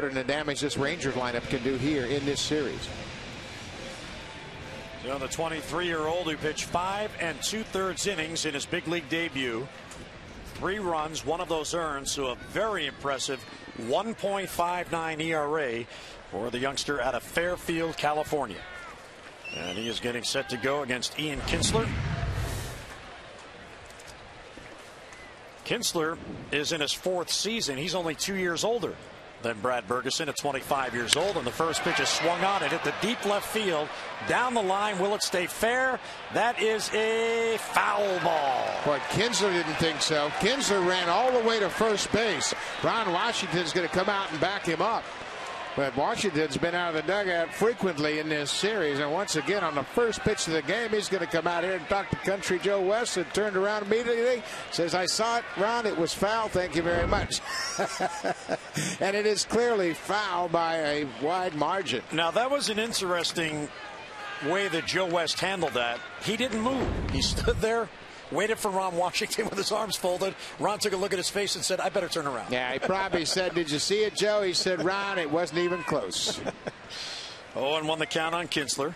Minnesota and the damage this Rangers lineup can do here in this series. So the 23-year-old who pitched 5 2/3 innings in his big league debut. 3 runs, 1 of those earned, so a very impressive 1.59 ERA for the youngster out of Fairfield, California. And he is getting set to go against Ian Kinsler. Kinsler is in his 4th season. He's only 2 years older than Brad Bergeson at 25 years old. And the first pitch is swung on and hit the deep left field. Down the line. Will it stay fair? That is a foul ball. But Kinsler didn't think so. Kinsler ran all the way to first base. Ron Washington's going to come out and back him up. But Washington's been out of the dugout frequently in this series. And once again, on the first pitch of the game, he's going to come out here and talk to Country Joe West, and turned around immediately. Says, I saw it, Ron. It was foul. Thank you very much. And it is clearly foul by a wide margin. Now, that was an interesting way that Joe West handled that. He didn't move. He stood there, waited for Ron Washington with his arms folded. Ron took a look at his face and said, I better turn around. Yeah, he probably said, did you see it, Joe? He said, Ron, it wasn't even close. 0-1 the count on Kinsler.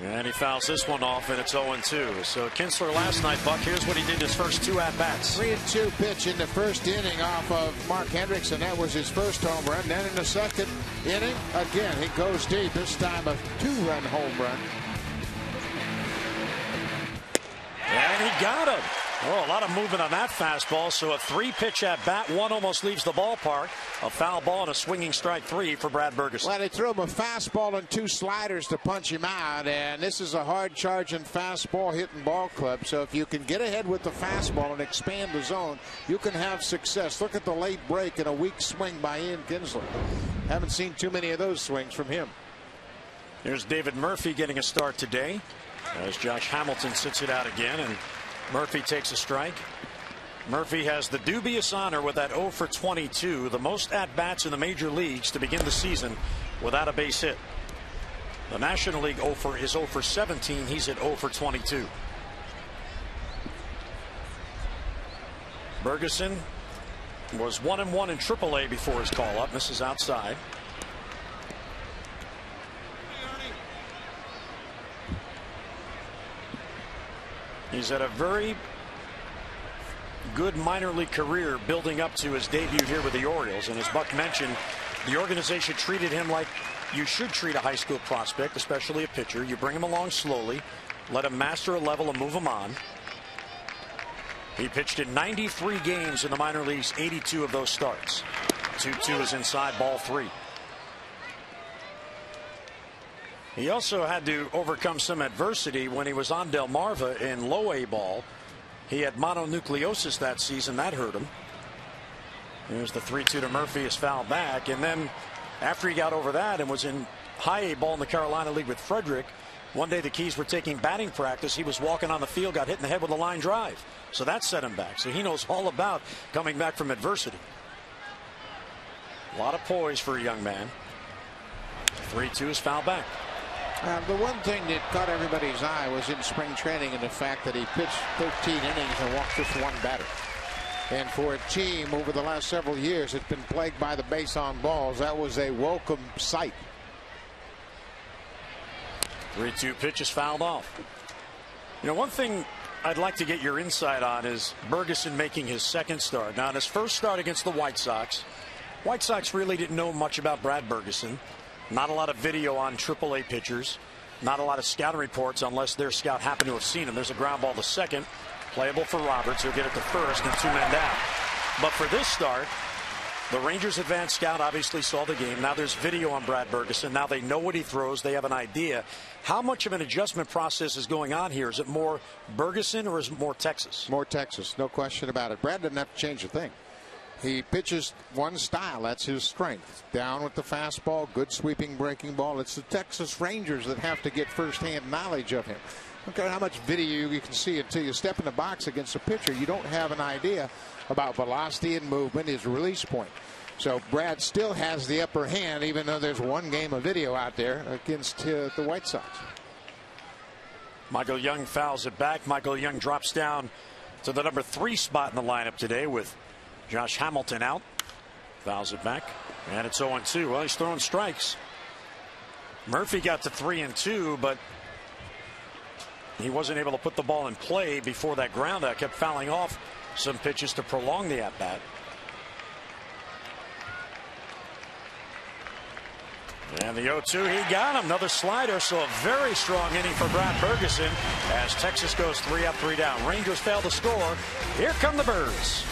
And he fouls this one off, and it's 0-2. So Kinsler last night, Buck, here's what he did his first 2 at-bats. 3-2 pitch in the first inning off of Mark Hendrickson. That was his first home run. Then in the second inning, again, he goes deep. This time a 2-run home run. And he got him. Oh, a lot of movement on that fastball. So a 3-pitch at bat. 1 almost leaves the ballpark. A foul ball and a swinging strike 3 for Brad Bergeson. Well, they threw him a fastball and 2 sliders to punch him out. And this is a hard charging fastball hitting ball club. So if you can get ahead with the fastball and expand the zone, you can have success. Look at the late break and a weak swing by Ian Kinsler. Haven't seen too many of those swings from him. Here's David Murphy getting a start today, as Josh Hamilton sits it out again, and Murphy takes a strike. Murphy has the dubious honor with that 0 for 22, the most at-bats in the major leagues to begin the season without a base hit. The National League is 0 for 17. He's at 0 for 22. Bergeson was 1-1 in AAA before his call-up. Misses outside. He's had a very good minor league career building up to his debut here with the Orioles. And as Buck mentioned, the organization treated him like you should treat a high school prospect, especially a pitcher. You bring him along slowly, let him master a level and move him on. He pitched in 93 games in the minor leagues, 82 of those starts. 2-2 is inside, ball 3. He also had to overcome some adversity when he was on Delmarva in low A ball. He had mononucleosis that season. That hurt him. Here's the 3-2 to Murphy, is fouled back. And then after he got over that and was in high A ball in the Carolina League with Frederick, one day the Keys were taking batting practice. He was walking on the field, got hit in the head with a line drive. So that set him back. So he knows all about coming back from adversity. A lot of poise for a young man. 3-2 is fouled back. The one thing that caught everybody's eye was in spring training and the fact that he pitched 13 innings and walked just 1 batter. And for a team over the last several years that's been plagued by the base on balls, that was a welcome sight. 3-2 pitch is fouled off. You know, one thing I'd like to get your insight on is Bergeson making his second start. Now, in his first start against the White Sox really didn't know much about Brad Bergeson. Not a lot of video on AAA pitchers. Not a lot of scouting reports unless their scout happened to have seen him. There's a ground ball to second. Playable for Roberts. He'll get it to first and 2 men down. But for this start, the Rangers advanced scout obviously saw the game. Now there's video on Brad Bergeson. Now they know what he throws. They have an idea. How much of an adjustment process is going on here? Is it more Bergeson or is it more Texas? More Texas, no question about it. Brad doesn't have to change a thing. He pitches one style. That's his strength. Down with the fastball, good sweeping breaking ball. It's the Texas Rangers that have to get firsthand knowledge of him. I don't care how much video you can see until you step in the box against a pitcher. You don't have an idea about velocity and movement, his release point. So Brad still has the upper hand, even though there's 1 game of video out there against the White Sox. Michael Young fouls it back. Michael Young drops down to the number 3 spot in the lineup today with Josh Hamilton out. Fouls it back. And it's 0-2. Well, he's throwing strikes. Murphy got to 3-2, but he wasn't able to put the ball in play before that ground out. Kept fouling off some pitches to prolong the at-bat. And the 0-2, he got him. Another slider, so a very strong inning for Brad Bergeson as Texas goes 3 up, 3 down. Rangers fail to score. Here come the Birds.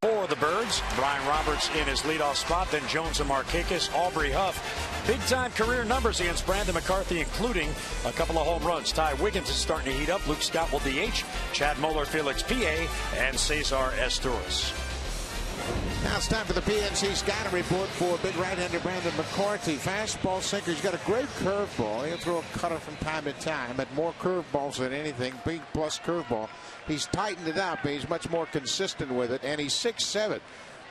For the Birds, Brian Roberts in his leadoff spot, then Jones and Markakis, Aubrey Huff. Big-time career numbers against Brandon McCarthy, including a couple of home runs. Ty Wiggins is starting to heat up. Luke Scott will DH. Chad Moeller, Felix P.A., and Cesar Estouras. Now it's time for the PNC scouting report for big right-hander Brandon McCarthy. Fastball, sinker. He's got a great curveball. He'll throw a cutter from time to time, but more curveballs than anything. Big plus curveball. He's tightened it up. He's much more consistent with it, and he's 6'7".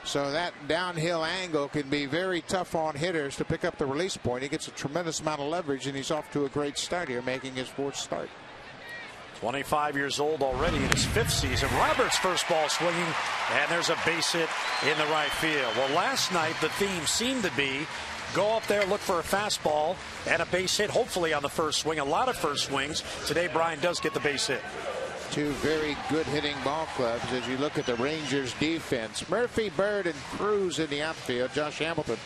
So that downhill angle can be very tough on hitters to pick up the release point. He gets a tremendous amount of leverage, and he's off to a great start here, making his 4th start. 25 years old already in his 5th season. Roberts' first ball swinging, and there's a base hit in the right field. Well, last night the theme seemed to be go up there, look for a fastball and a base hit, hopefully on the first swing. A lot of first swings. Today, Brian does get the base hit. Two very good hitting ball clubs as you look at the Rangers defense. Murphy, Bird, and Cruz in the outfield. Josh Hamilton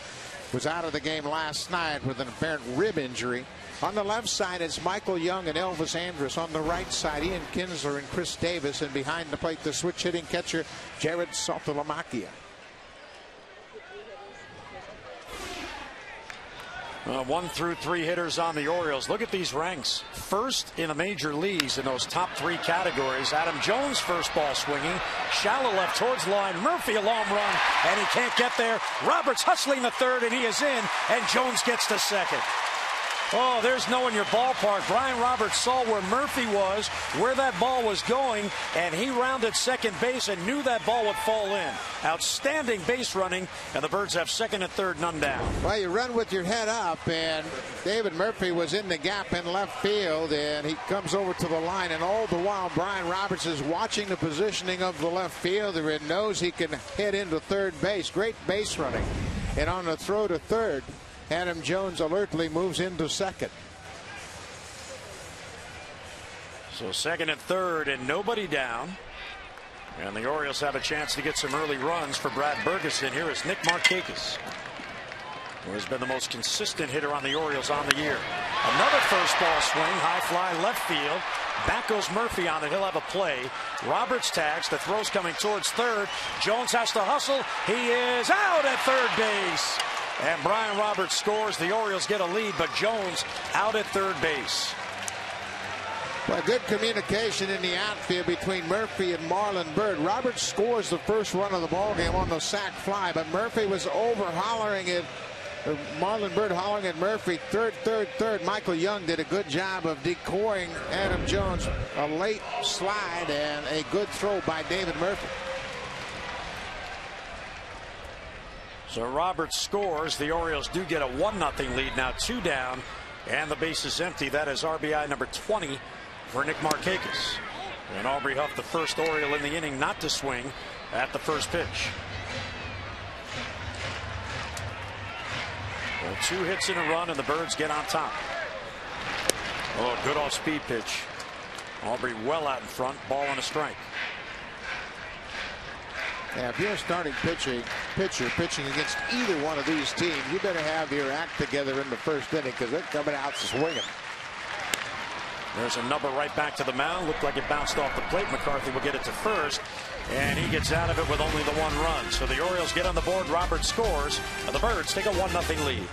was out of the game last night with an apparent rib injury. On the left side, it's Michael Young and Elvis Andrus. On the right side, Ian Kinsler and Chris Davis. And behind the plate, the switch hitting catcher, Jared Saltalamacchia. 1 through 3 hitters on the Orioles. Look at these ranks. First in the major leagues in those top 3 categories. Adam Jones, first ball swinging. Shallow left towards line. Murphy a long run, and he can't get there. Roberts hustling the third, and he is in, and Jones gets to second. Oh, there's no in your ballpark. Brian Roberts saw where Murphy was, where that ball was going, and he rounded second base and knew that ball would fall in. Outstanding base running, and the Birds have second and third, none down. Well, you run with your head up, and David Murphy was in the gap in left field, and he comes over to the line, and all the while Brian Roberts is watching the positioning of the left fielder and knows he can head into third base. Great base running. And on the throw to third, Adam Jones alertly moves into second. So second and third and nobody down. And the Orioles have a chance to get some early runs for Brad Bergeson. Here is Nick Markakis, who has been the most consistent hitter on the Orioles on the year. Another first ball swing, high fly left field. Back goes Murphy on it. He'll have a play. Roberts tags. The throw's coming towards third. Jones has to hustle. He is out at third base. And Brian Roberts scores. The Orioles get a lead, but Jones out at third base. Well, good communication in the outfield between Murphy and Marlon Byrd. Roberts scores the first run of the ball game on the sac fly, but Murphy was over hollering it Marlon Bird, Holling, and Murphy. Third. Michael Young did a good job of decoying Adam Jones. A late slide and a good throw by David Murphy. So Roberts scores. The Orioles do get a 1-0 lead now, 2 down, and the base is empty. That is RBI number 20 for Nick Markakis. And Aubrey Huff, the first Oriole in the inning not to swing at the first pitch. Well, 2 hits in a run, and the Birds get on top. Oh, good off-speed pitch. Aubrey well out in front, ball and a strike. Yeah, if you're a starting pitcher pitching against either one of these teams, you better have your act together in the first inning because they're coming out swinging. There's a number right back to the mound. Looked like it bounced off the plate. McCarthy will get it to first, and he gets out of it with only the 1 run. So the Orioles get on the board. Roberts scores, and the Birds take a 1-0 lead.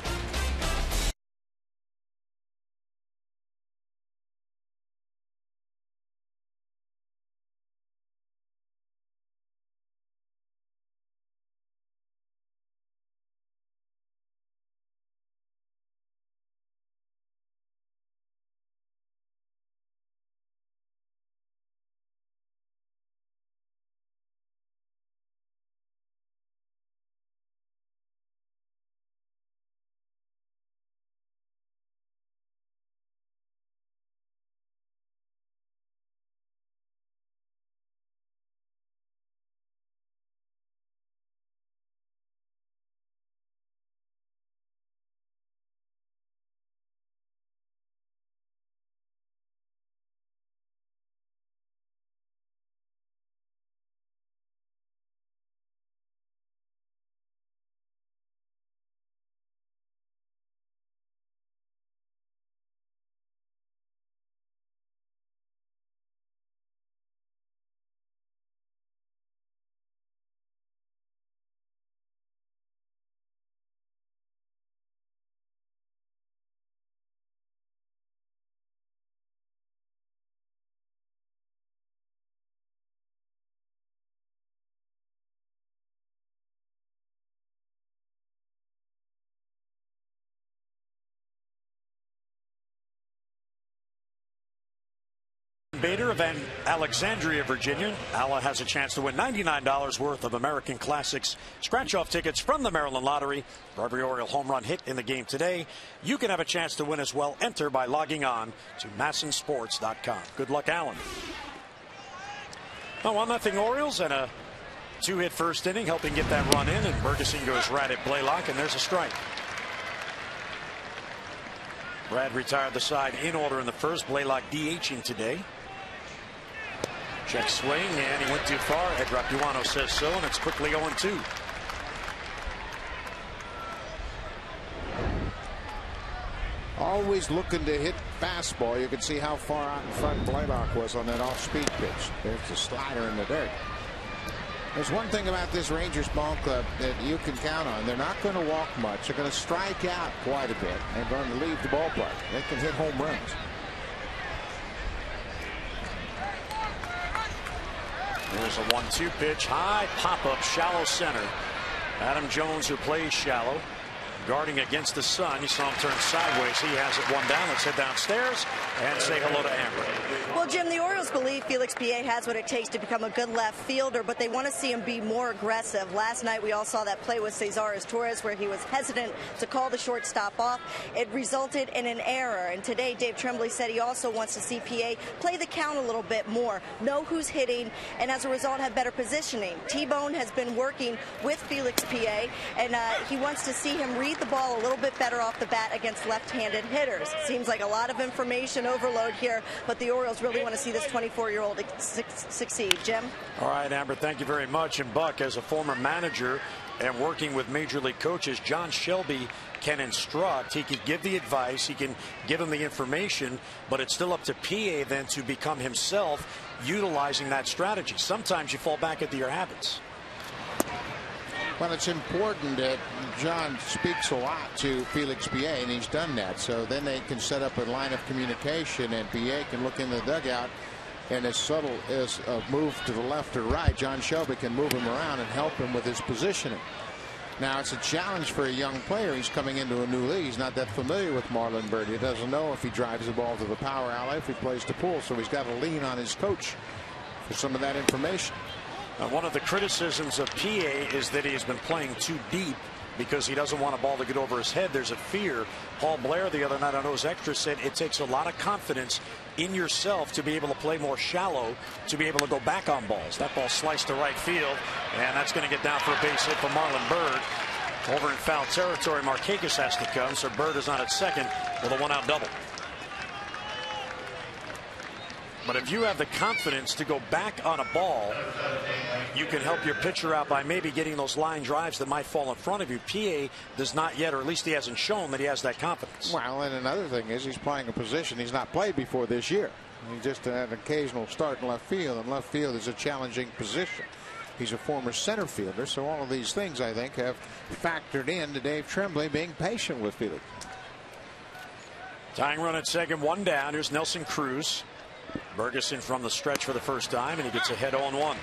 Bader of Alexandria, Virginia. Alla has a chance to win $99 worth of American Classics scratch-off tickets from the Maryland Lottery. For every Oriole home run hit in the game today, you can have a chance to win as well. Enter by logging on to MassonSports.com. Good luck, Allen. Now 1-0 Orioles and a 2-hit first inning, helping get that run in, and Ferguson goes right at Blaylock, and there's a strike. Brad retired the side in order in the first. Blaylock DHing today. Check swing, and he went too far. Ed Rapuano says so, and it's quickly 0-2. Always looking to hit fastball. You can see how far out in front Blaylock was on that off-speed pitch. There's the slider in the dirt. There's one thing about this Rangers ball club that you can count on. They're not going to walk much. They're going to strike out quite a bit. They're going to leave the ballpark. They can hit home runs. There's a 1-2 pitch. High pop-up, shallow center. Adam Jones, who plays shallow, guarding against the sun. You saw him turn sideways. He has it 1 down. Let's head downstairs and say hello to Amber. Well, Jim, the Orioles believe Felix Pié has what it takes to become a good left fielder, but they want to see him be more aggressive. Last night we all saw that play with Cesar Torres where he was hesitant to call the shortstop off. It resulted in an error, and today Dave Tremblay said he also wants to see Pié play the count a little bit more, know who's hitting, and as a result have better positioning. T-Bone has been working with Felix Pié, and he wants to see him read the ball a little bit better off the bat against left-handed hitters. Seems like a lot of information overload here, but the Orioles really want to see this 24-year-old succeed. Jim? All right, Amber, thank you very much. And Buck, as a former manager and working with major league coaches, John Shelby can instruct. He can give the advice. He can give him the information, but it's still up to Pié then to become himself utilizing that strategy. Sometimes you fall back into your habits. Well, it's important that John speaks a lot to Felix Pié, and he's done that. So then they can set up a line of communication, and Pié can look in the dugout, and as subtle as a move to the left or right, John Shelby can move him around and help him with his positioning. Now, it's a challenge for a young player. He's coming into a new league. He's not that familiar with Marlon Byrd. He doesn't know if he drives the ball to the power alley, if he plays to pull. So he's got to lean on his coach for some of that information. One of the criticisms of PA is that he has been playing too deep because he doesn't want a ball to get over his head. There's a fear. Paul Blair the other night on Those Extras said it takes a lot of confidence in yourself to be able to play more shallow, to be able to go back on balls. That ball sliced to right field, and that's going to get down for a base hit for Marlon Byrd. Over in foul territory, Markakis has to come, so Byrd is on at second with a 1-out double. But if you have the confidence to go back on a ball, you can help your pitcher out by maybe getting those line drives that might fall in front of you. PA does not yet, or at least he hasn't shown that he has that confidence. Well, and another thing is he's playing a position he's not played before this year. He just had an occasional start in left field, and left field is a challenging position. He's a former center fielder, so all of these things, I think, have factored in to Dave Tremblay being patient with Felix. Tying run at second, 1 down. Here's Nelson Cruz. Bergeson from the stretch for the first time, and he gets ahead 0-1.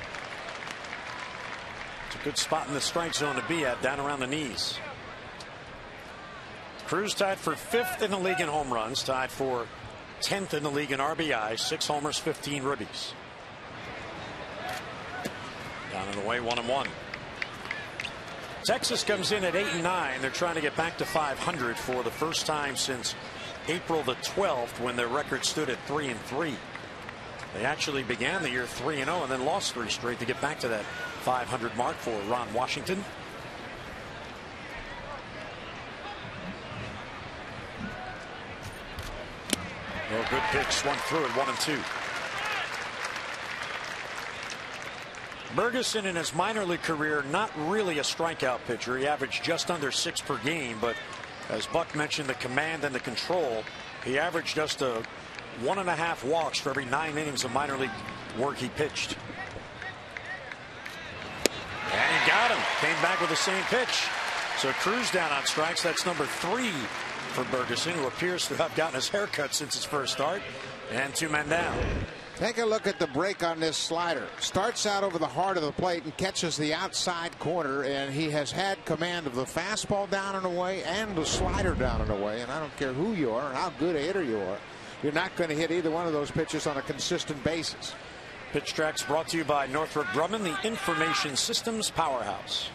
It's a good spot in the strike zone to be at, down around the knees. Cruz tied for 5th in the league in home runs, tied for 10th in the league in RBI, 6 homers, 15 ribbies. Down and away, 1-1. Texas comes in at 8-9. They're trying to get back to 500 for the first time since April the 12th, when their record stood at 3-3. They actually began the year 3-0 and then lost 3 straight to get back to that 500 mark for Ron Washington. Oh, good pitch, swung through it, 1-2. Bergeson in his minor league career, not really a strikeout pitcher. He averaged just under 6 per game, but as Buck mentioned, the command and the control, he averaged just 1.5 walks for every 9 innings of minor league work he pitched. And he got him. Came back with the same pitch. So Cruz down on strikes. That's number 3 for Bergeson, who appears to have gotten his haircut since his first start. And 2 men down. Take a look at the break on this slider. Starts out over the heart of the plate and catches the outside corner, and he has had command of the fastball down and away and the slider down and away. And I don't care who you are or how good a hitter you are, you're not going to hit either one of those pitches on a consistent basis. Pitch Tracks brought to you by Northrop Grumman, the information systems powerhouse.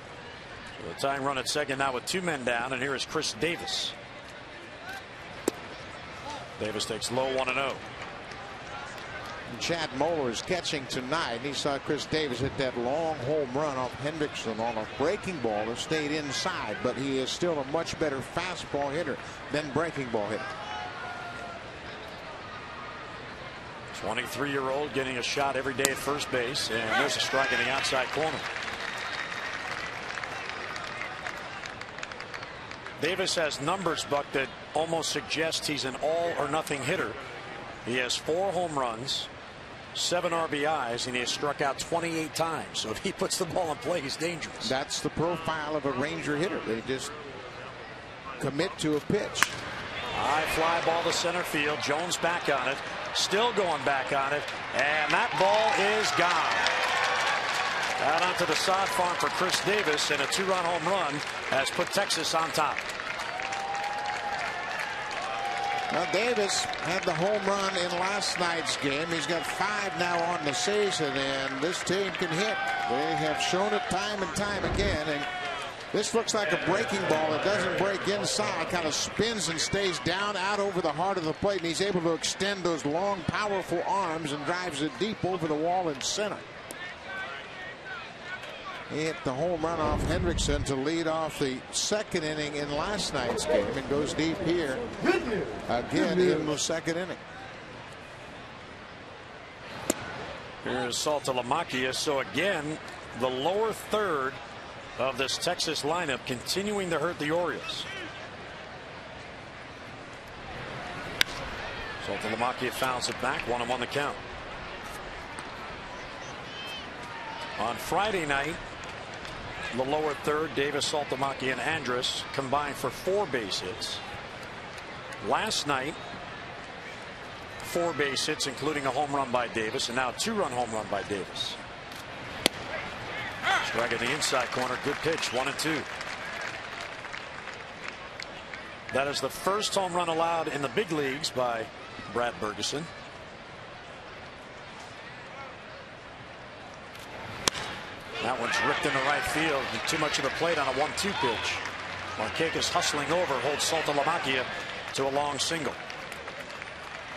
So the tying run at second now with 2 men down, and here is Chris Davis. Davis takes low, 1-0. Chad Moeller is catching tonight. He saw Chris Davis hit that long home run off Hendrickson on a breaking ball that stayed inside, but he is still a much better fastball hitter than breaking ball hitter. 23-year-old getting a shot every day at first base, and there's a strike in the outside corner. Davis has numbers, Buck, that almost suggest he's an all or nothing hitter. He has 4 home runs, 7 RBIs, and he has struck out 28 times. So if he puts the ball in play, he's dangerous. That's the profile of a Ranger hitter. They just commit to a pitch. High fly ball to center field. Jones back on it. Still going back on it. And that ball is gone. Out onto the sod farm for Chris Davis, and a 2-run home run has put Texas on top. Well, Davis had the home run in last night's game. He's got 5 now on the season, and this team can hit. They have shown it time and time again, and this looks like a breaking ball that doesn't break inside, kind of spins and stays down out over the heart of the plate, and he's able to extend those long, powerful arms and drives it deep over the wall in center. He hit the home run off Hendrickson to lead off the 2nd inning in last night's game, and goes deep here again in the 2nd inning. Here's Saltalamacchia. So again, the lower third of this Texas lineup continuing to hurt the Orioles. Saltalamacchia fouls it back, 1-1 the count. On Friday night, the lower third, Davis, Saltalamacchia, and Andrus combined for 4 base hits. Last night, 4 base hits, including a home run by Davis, and now a 2-run home run by Davis. Strike in the inside corner, good pitch, 1-2. That is the first home run allowed in the big leagues by Brad Bergeson. That one's ripped into right field. Too much of the plate on a 1-2 pitch. Markakis hustling over, holds Saltalamacchia to a long single.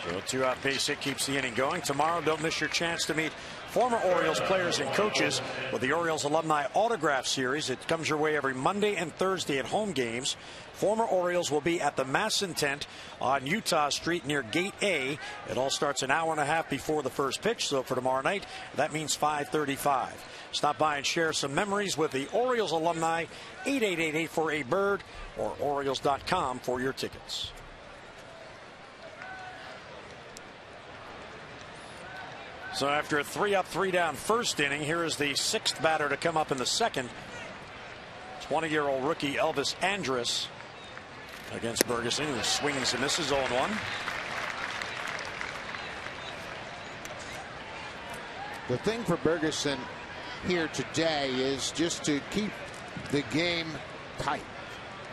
So a 2-out base hit keeps the inning going. Tomorrow, don't miss your chance to meet former Orioles players and coaches with the Orioles Alumni Autograph Series. It comes your way every Monday and Thursday at home games. Former Orioles will be at the Masson Tent on Utah Street near Gate A. It all starts an hour and a half before the first pitch. So for tomorrow night, that means 5:35. Stop by and share some memories with the Orioles alumni. 888-848-BIRD or Orioles.com for your tickets. So after a 3-up, 3-down first inning, here is the sixth batter to come up in the second. 20-year-old rookie Elvis Andrus against Bergeson, who swings and misses 0-1. The thing for Bergeson here today is just to keep the game tight.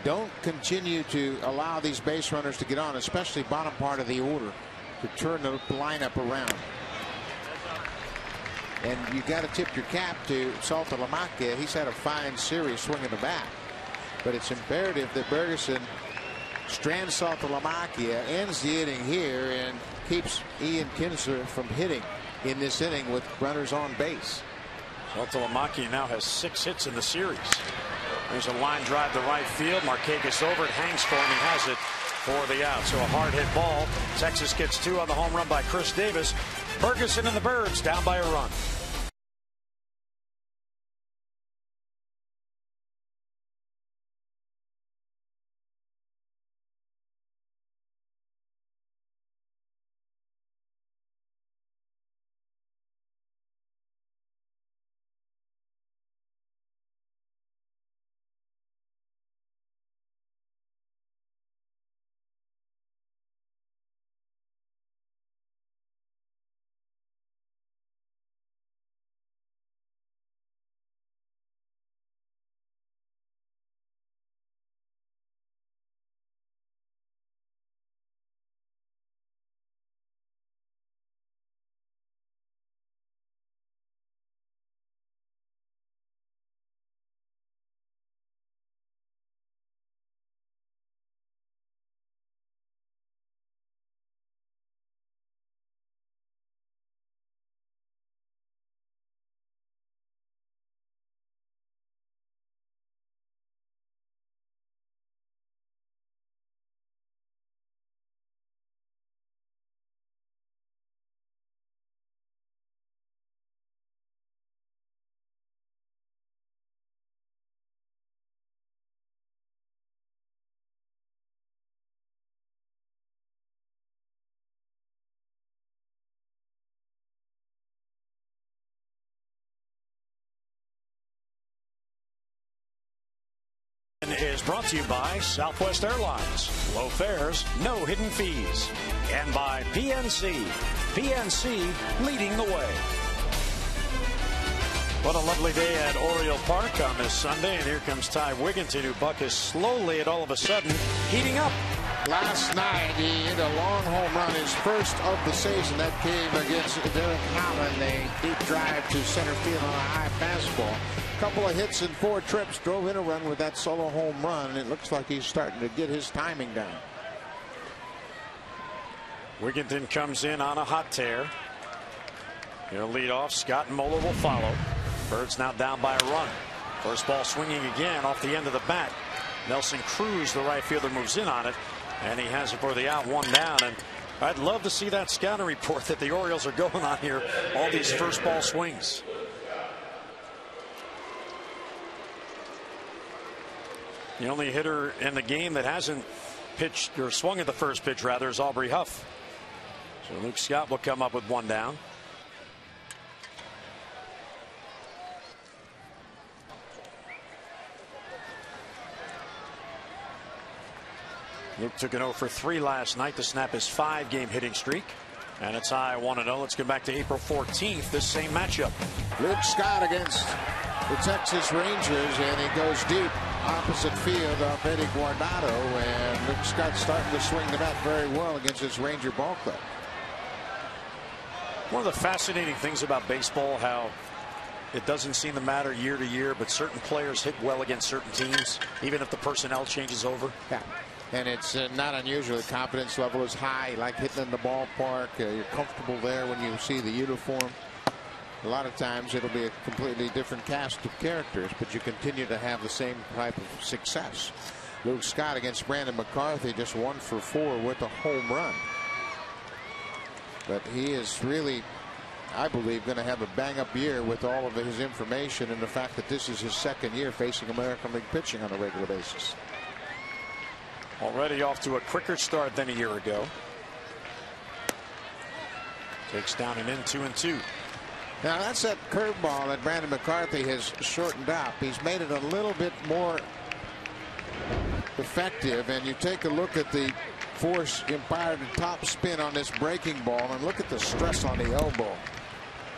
Don't continue to allow these base runners to get on, especially bottom part of the order, to turn the lineup around. And you got to tip your cap to Saltalamacchia. He's had a fine series swinging the bat, but it's imperative that Bergeson strands Saltalamacchia, ends the inning here, and keeps Ian Kinsler from hitting in this inning with runners on base. Saltalamacchia now has 6 hits in the series. There's a line drive to right field. Markakis over it, hangs for him. He has it for the out. So a hard hit ball. Texas gets 2 on the home run by Chris Davis. Bergeson and the Birds down by a run. Is brought to you by Southwest Airlines. Low fares, no hidden fees. And by PNC. PNC leading the way. What a lovely day at Oriole Park on this Sunday. And here comes Ty Wigginton, who Buck is slowly and all of a sudden heating up. Last night he hit a long home run, his first of the season. That came against Derek Holland. A deep drive to center field on a high fastball. Couple of hits and 4 trips, drove in a run with that solo home run, and it looks like he's starting to get his timing down. Wigginton comes in on a hot tear. He'll lead off. Scott and Moeller will follow. Birds now down by a run. First ball swinging again off the end of the bat. Nelson Cruz, the right fielder, moves in on it, and he has it for the out, 1 down. And I'd love to see that scouting report that the Orioles are going on here. All these first ball swings. The only hitter in the game that hasn't pitched or swung at the first pitch, rather, is Aubrey Huff. So Luke Scott will come up with 1 down. Luke took an 0 for 3 last night to snap his 5-game hitting streak. And it's high 1-0. Let's go back to April 14th, this same matchup. Luke Scott against the Texas Rangers, and he goes deep. opposite field of Eddie Guardado, and Luke Scott starting to swing the bat very well against this Ranger ball club. One of the fascinating things about baseball, how it doesn't seem to matter year to year, but certain players hit well against certain teams, even if the personnel changes over. Yeah. And it's not unusual. The confidence level is high, like hitting in the ballpark. You're comfortable there when you see the uniform. A lot of times it'll be a completely different cast of characters, but you continue to have the same type of success. Luke Scott against Brandon McCarthy, just 1 for 4 with a home run. But he is really, I believe, going to have a bang-up year with all of his information and the fact that this is his 2nd year facing American League pitching on a regular basis. Already off to a quicker start than a year ago. Takes down and in 2-2. Now that's that curveball that Brandon McCarthy has shortened up. He's made it a little bit more effective, and you take a look at the force imparted top spin on this breaking ball, and look at the stress on the elbow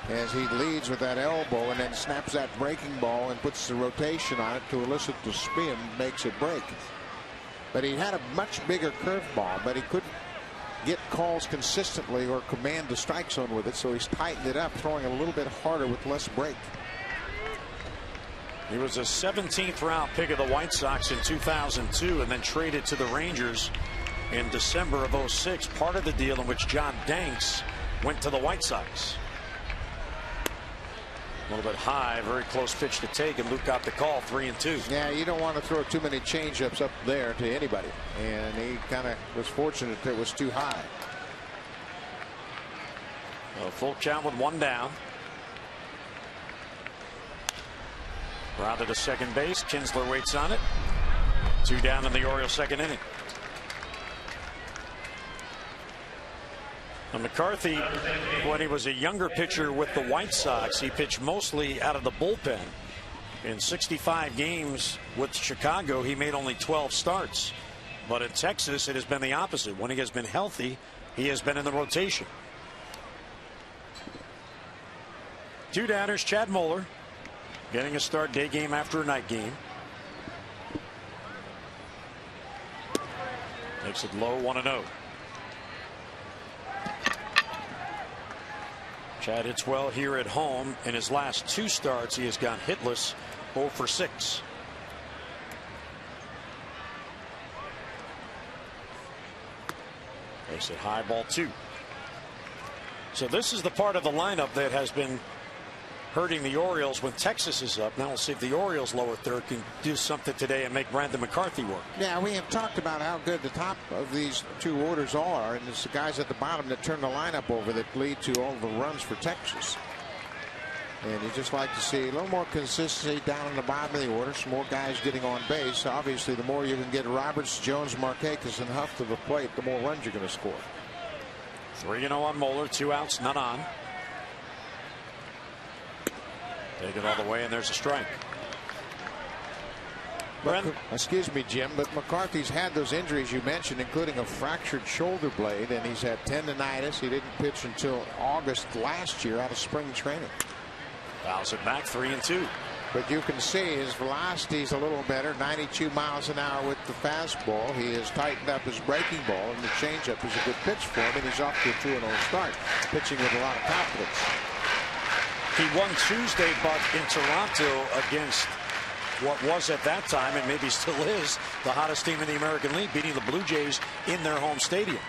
as he leads with that elbow and then snaps that breaking ball and puts the rotation on it to elicit the spin, makes it break. But he had a much bigger curveball, but he couldn't get calls consistently or command the strike zone with it, so he's tightened it up, throwing a little bit harder with less break. He was a 17th round pick of the White Sox in 2002 and then traded to the Rangers in December of 06, part of the deal in which John Danks went to the White Sox. A little bit high, very close pitch to take, and Luke got the call. 3-2. Yeah, you don't want to throw too many changeups up there to anybody, and he kind of was fortunate that it was too high. A full count with 1 down. Grounded to second base. Kinsler waits on it. 2 down in the Orioles' 2nd inning. Now McCarthy, when he was a younger pitcher with the White Sox, he pitched mostly out of the bullpen. In 65 games with Chicago, he made only 12 starts. But in Texas, it has been the opposite. When he has been healthy, he has been in the rotation. 2 downers, Chad Moeller getting a start, day game after a night game. Makes it low, 1-0. Chad hits well here at home. In his last 2 starts, he has gone hitless, 0 for 6. Makes it high, ball 2. So this is the part of the lineup that has been hurting the Orioles when Texas is up. Now we'll see if the Orioles lower third can do something today and make Brandon McCarthy work. Yeah, we have talked about how good the top of these 2 orders are, and it's the guys at the bottom that turn the lineup over that lead to all the runs for Texas. And you just like to see a little more consistency down in the bottom of the order, some more guys getting on base. Obviously, the more you can get Roberts, Jones, Markakis, and Huff to the plate, the more runs you're going to score. 3-0 on Moeller, 2 outs, none on. Take it all the way, and there's a strike. Excuse me, Jim, but McCarthy's had those injuries you mentioned, including a fractured shoulder blade, and he's had tendonitis. He didn't pitch until August last year out of spring training. Fouls it back, 3-2. But you can see his velocity is a little better, 92 miles an hour with the fastball. He has tightened up his breaking ball, and the changeup is a good pitch for him, and he's off to a 2-0 start, pitching with a lot of confidence. He won Tuesday, but in Toronto against what was at that time, and maybe still is, the hottest team in the American League, beating the Blue Jays in their home stadium.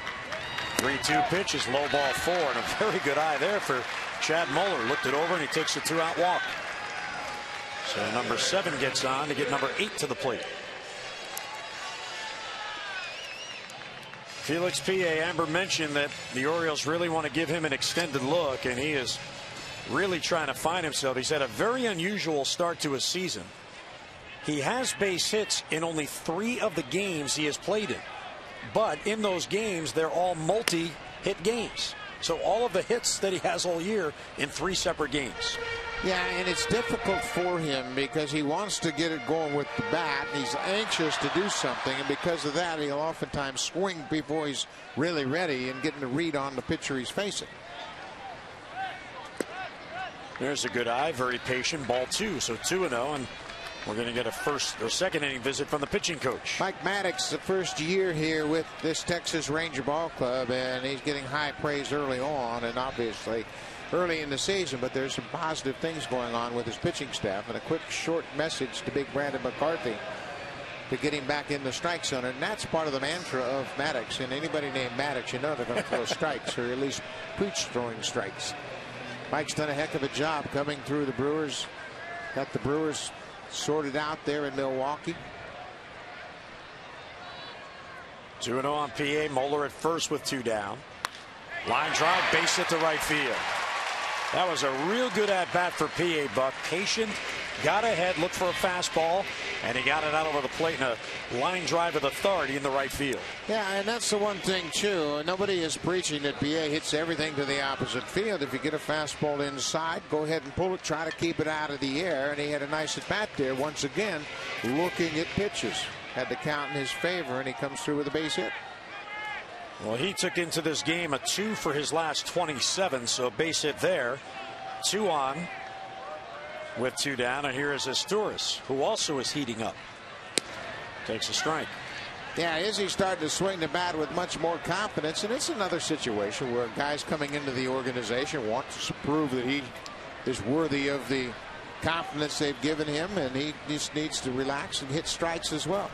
3-2 pitch is low, ball 4, and a very good eye there for Chad Moeller. Looked it over, and he takes a 2-out walk. So number 7 gets on to get number 8 to the plate. Felix P.A. Amber mentioned that the Orioles really want to give him an extended look, and he is really trying to find himself. He's had a very unusual start to his season. He has base hits in only 3 of the games he has played in. But in those games, they're all multi-hit games. So all of the hits that he has all year in 3 separate games. Yeah, and it's difficult for him because he wants to get it going with the bat. He's anxious to do something, and because of that, he'll oftentimes swing before he's really ready and getting a read on the pitcher he's facing. There's a good eye, very patient, ball 2, so 2-0, and We're going to get a first or second inning visit from the pitching coach. Mike Maddox, the first year here with this Texas Ranger Ball Club, and he's getting high praise early on and obviously early in the season, but there's some positive things going on with his pitching staff. And a quick short message to big Brandon McCarthy to get him back in the strike zone, and that's part of the mantra of Maddox. And anybody named Maddox, you know they're going to throw strikes, or at least preach throwing strikes. Mike's done a heck of a job coming through the Brewers. Got the Brewers sorted out there in Milwaukee. 2-0 on PA. Moeller at first with 2 down. Line drive, base hit to right field. That was a real good at bat for PA. Buck patient, got ahead, looked for a fastball, and he got it out over the plate in a line drive with authority in the right field. Yeah, and that's the one thing too. Nobody is preaching that PA hits everything to the opposite field. If you get a fastball inside, go ahead and pull it, try to keep it out of the air. And he had a nice at bat there once again, looking at pitches. Had the count in his favor, and he comes through with a base hit. Well, he took into this game a 2 for his last 27, so base hit there. 2 on with 2 down, and here is Asturias, who also is heating up. Takes a strike. Yeah, Izzy's starting to swing the bat with much more confidence, and it's another situation where guys coming into the organization want to prove that he is worthy of the confidence they've given him, and he just needs to relax and hit strikes as well.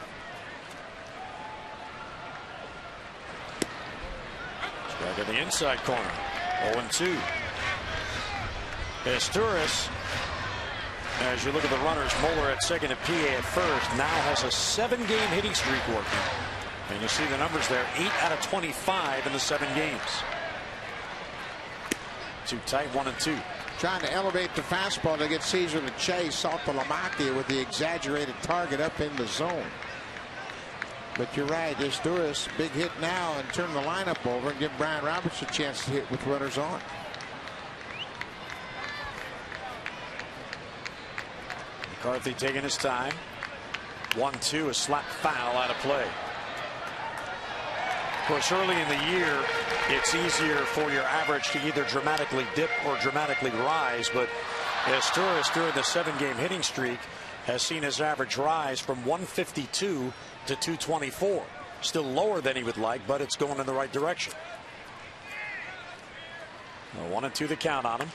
Back in the inside corner. 0-2. Asturias, as you look at the runners, Moeller at second and PA at first, now has a 7-game hitting streak working. And you see the numbers there, 8 out of 25 in the 7 games. Too tight, 1-2. Trying to elevate the fastball to get Caesar to chase Saltalamacchia with the exaggerated target up in the zone. But you're right, Asturias, big hit now and turn the lineup over and give Brian Roberts a chance to hit with runners on. McCarthy taking his time. 1-2, a slap foul out of play. Of course, early in the year, it's easier for your average to either dramatically dip or dramatically rise. But Asturias, during the 7-game hitting streak, has seen his average rise from 152 to 224. Still lower than he would like, but it's going in the right direction. 1-2 the count on him.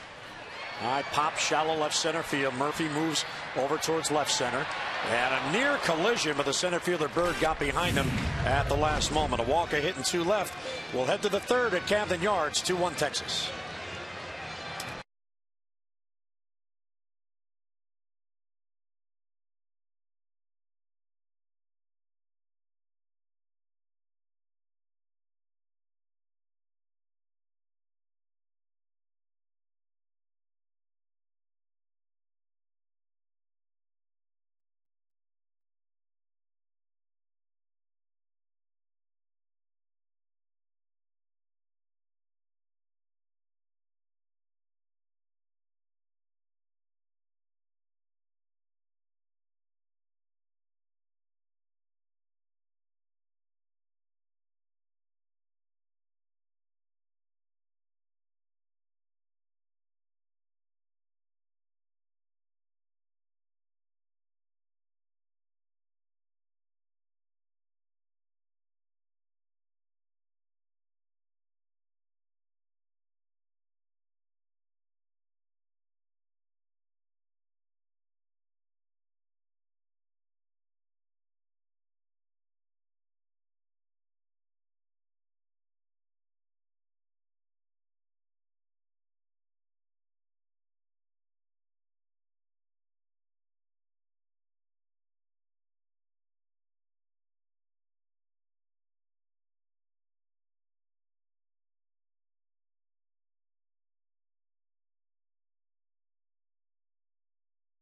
High pop, shallow left center field. Murphy moves over towards left center. And a near collision, but the center fielder Bird got behind him at the last moment. A walk, a hit, and 2 left. We'll head to the third at Camden Yards, 2-1 Texas.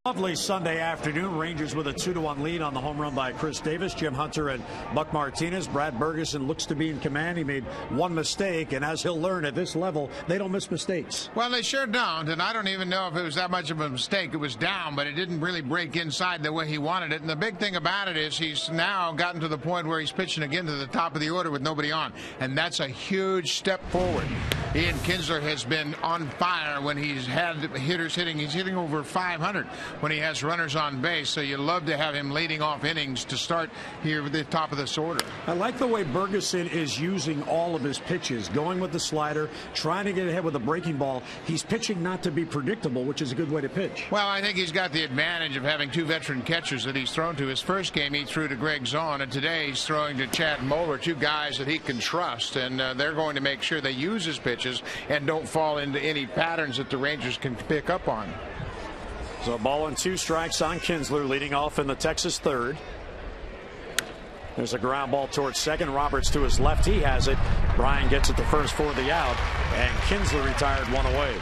Lovely Sunday afternoon. Rangers with a 2-1 lead on the home run by Chris Davis, Jim Hunter, and Buck Martinez. Brad Bergeson looks to be in command. He made one mistake, and as he'll learn at this level, they don't miss mistakes. Well, they sure don't, and I don't even know if it was that much of a mistake. It was down, but it didn't really break inside the way he wanted it. And the big thing about it is he's now gotten to the point where he's pitching again to the top of the order with nobody on, and that's a huge step forward. Ian Kinsler has been on fire when he's had hitters hitting. He's hitting over 500 when he has runners on base. So you love to have him leading off innings to start here at the top of this order. I like the way Bergeson is using all of his pitches, going with the slider, trying to get ahead with a breaking ball. He's pitching not to be predictable, which is a good way to pitch. Well, I think he's got the advantage of having two veteran catchers that he's thrown to. His first game he threw to Greg Zahn, and today he's throwing to Chad Moeller, two guys that he can trust, and they're going to make sure they use his pitches and don't fall into any patterns that the Rangers can pick up on. So 1-2 strikes on Kinsler, leading off in the Texas third. There's a ground ball towards second. Roberts to his left. He has it. Ryan gets it to first for the out, and Kinsler retired one away.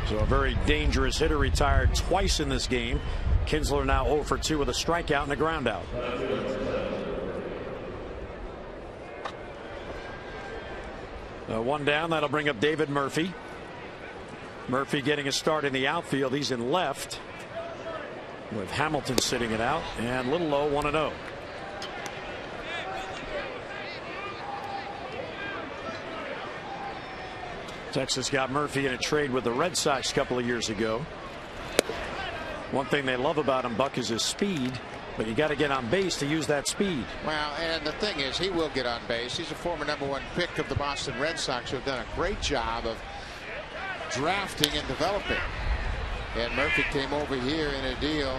So a very dangerous hitter retired twice in this game. Kinsler now 0 for 2 with a strikeout and a ground out. One down. That'll bring up David Murphy. Murphy getting a start in the outfield. He's in left with Hamilton sitting it out, and little low 1-0. Texas got Murphy in a trade with the Red Sox a couple of years ago. One thing they love about him, Buck, is his speed, but you got to get on base to use that speed. Well, and the thing is, he will get on base. He's a former #1 pick of the Boston Red Sox, who have done a great job of drafting and developing. And Murphy came over here in a deal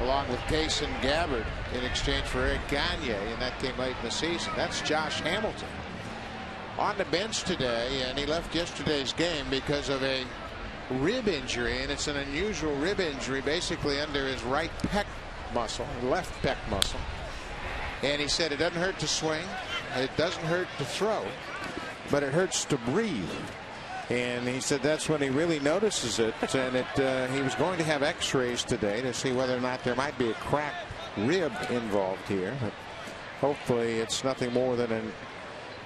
along with Kason Gabbard in exchange for Eric Gagne, and that came late in the season. That's Josh Hamilton on the bench today, and he left yesterday's game because of a rib injury, and it's an unusual rib injury, basically under his right pec muscle, left pec muscle. And he said it doesn't hurt to swing, it doesn't hurt to throw, but it hurts to breathe. And he said that's when he really notices it, and he was going to have x-rays today to see whether or not there might be a cracked rib involved here. But hopefully it's nothing more than a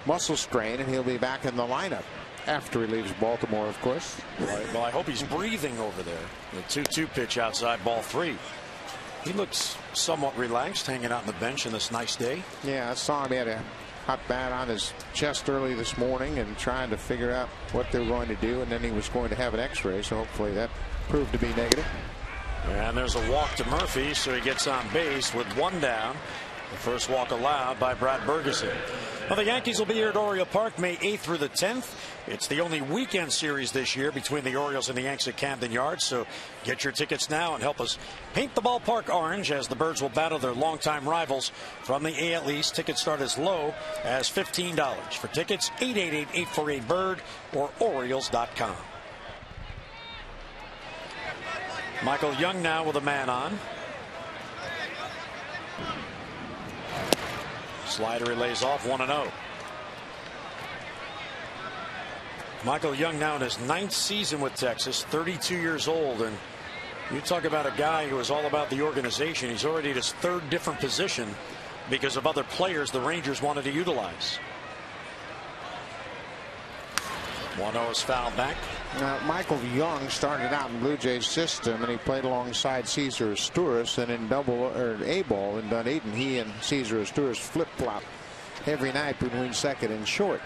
muscle strain, and he'll be back in the lineup after he leaves Baltimore, of course. Well, I hope he's breathing over there. The 2-2 pitch outside, ball 3. He looks somewhat relaxed, hanging out on the bench in this nice day. Yeah, I saw him. He had a hot bat on his chest early this morning and trying to figure out what they were going to do, and then he was going to have an x-ray, so hopefully that proved to be negative. And there's a walk to Murphy, so he gets on base with one down. The first walk allowed by Brad Bergeson. Well, the Yankees will be here at Oriole Park May 8th through the 10th. It's the only weekend series this year between the Orioles and the Yanks at Camden Yards. So get your tickets now and help us paint the ballpark orange as the Birds will battle their longtime rivals from the AL East. Tickets start as low as $15. For tickets, 888-848-BIRD or Orioles.com. Michael Young now with a man on. Slider lays off 1-0. Michael Young now in his 9th season with Texas, 32 years old, and you talk about a guy who is all about the organization. He's already at his 3rd different position because of other players the Rangers wanted to utilize. 1-0 is fouled back. Now, Michael Young started out in Blue Jays system, and he played alongside Cesar Astouris, and in A-ball in Dunedin, he and Cesar Astouris flip-flop every night between second and short.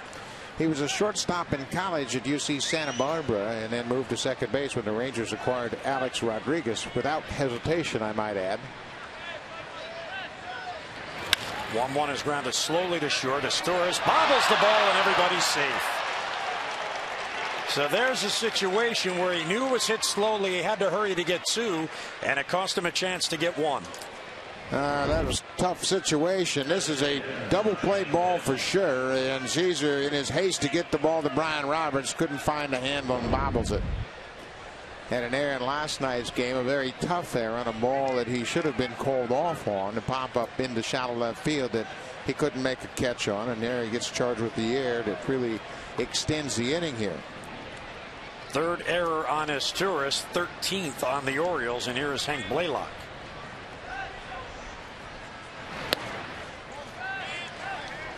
He was a shortstop in college at UC Santa Barbara and then moved to second base when the Rangers acquired Alex Rodriguez without hesitation, I might add. 1-1 is grounded slowly to short. Astouris bobbles the ball and everybody's safe. So there's a situation where he knew it was hit slowly. He had to hurry to get 2, and it cost him a chance to get 1. That was a tough situation. This is a double play ball for sure, and Caesar, in his haste to get the ball to Brian Roberts, couldn't find a handle and bobbles it. Had an error in last night's game, a very tough error on a ball that he should have been called off on to pop up into shallow left field that he couldn't make a catch on, and there he gets charged with the error that really extends the inning here. 3rd error on Astouris, 13th on the Orioles, and here is Hank Blaylock.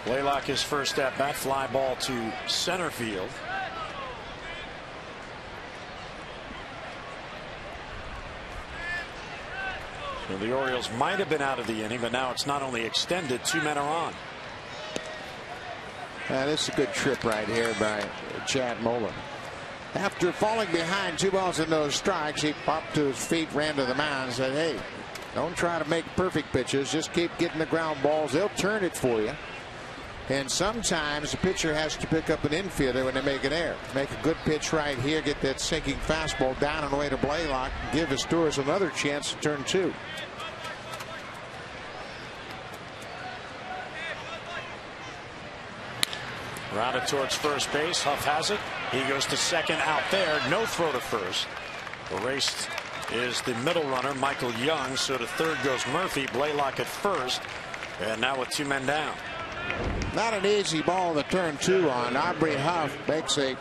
Blaylock his first at bat, fly ball to center field. So the Orioles might have been out of the inning, but now it's not only extended, 2 men are on. This is a good trip right here by Chad Moeller. After falling behind 2 balls and no strikes, he popped to his feet, ran to the mound, and said, hey, don't try to make perfect pitches. Just keep getting the ground balls. They'll turn it for you. And sometimes the pitcher has to pick up an infielder when they make an error. Make a good pitch right here, get that sinking fastball down and away to Blaylock, give Asturias another chance to turn 2. Rounded towards first base. Huff has it. He goes to second out there. No throw to first. Erased is the middle runner, Michael Young. So to third goes Murphy. Blaylock at first. And now with 2 men down. Not an easy ball to turn 2 on. Aubrey Huff makes a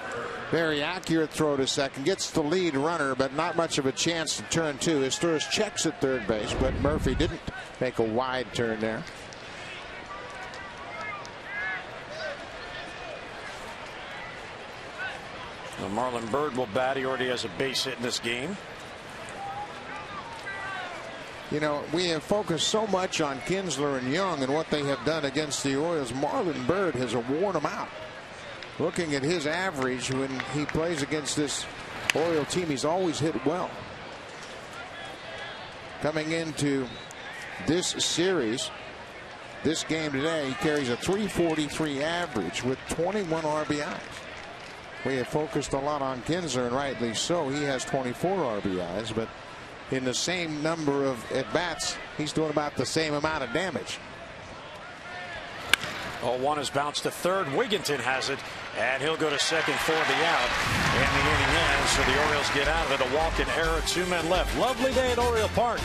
very accurate throw to second. Gets the lead runner, but not much of a chance to turn 2. Asturias checks at third base, but Murphy didn't make a wide turn there. Marlon Byrd will bat. He already has a base hit in this game. You know, we have focused so much on Kinsler and Young and what they have done against the Orioles. Marlon Byrd has worn them out. Looking at his average when he plays against this Oriole team, he's always hit well. Coming into this series, this game today, he carries a .343 average with 21 RBIs. We have focused a lot on Kinsler, and rightly so. He has 24 RBIs, but in the same number of at-bats, he's doing about the same amount of damage. 0-1 is bounced to third. Wigginton has it, and he'll go to second for the out. And the inning ends, so the Orioles get out of it. A walk and error, 2 men left. Lovely day at Oriole Park.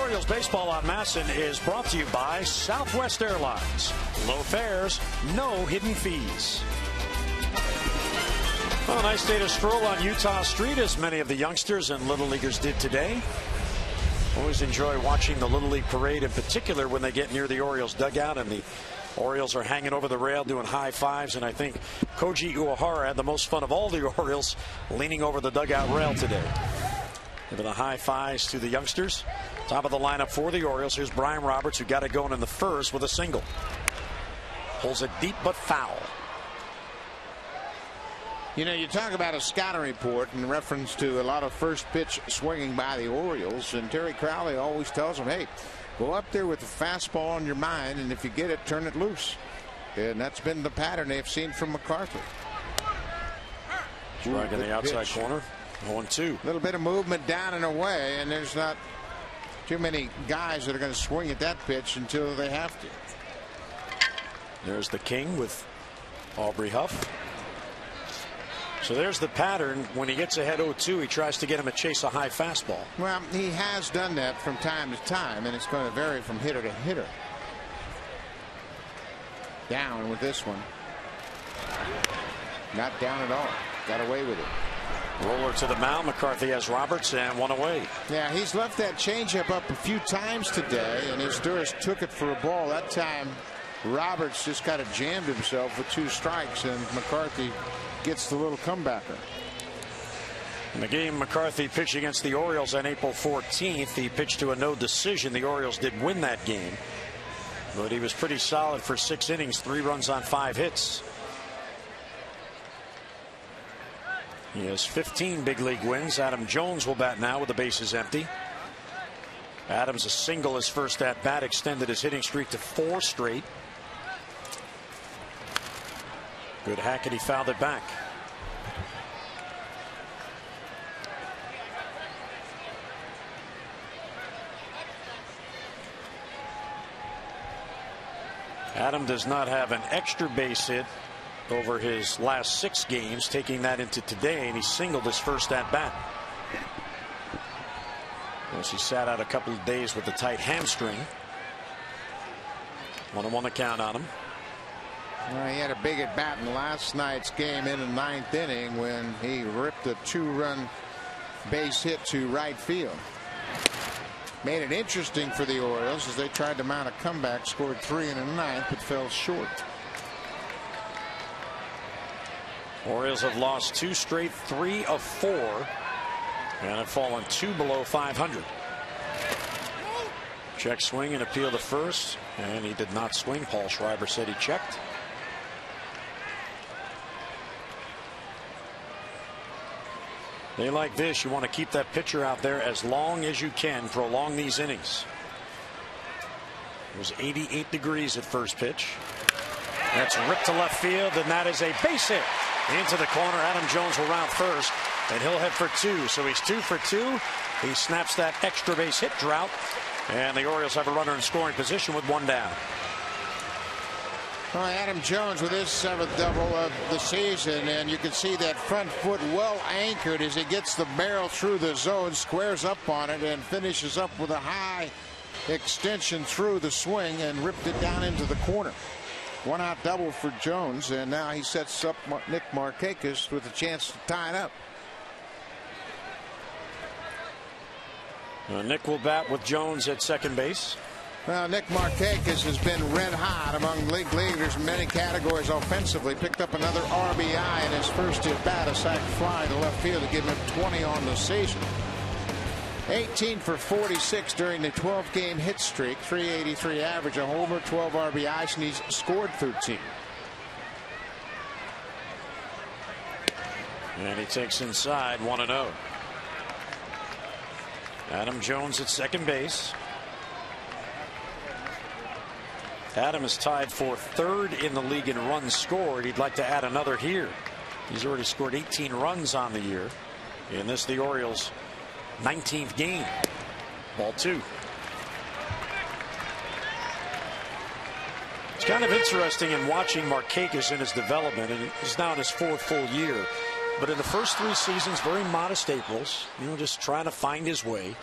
Orioles baseball on Masson is brought to you by Southwest Airlines. Low fares, no hidden fees. Well, a nice day to stroll on Utah Street, as many of the youngsters and Little Leaguers did today. Always enjoy watching the Little League parade, in particular when they get near the Orioles dugout and the Orioles are hanging over the rail doing high fives. And I think Koji Uehara had the most fun of all the Orioles, leaning over the dugout rail today. Giving the high fives to the youngsters. Top of the lineup for the Orioles. Here's Brian Roberts, who got it going in the first with a single. Pulls it deep but foul. You know, you talk about a scouting report in reference to a lot of first pitch swinging by the Orioles, and Terry Crowley always tells them, hey, go up there with the fastball on your mind, and if you get it, turn it loose. And that's been the pattern they've seen from McCarthy. Strike in the outside corner. 1-2. A little bit of movement down and away, and there's not too many guys that are going to swing at that pitch until they have to. There's the king with Aubrey Huff. So there's the pattern. When he gets ahead 0-2, he tries to get him to chase a high fastball. Well, he has done that from time to time, and it's going to vary from hitter to hitter. Down with this one. Not down at all. Got away with it. Roller to the mound. McCarthy has Roberts and one away. Yeah, he's left that changeup up a few times today, and Izturis took it for a ball. That time, Roberts just kind of jammed himself with 2 strikes, and McCarthy gets the little comebacker. In the game McCarthy pitched against the Orioles on April 14th, he pitched to a no decision. The Orioles did win that game, but he was pretty solid for 6 innings, 3 runs on 5 hits. He has 15 big league wins. Adam Jones will bat now with the bases empty. Adams a single his first at bat, extended his hitting streak to 4 straight. Good hack, and he fouled it back. Adam does not have an extra base hit over his last 6 games, taking that into today, and he singled his first at bat. As he sat out a couple of days with the tight hamstring. 1-1 the count on him. Well, he had a big at bat in last night's game in the 9th inning when he ripped a 2-run base hit to right field. Made it interesting for the Orioles as they tried to mount a comeback, scored 3 in the 9th, but fell short. Orioles have lost 2 straight, 3 of 4, and have fallen 2 below 500. Check swing and appeal to first, and he did not swing. Paul Schreiber said he checked. They like this. You want to keep that pitcher out there as long as you can, prolong these innings. It was 88 degrees at first pitch. That's ripped to left field, and that is a base hit into the corner. Adam Jones will round first, and he'll head for 2. So he's 2 for 2. He snaps that extra base hit drought, and the Orioles have a runner in scoring position with 1 down. Well, Adam Jones with his 7th double of the season, and you can see that front foot well anchored as he gets the barrel through the zone, squares up on it, and finishes up with a high extension through the swing and ripped it down into the corner. 1-out double for Jones, and now he sets up Nick Markakis with a chance to tie it up. Nick will bat with Jones at second base. Well, Nick Markakis has been red hot among league leaders in many categories offensively. Picked up another RBI in his first at bat, a sac fly to left field to give him 20 on the season. 18 for 46 during the 12-game hit streak, 383 average, a homer, 12 RBIs, and he's scored 13. And he takes inside 1-0. Adam Jones at second base. Adam is tied for 3rd in the league in runs scored. He'd like to add another here. He's already scored 18 runs on the year. In this, the Orioles' 19th game. Ball 2. It's kind of interesting in watching Markakis in his development, and he's now in his 4th full year. But in the first 3 seasons, very modest Aprils, just trying to find his way.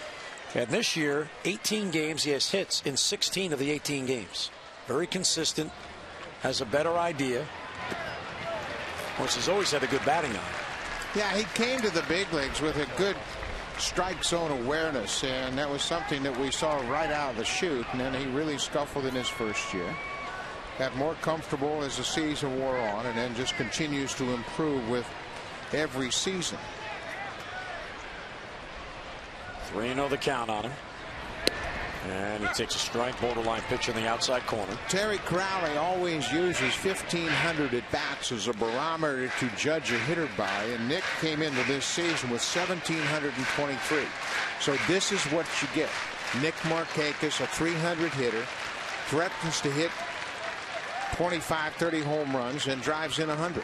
And this year, 18 games, he has hits in 16 of the 18 games. Very consistent, has a better idea. Of course, he's always had a good batting eye. Yeah, he came to the big leagues with a good strike zone awareness, and that was something that we saw right out of the chute. And then he really scuffled in his first year. Got more comfortable as the season wore on, and then just continues to improve with every season. 3-0 the count on him. And he takes a strike, borderline pitch in the outside corner. Terry Crowley always uses 1,500 at bats as a barometer to judge a hitter by, and Nick came into this season with 1,723. So this is what you get. Nick Markakis, a 300 hitter, threatens to hit 25, 30 home runs and drives in 100.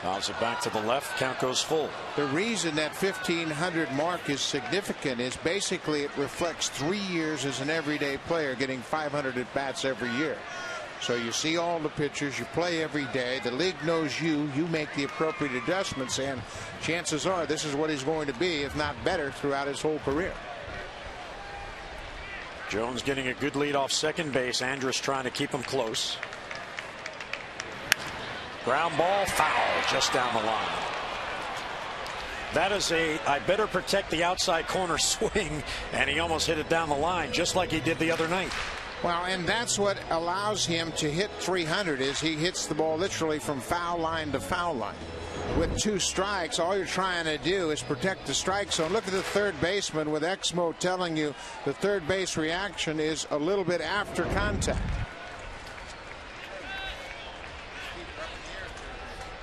Fouls it back to the left. Count goes full. The reason that 1,500 mark is significant is basically it reflects 3 years as an everyday player, getting 500 at bats every year. So you see all the pitchers, you play every day, the league knows you make the appropriate adjustments, and chances are this is what he's going to be, if not better, throughout his whole career. Jones getting a good lead off second base. Andrus trying to keep him close. Ground ball, foul just down the line. That is I better protect the outside corner swing, and he almost hit it down the line just like he did the other night. Well, and that's what allows him to hit 300 is he hits the ball literally from foul line to foul line. With 2 strikes, all you're trying to do is protect the strike zone. Look at the third baseman with Exmo telling you the third base reaction is a little bit after contact.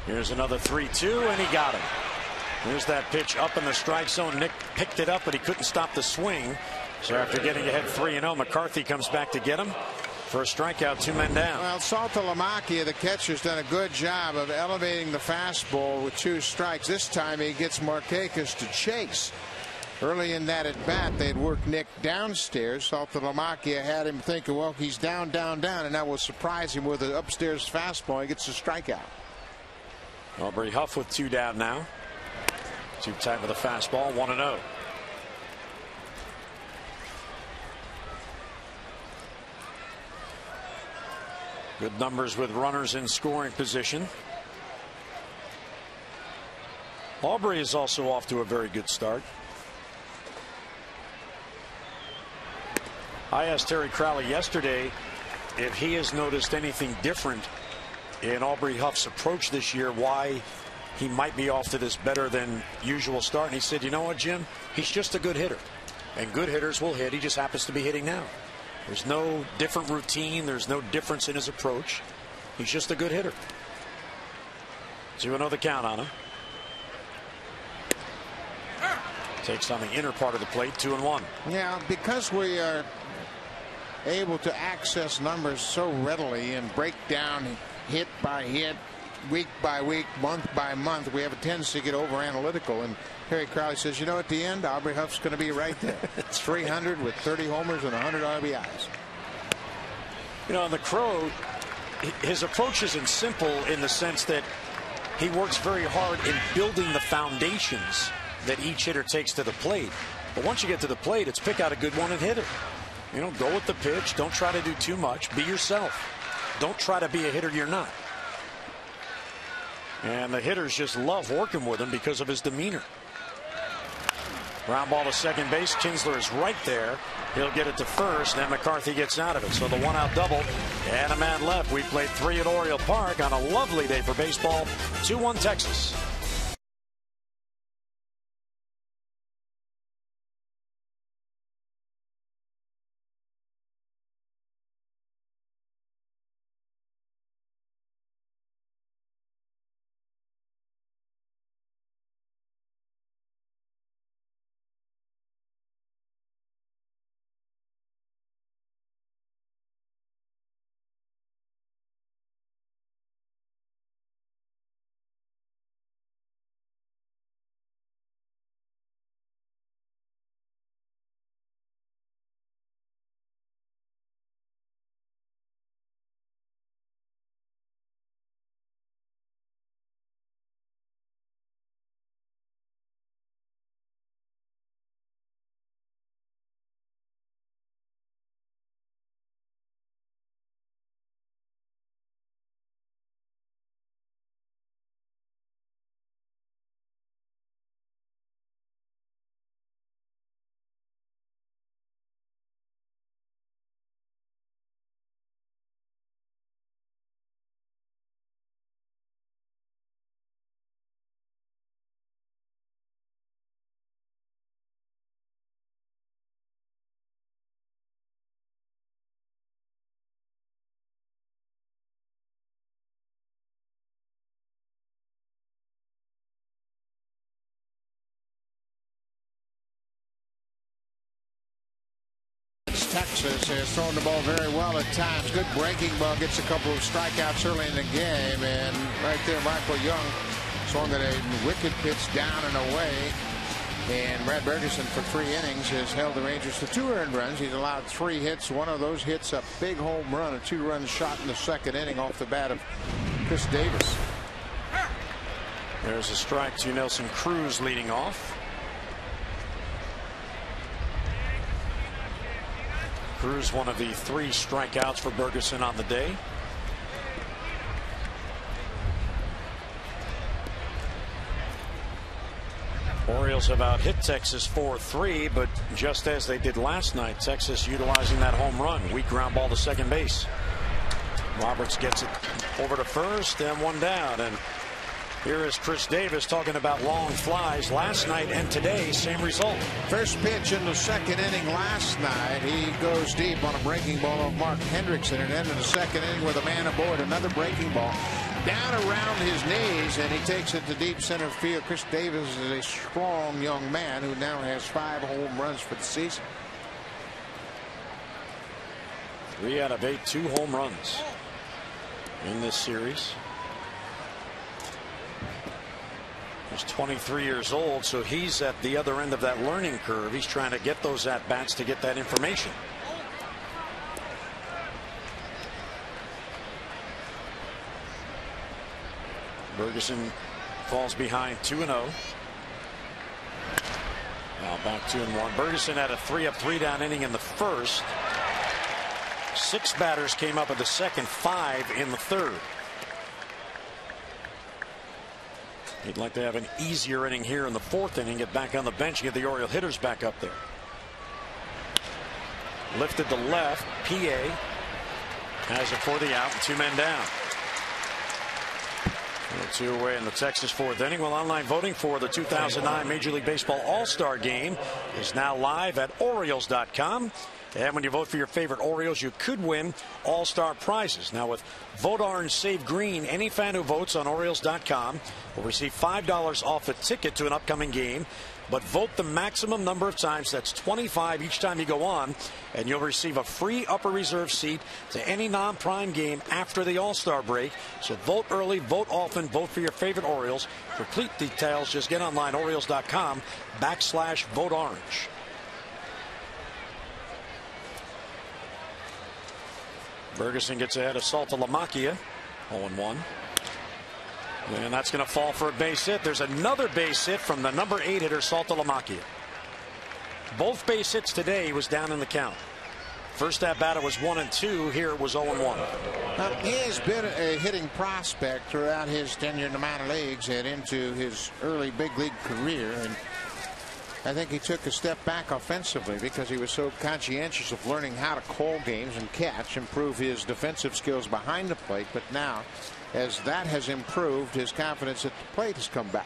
Here's another 3-2, and he got him. Here's that pitch up in the strike zone. Nick picked it up, but he couldn't stop the swing. So after getting ahead 3-0, McCarthy comes back to get him. For a strikeout, 2 men down. Well, Saltalamacchia, the catcher's done a good job of elevating the fastball with 2 strikes. This time he gets Markakis to chase. Early in that at bat, they'd worked Nick downstairs. Saltalamacchia had him thinking, well, he's down, down, down, and that will surprise him with an upstairs fastball. He gets a strikeout. Aubrey Huff with 2 down now. Too tight with a fastball, 1-0. Good numbers with runners in scoring position. Aubrey is also off to a very good start. I asked Terry Crowley yesterday if he has noticed anything different in Aubrey Huff's approach this year, why he might be off to this better than usual start. And he said, you know what, Jim? He's just a good hitter. And good hitters will hit. He just happens to be hitting now. There's no different routine. There's no difference in his approach. He's just a good hitter. 2-0 the count on him. Takes on the inner part of the plate, 2-1. Yeah, because we are able to access numbers so readily and break down hit by hit, week by week, month by month, we have a tendency to get over analytical. And Terry Crowley says, you know, at the end, Aubrey Huff's going to be right there. It's 300 with 30 homers and 100 RBIs. You know, on the Crow, his approach isn't simple in the sense that he works very hard in building the foundations that each hitter takes to the plate. But once you get to the plate, it's pick out a good one and hit it. You know, go with the pitch. Don't try to do too much. Be yourself. Don't try to be a hitter you're not. And the hitters just love working with him because of his demeanor. Ground ball to second base. Kinsler is right there. He'll get it to first, and McCarthy gets out of it. So the 1-out double and a man left. We played 3 at Oriole Park on a lovely day for baseball. 2-1 Texas. Texas has thrown the ball very well at times. Good breaking ball, gets a couple of strikeouts early in the game, and right there Michael Young swung at a wicked pitch down and away. And Brad Bergeson for 3 innings has held the Rangers to 2 earned runs. He's allowed 3 hits. One of those hits a big home run, a 2-run shot in the second inning off the bat of Chris Davis. There's a strike to Nelson Cruz leading off. Cruz, one of the 3 strikeouts for Bergeson on the day. Orioles have out-hit Texas 4-3, but just as they did last night, Texas utilizing that home run. Weak ground ball to second base. Roberts gets it over to first, and one down. And here is Chris Davis talking about long flies last night and today, same result. First pitch in the second inning last night. He goes deep on a breaking ball of Mark Hendrickson, and then in the second inning with a man aboard, another breaking ball down around his knees, and he takes it to deep center field. Chris Davis is a strong young man who now has 5 home runs for the season. 3 out of 8, 2 home runs in this series. He's 23 years old, so he's at the other end of that learning curve. He's trying to get those at-bats to get that information. Ferguson falls behind 2-0. Now back 2-1. Ferguson had a 3-up, 3-down inning in the first. 6 batters came up in the second, 5 in the third. He'd like to have an easier inning here in the fourth inning, get back on the bench, get the Oriole hitters back up there. Lifted to left. PA has it for the out, and 2 men down. 2 away in the Texas fourth inning. Well, online voting for the 2009 Major League Baseball All-Star Game is now live at Orioles.com. And when you vote for your favorite Orioles, you could win All-Star prizes. Now, with Vote Orange, Save Green, any fan who votes on Orioles.com will receive $5 off a ticket to an upcoming game. But vote the maximum number of times. That's 25 each time you go on, and you'll receive a free upper reserve seat to any non-prime game after the All-Star break. So vote early, vote often, vote for your favorite Orioles. For complete details, just get online, Orioles.com/vote orange. Ferguson gets ahead of Saltalamacchia, 0-1. And that's going to fall for a base hit. There's another base hit from the number 8 hitter, Saltalamacchia. Both base hits today, he was down in the count. First at bat it was 1-2. Here it was 0-1. He has been a hitting prospect throughout his tenure in the minor leagues and into his early big league career. And I think he took a step back offensively because he was so conscientious of learning how to call games and catch, improve his defensive skills behind the plate. But now, as that has improved, his confidence at the plate has come back.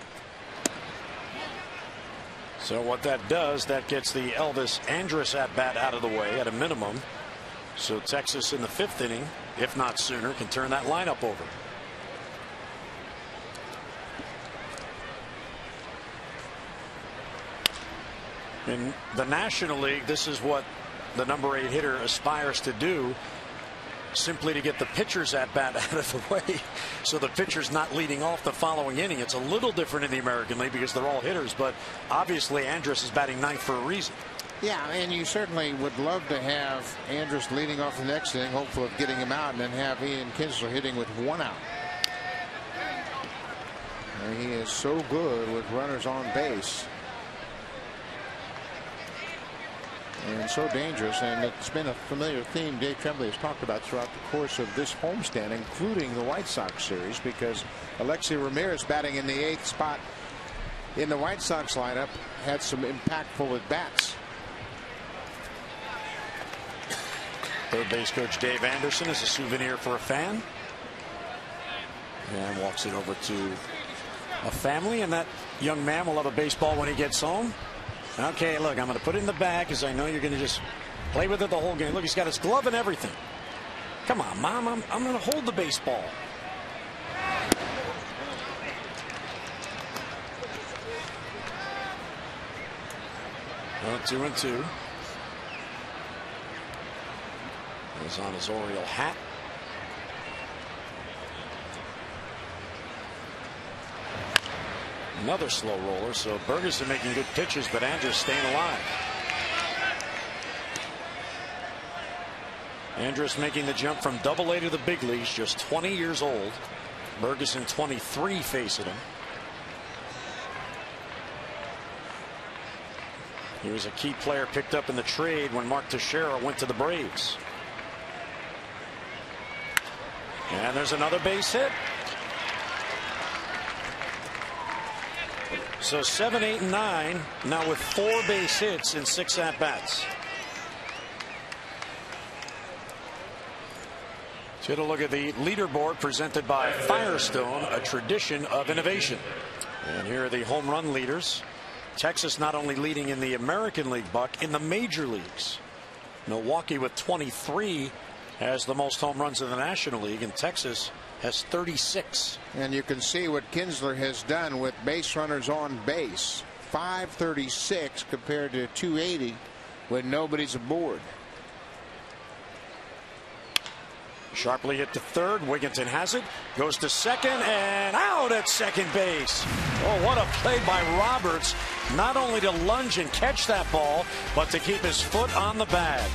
So what that does, that gets the Elvis Andrus at bat out of the way at a minimum. So Texas in the 5th inning, if not sooner, can turn that lineup over. In the National League, this is what the number 8 hitter aspires to do, simply to get the pitcher's at bat out of the way so the pitcher's not leading off the following inning. It's a little different in the American League because they're all hitters, but obviously Andrus is batting 9th for a reason. Yeah, and you certainly would love to have Andrus leading off the next inning, hopeful of getting him out, and then have Ian Kinsler hitting with 1 out. And he is so good with runners on base. And so dangerous, and it's been a familiar theme Dave Tremblay has talked about throughout the course of this homestand, including the White Sox series, because Alexei Ramirez, batting in the 8th spot in the White Sox lineup, had some impactful at bats. Third base coach Dave Anderson is a souvenir for a fan, and walks it over to a family, and that young man will have a baseball when he gets home. Okay, look, I'm going to put it in the bag because I know you're going to just play with it the whole game. Look, he's got his glove and everything. Come on, Mom, I'm going to hold the baseball. Well, 2-2. He's on his Oriole hat. Another slow roller, so Ferguson making good pitches, but Andrus staying alive. Andrus making the jump from Double-A to the big leagues, just 20 years old. Ferguson 23 facing him. He was a key player picked up in the trade when Mark Teixeira went to the Braves. And there's another base hit. So 7, 8, and 9 now with 4 base hits and 6 at-bats. Take a look at the leaderboard presented by Firestone, a tradition of innovation. And here are the home run leaders. Texas not only leading in the American League, Buck, in the major leagues. Milwaukee with 23 has the most home runs in the National League, and Texas has 36. And you can see what Kinsler has done with base runners on base. 536 compared to 280 when nobody's aboard. Sharply hit to third. Wigginton has it. Goes to second and out at second base. Oh, what a play by Roberts. Not only to lunge and catch that ball, but to keep his foot on the bag.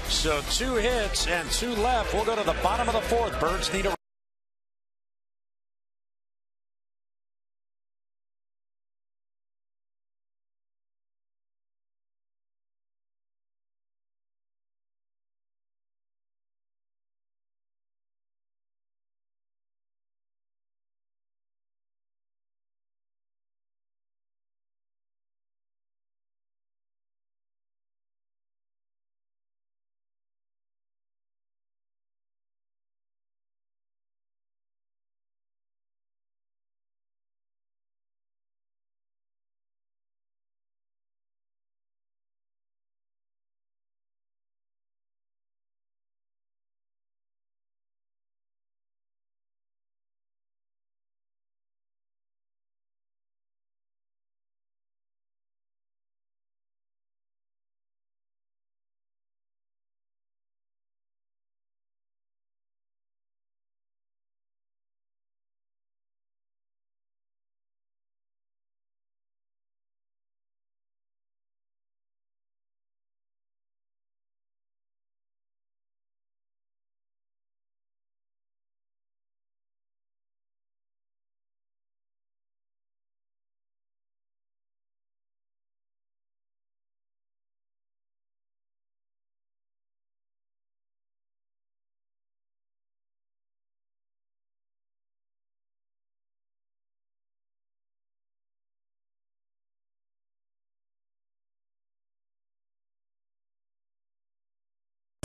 So 2 hits and 2 left. We'll go to the bottom of the 4th. Birds need a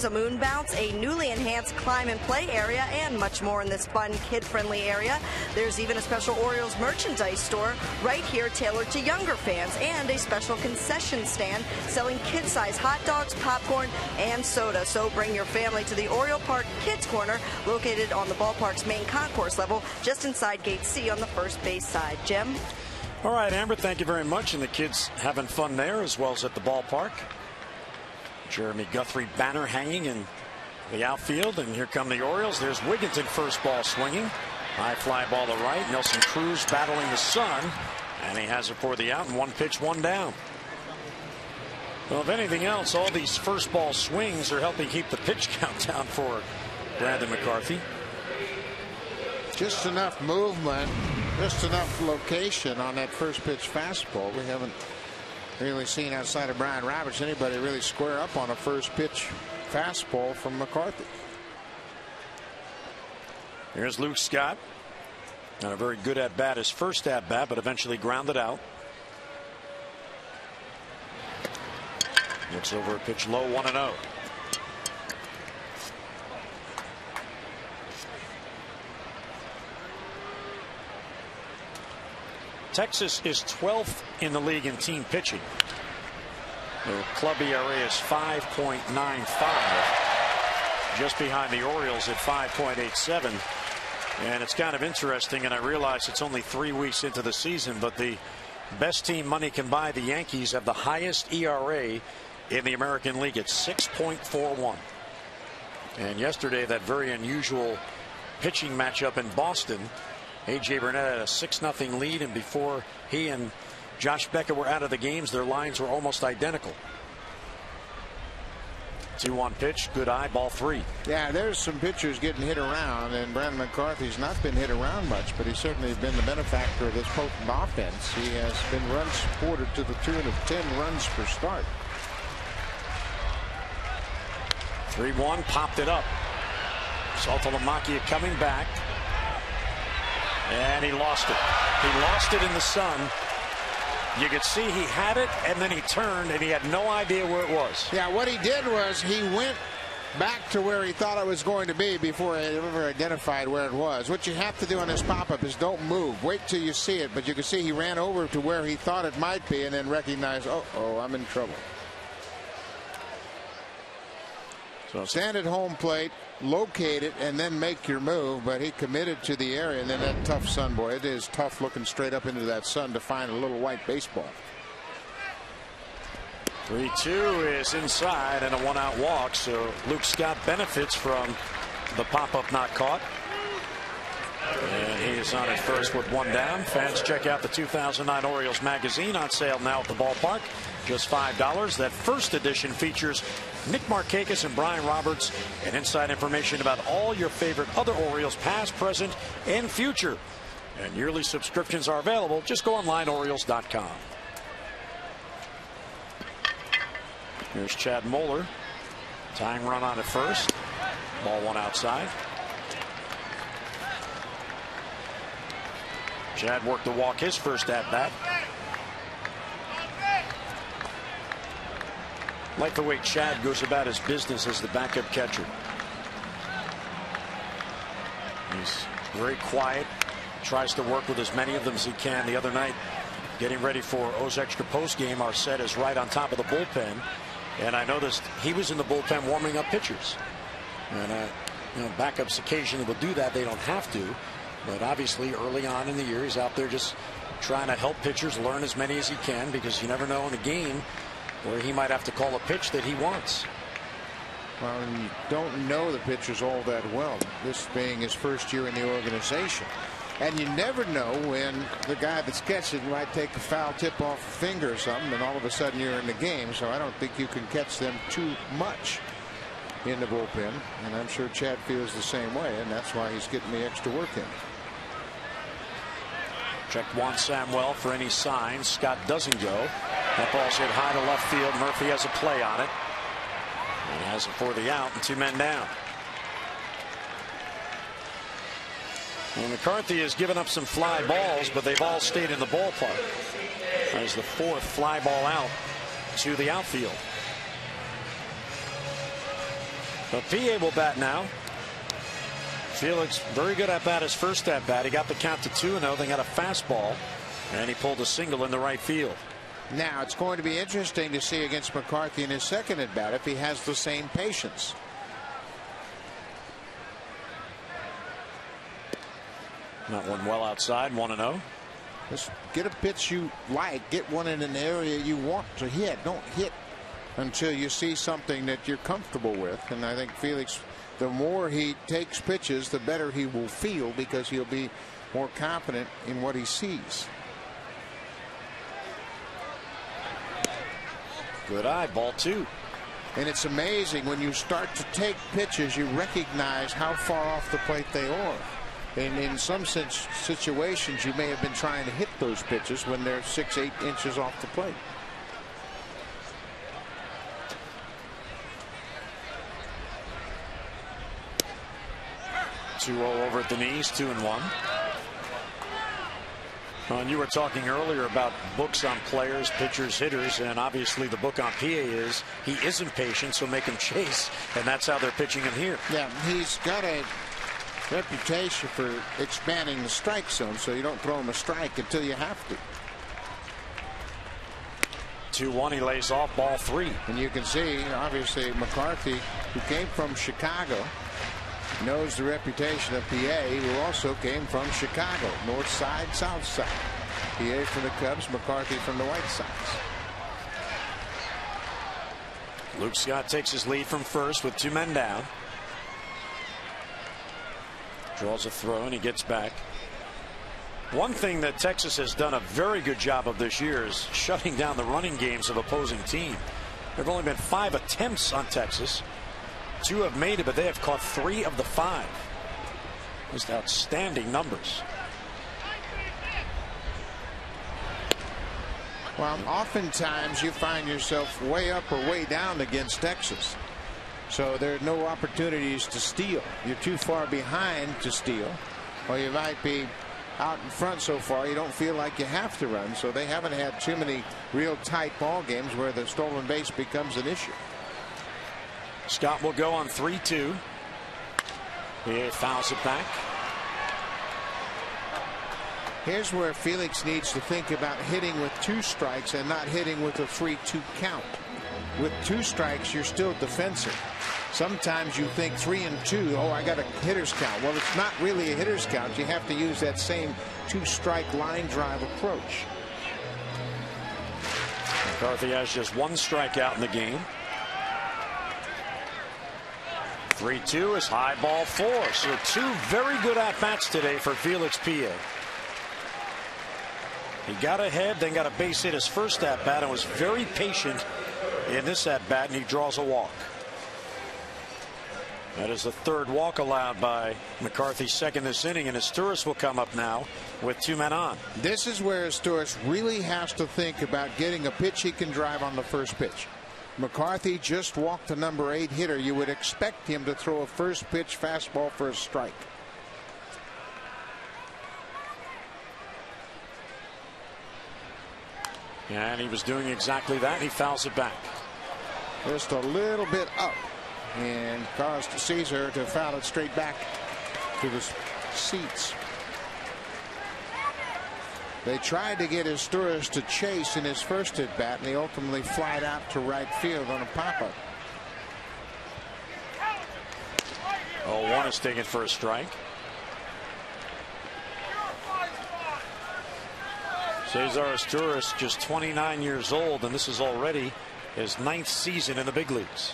a moon bounce, a newly enhanced climb and play area, and much more in this fun kid-friendly area. There's even a special Orioles merchandise store right here tailored to younger fans, and a special concession stand selling kid-size hot dogs, popcorn, and soda. So bring your family to the Oriole Park Kids Corner, located on the ballpark's main concourse level, just inside Gate C on the first base side. Jim? All right, Amber, thank you very much. And the kids having fun there as well as at the ballpark. Jeremy Guthrie banner hanging in the outfield, and here come the Orioles. There's Wigginton, first ball swinging. High fly ball to right. Nelson Cruz battling the sun, and he has it for the out, and 1 pitch, 1 down. Well, if anything else, all these first ball swings are helping keep the pitch count down for Brandon McCarthy. Just enough movement, just enough location on that first pitch fastball. We haven't really seen, outside of Brian Roberts, anybody really square up on a first pitch fastball from McCarthy. Here's Luke Scott. Not a very good at bat, his first at bat, but eventually grounded out. Looks over a pitch low, 1-0. Texas is 12th in the league in team pitching. Their club ERA is 5.95, just behind the Orioles at 5.87. And it's kind of interesting, and I realize it's only 3 weeks into the season, but the best team money can buy, the Yankees, have the highest ERA in the American League at 6.41. And yesterday, that very unusual pitching matchup in Boston, A.J. Burnett had a 6-0 lead, and before he and Josh Beckett were out of the games, their lines were almost identical. 2-1 pitch, good eye, ball 3. Yeah, there's some pitchers getting hit around, and Brandon McCarthy's not been hit around much, but he's certainly been the benefactor of this potent offense. He has been run supported to the tune of 10 runs per start. 3-1, popped it up. Saltalamacchia coming back. And he lost it. He lost it in the sun. You could see he had it, and then he turned, and he had no idea where it was. Yeah, what he did was he went back to where he thought it was going to be before he ever identified where it was. What you have to do on this pop-up is don't move. Wait till you see it. But you can see he ran over to where he thought it might be and then recognized, uh-oh, I'm in trouble. So stand at home plate, locate it, and then make your move. But he committed to the area, and then that tough sun, boy, it is tough looking straight up into that sun to find a little white baseball. 3-2 is inside and a 1-out walk, so Luke Scott benefits from the pop-up not caught. And he is on at first with 1 down. Fans, check out the 2009 Orioles magazine, on sale now at the ballpark. Just $5. That first edition features Nick Markakis and Brian Roberts and inside information about all your favorite other Orioles, past, present, and future. And yearly subscriptions are available. Just go online, Orioles.com. Here's Chad Moeller. Tying run on at first. Ball 1 outside. Chad worked to walk his first at bat. Like the way Chad goes about his business as the backup catcher. He's very quiet. Tries to work with as many of them as he can. The other night, getting ready for O's Extra Post game, our set is right on top of the bullpen. And I noticed he was in the bullpen warming up pitchers. And backups occasionally will do that. They don't have to. But obviously early on in the year, he's out there just trying to help pitchers learn as many as he can, because you never know in a game where he might have to call a pitch that he wants. Well, and you don't know the pitchers all that well, this being his first year in the organization. And you never know when the guy that's catching might take a foul tip off a finger or something, and all of a sudden you're in the game. So I don't think you can catch them too much in the bullpen. And I'm sure Chad feels the same way, and that's why he's getting the extra work in. Check Juan Samuel for any signs. Scott doesn't go. That ball's hit high to left field. Murphy has a play on it. He has it for the out and 2 men down. Well, McCarthy has given up some fly balls, but they've all stayed in the ballpark. As the 4th fly ball out to the outfield. But PA will bat now. Felix very good at bat his first at bat. He got the count to 2-0. They got a fastball, and he pulled a single in the right field. Now it's going to be interesting to see against McCarthy in his second at bat if he has the same patience. Not one well outside. 1-0. Just get a pitch you like. Get one in an area you want to hit. Don't hit until you see something that you're comfortable with. And I think Felix, the more he takes pitches, the better he will feel, because he'll be more confident in what he sees. Good eye. Ball 2. And it's amazing when you start to take pitches, you recognize how far off the plate they are. And in some situations, you may have been trying to hit those pitches when they're 6-8 inches off the plate. Over at the knees, 2-1. And you were talking earlier about books on players, pitchers, hitters, and obviously the book on PA is he isn't patient, so make him chase, and that's how they're pitching him here. Yeah, he's got a reputation for expanding the strike zone, so you don't throw him a strike until you have to. 2-1, he lays off. Ball 3. And you can see, obviously, McCarthy, who came from Chicago, knows the reputation of PA, who also came from Chicago. North side, south side. PA from the Cubs, McCarthy from the White Sox. Luke Scott takes his lead from first with 2 men down. Draws a throw and he gets back. One thing that Texas has done a very good job of this year is shutting down the running games of opposing team. There have only been 5 attempts on Texas. 2 have made it, but they have caught 3 of the 5. Just outstanding numbers. Well, oftentimes you find yourself way up or way down against Texas. So there are no opportunities to steal. You're too far behind to steal, or you might be out in front so far, you don't feel like you have to run. So they haven't had too many real tight ball games where the stolen base becomes an issue. Scott will go on 3-2. He fouls it back. Here's where Felix needs to think about hitting with 2 strikes and not hitting with a 3-2 count. With 2 strikes, you're still defensive. Sometimes you think 3 and 2. Oh, I got a hitter's count. Well, it's not really a hitter's count. You have to use that same 2-strike line drive approach. McCarthy has just 1 strikeout in the game. 3-2 is high ball 4. So 2 very good at bats today for Felix Pie. He got ahead, then got a base hit his first at bat and was very patient in this at bat, and he draws a walk. That is the 3rd walk allowed by McCarthy, second this inning, and Asturias will come up now with 2 men on. This is where Asturias really has to think about getting a pitch he can drive on the first pitch. McCarthy just walked the number 8 hitter. You would expect him to throw a first pitch fastball for a strike. And he was doing exactly that. He fouls it back. Just a little bit up and caused Caesar to foul it straight back to the seats. They tried to get Asturias to chase in his first at bat, and he ultimately flied out to right field on a pop-up. 0-1 is taken for a strike. Cesar Asturias, just 29 years old, and this is already his 9th season in the big leagues.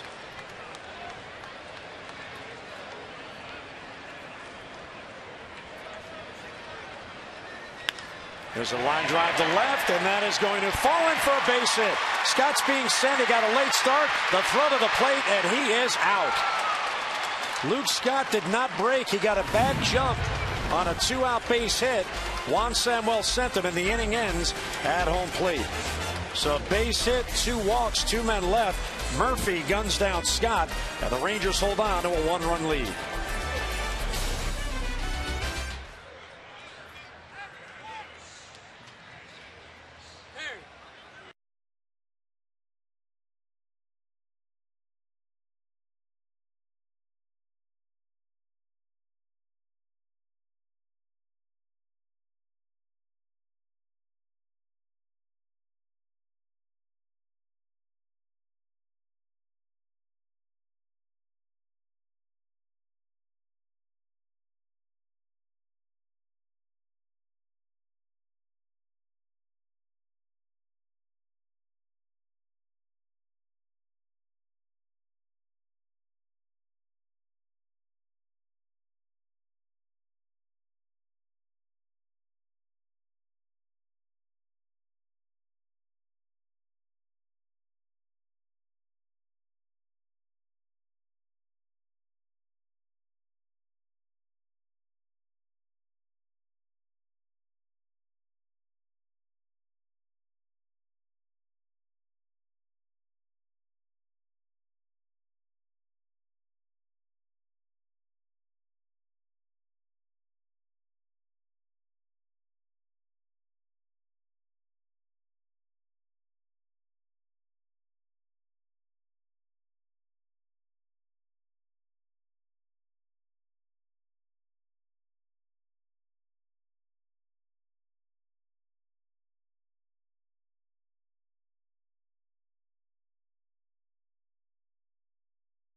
There's a line drive to left, and that is going to fall in for a base hit. Scott's being sent. He got a late start. The throw to the plate, and he is out. Luke Scott did not break. He got a bad jump on a 2-out base hit. Juan Samuel sent him, and the inning ends at home plate. So base hit, 2 walks, 2 men left. Murphy guns down Scott, and the Rangers hold on to a 1-run lead.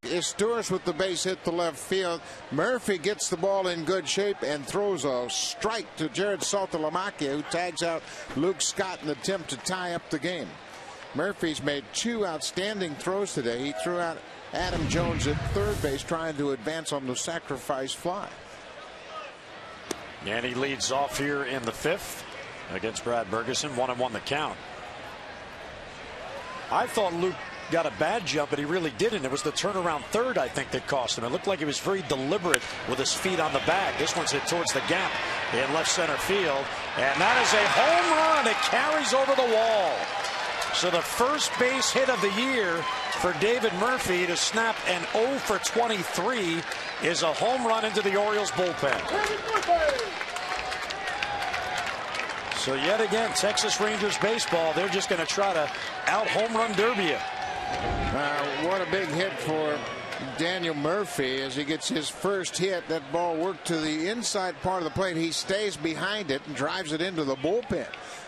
Asturias with the base hit to left field. Murphy gets the ball in good shape and throws a strike to Jared Saltalamacchia, who tags out Luke Scott in the attempt to tie up the game. Murphy's made 2 outstanding throws today. He threw out Adam Jones at third base, trying to advance on the sacrifice fly. And he leads off here in the 5th against Brad Bergeson. 1-1 the count. I thought Luke got a bad jump, but he really didn't. It was the turnaround third, I think, that cost him. It looked like he was very deliberate with his feet on the bag. This one's hit towards the gap in left center field, and that is a home run. It carries over the wall. So the first base hit of the year for David Murphy to snap an 0 for 23 is a home run into the Orioles bullpen. So yet again, Texas Rangers baseball, they're just going to try to out home run derby it. What a big hit for Daniel Murphy as he gets his first hit. That ball worked to the inside part of the plate. He stays behind it and drives it into the bullpen.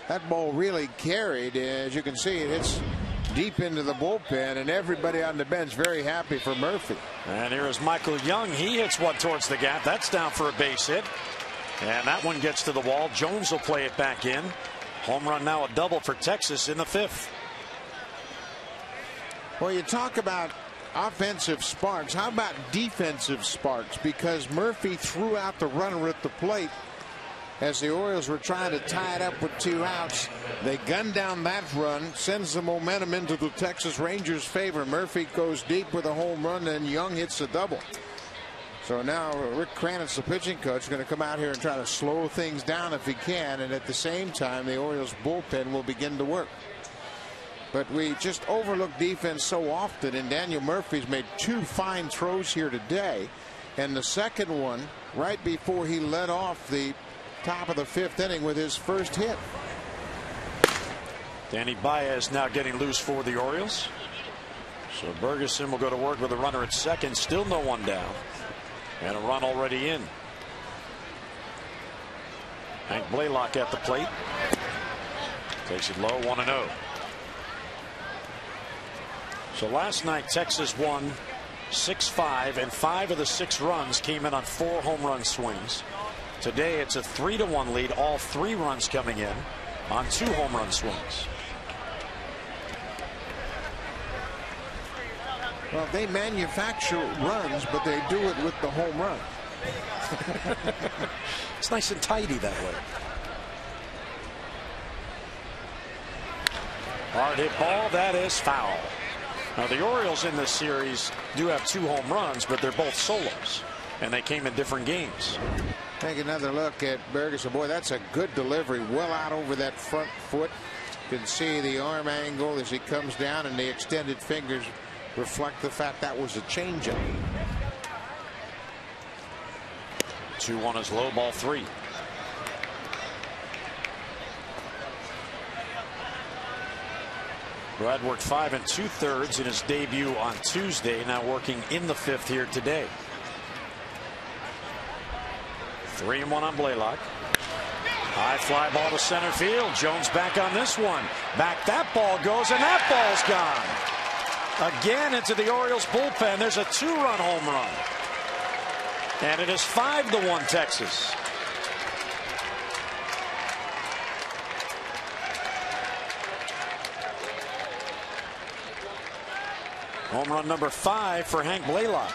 That ball really carried. As you can see, it's deep into the bullpen, and everybody on the bench very happy for Murphy. And here is Michael Young. He hits one towards the gap. That's down for a base hit. And that one gets to the wall. Jones will play it back in. Home run now, a double for Texas in the 5th. Well, you talk about offensive sparks. How about defensive sparks? Because Murphy threw out the runner at the plate as the Orioles were trying to tie it up with 2 outs. They gun down that run, sends the momentum into the Texas Rangers' favor. Murphy goes deep with a home run, and Young hits a double. So now Rick Kranitz, the pitching coach, is going to come out here and try to slow things down if he can, and at the same time the Orioles bullpen will begin to work. But we just overlook defense so often, and Daniel Murphy's made 2 fine throws here today, and the second one right before he led off the top of the 5th inning with his first hit. Danny Baez now getting loose for the Orioles. So Bergeson will go to work with a runner at second. Still no one down. And a run already in. Hank Blaylock at the plate. Takes it low, 1-0. So last night Texas won 6-5, and 5 of the 6 runs came in on 4 home run swings. Today it's a 3-1 lead, all 3 runs coming in on 2 home run swings. Well, they manufacture runs, but they do it with the home run. It's nice and tidy that way. Hard hit ball, that is foul. Now the Orioles in this series do have 2 home runs, but they're both solos, and they came in different games. Take another look at Bergeson. Boy, that's a good delivery, well out over that front foot. You can see the arm angle as he comes down, and the extended fingers reflect the fact that was a changeup. 2-1 is low, ball 3. Brad worked 5 2/3 in his debut on Tuesday, now working in the 5th here today. 3-1 on Blaylock. High fly ball to center field. Jones back on this one. Back that ball goes, and that ball's gone. Again into the Orioles bullpen. There's a 2-run home run. And it is 5-1 Texas. Home run number 5 for Hank Blaylock.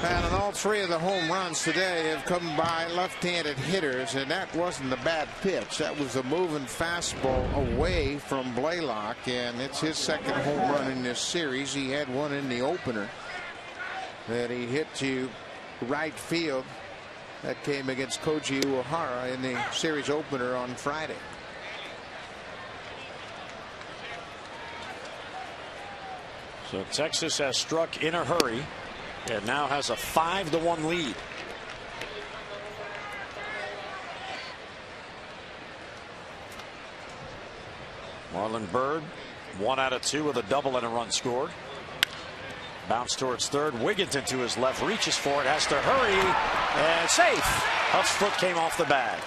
And all 3 of the home runs today have come by left-handed hitters, and that wasn't a bad pitch. That was a moving fastball away from Blaylock, and it's his 2nd home run in this series. He had one in the opener that he hit to right field. That came against Koji Uehara in the series opener on Friday. So Texas has struck in a hurry and now has a 5-1 lead. Marlon Byrd 1 out of 2 with a double and a run scored. Bounce towards third. Wigginton to his left, reaches for it, has to hurry, and safe. Huff's foot came off the bag.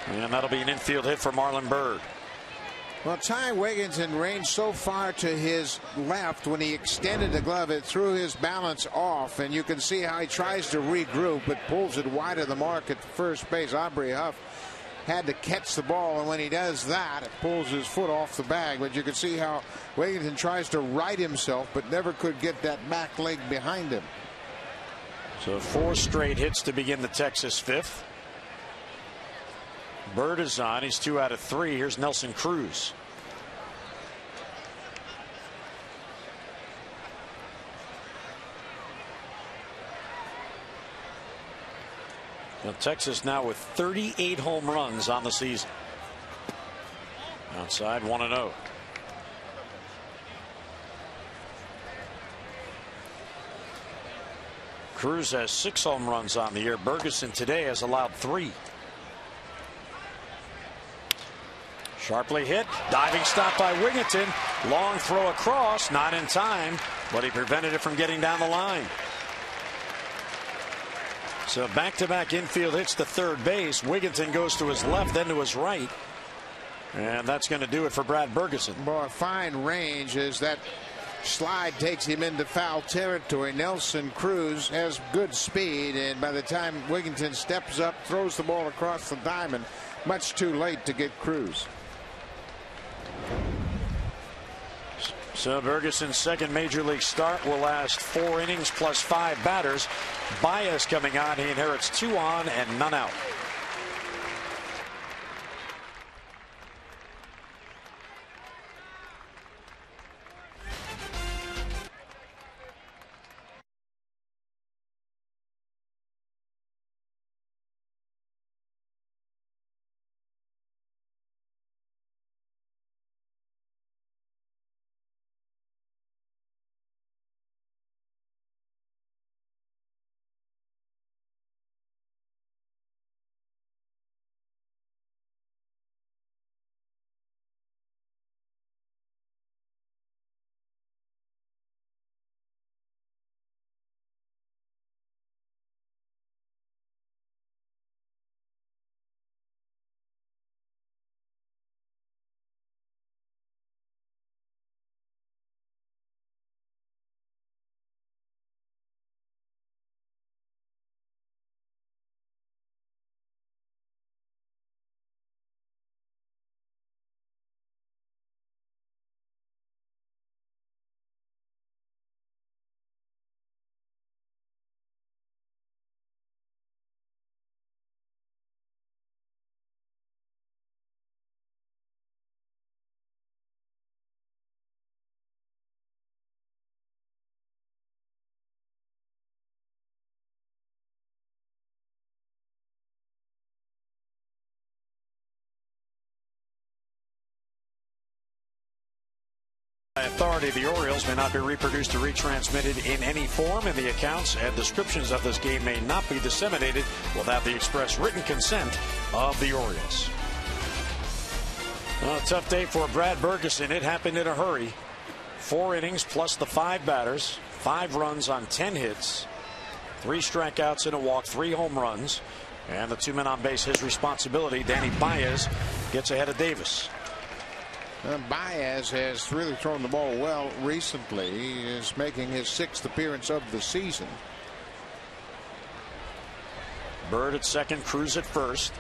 And that'll be an infield hit for Marlon Byrd. Well, Ty Wigginton ranged so far to his left when he extended the glove, it threw his balance off, and you can see how he tries to regroup, but pulls it wide of the mark at first base. Aubrey Huff had to catch the ball, and when he does that, it pulls his foot off the bag. But you can see how Wigginton tries to right himself, but never could get that back leg behind him. So 4 straight hits to begin the Texas 5th. Byrd is on. He's 2 out of 3. Here's Nelson Cruz. Now Texas now with 38 home runs on the season. Outside 1-0. Cruz has 6 home runs on the year. Bergeson today has allowed 3. Sharply hit. Diving stop by Wigginton. Long throw across. Not in time, but he prevented it from getting down the line. So back-to-back infield hits to third base. Wigginton goes to his left, then to his right. And that's going to do it for Brad Bergeson. Boy, fine range as that slide takes him into foul territory. Nelson Cruz has good speed, and by the time Wigginton steps up, throws the ball across the diamond, much too late to get Cruz. So Bergeson's second major league start will last 4 innings plus 5 batters. Baez coming on. He inherits 2 on and none out. Authority of the Orioles may not be reproduced or retransmitted in any form, and the accounts and descriptions of this game may not be disseminated without the express written consent of the Orioles. Well, a tough day for Brad Bergeson. It happened in a hurry. 4 innings plus the 5 batters, 5 runs on 10 hits, 3 strikeouts and a walk, 3 home runs, and the 2 men on base his responsibility. Danny Baez gets ahead of Davis. Baez has really thrown the ball well recently. He is making his 6th appearance of the season. Bird at second, Cruz at first.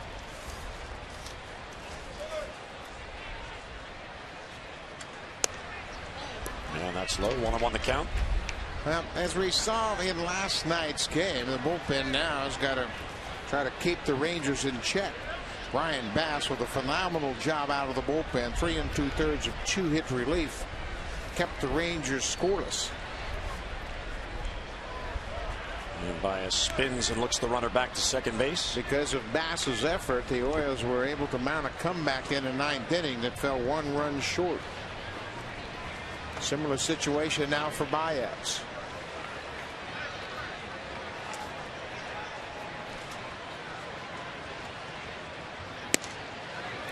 And that's low. 1-1 the count. Well, as we saw in last night's game, the bullpen now has got to try to keep the Rangers in check. Brian Bass with a phenomenal job out of the bullpen. 3 2/3 of 2-hit relief kept the Rangers scoreless. And Baez spins and looks the runner back to second base. Because of Bass's effort, the Orioles were able to mount a comeback in the 9th inning that fell 1 run short. Similar situation now for Baez.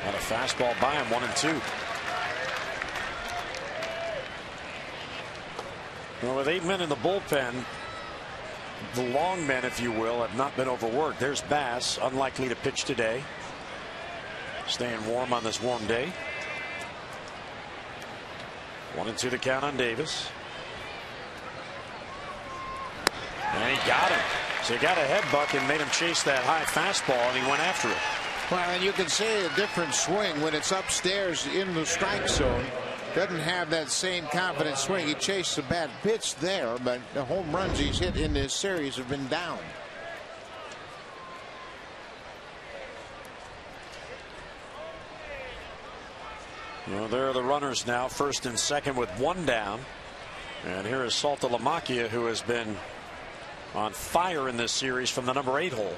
And a fastball by him, 1-2. Well, with 8 men in the bullpen, the long men, if you will, have not been overworked. There's Bass, unlikely to pitch today. Staying warm on this warm day. 1-2 the count on Davis. And he got him. So he got a headbutt and made him chase that high fastball, and he went after it. Well, and you can see a different swing when it's upstairs in the strike zone. Doesn't have that same confident swing. He chased a bad pitch there, but the home runs he's hit in this series have been down. Well, there are the runners now, first and second with 1 down. And here is Saltalamacchia, who has been on fire in this series from the number 8 hole.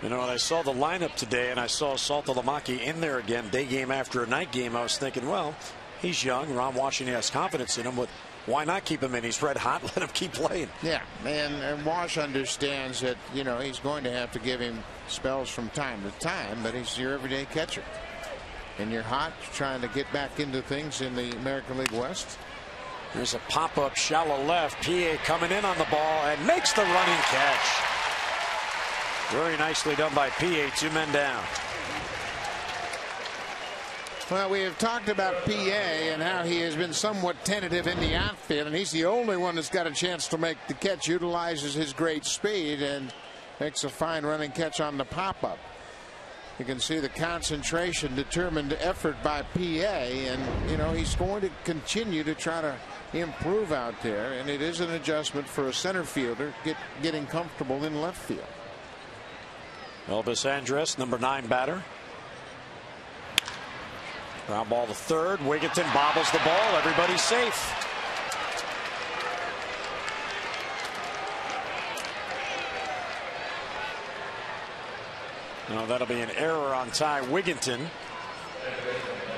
You know, when I saw the lineup today and I saw Saltalamacchia in there again, day game after a night game, I was thinking, well, He's young. Ron Washington has confidence in him, but why not keep him in? He's red hot. Let him keep playing. Yeah, and Wash understands that, you know, he's going to have to give him spells from time to time, but he's your everyday catcher. And you're hot, trying to get back into things in the American League West. There's a pop-up shallow left. PA coming in on the ball and makes the running catch. Very nicely done by PA. 2 men down. Well, we have talked about PA and how he has been somewhat tentative in the outfield, and he's the only one that's got a chance to make the catch, utilizes his great speed, and makes a fine running catch on the pop-up. You can see the concentration, determined effort by PA, and, you know, he's going to continue to try to improve out there, and it is an adjustment for a center fielder getting comfortable in left field. Elvis Andrus, number 9 batter. Ground ball to third. Wigginton bobbles the ball. Everybody's safe. Now that'll be an error on Ty Wigginton,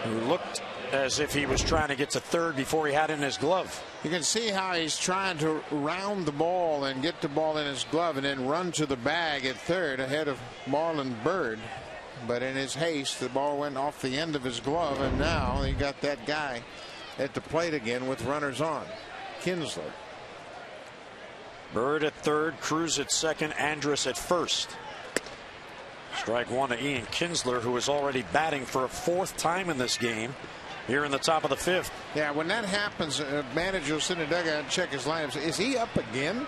who looked as if he was trying to get to third before he had it in his glove. You can see how he's trying to round the ball and get the ball in his glove and then run to the bag at third ahead of Marlon Byrd. But in his haste, the ball went off the end of his glove, and now he got that guy at the plate again with runners on. Kinsler. Byrd at third, Cruz at second, Andrus at first. Strike one to Ian Kinsler, who is already batting for a 4th time in this game here in the top of the 5th. Yeah, when that happens, a manager will sit in the dugout and check his lineups. Is he up again?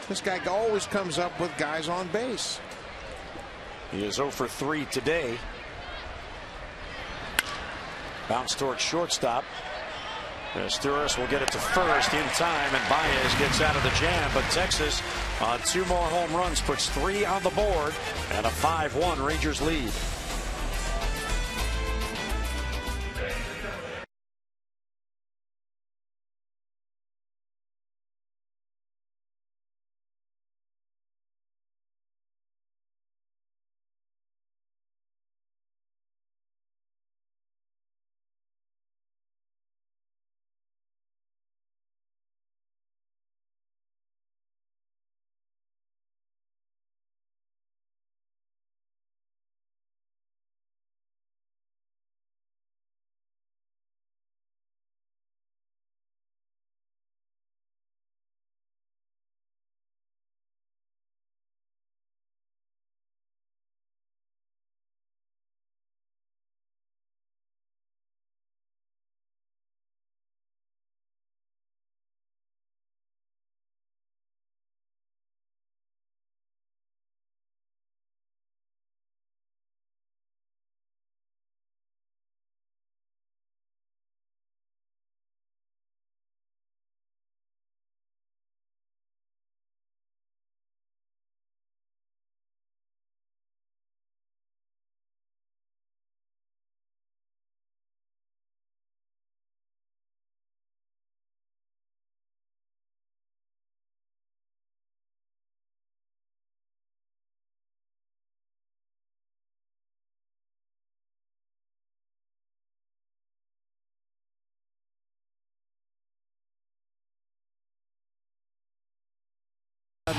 This guy always comes up with guys on base. He is 0 for 3 today. Bounce towards shortstop. Asturias will get it to first in time, and Baez gets out of the jam. But Texas, 2 more home runs, puts 3 on the board, and a 5-1 Rangers lead.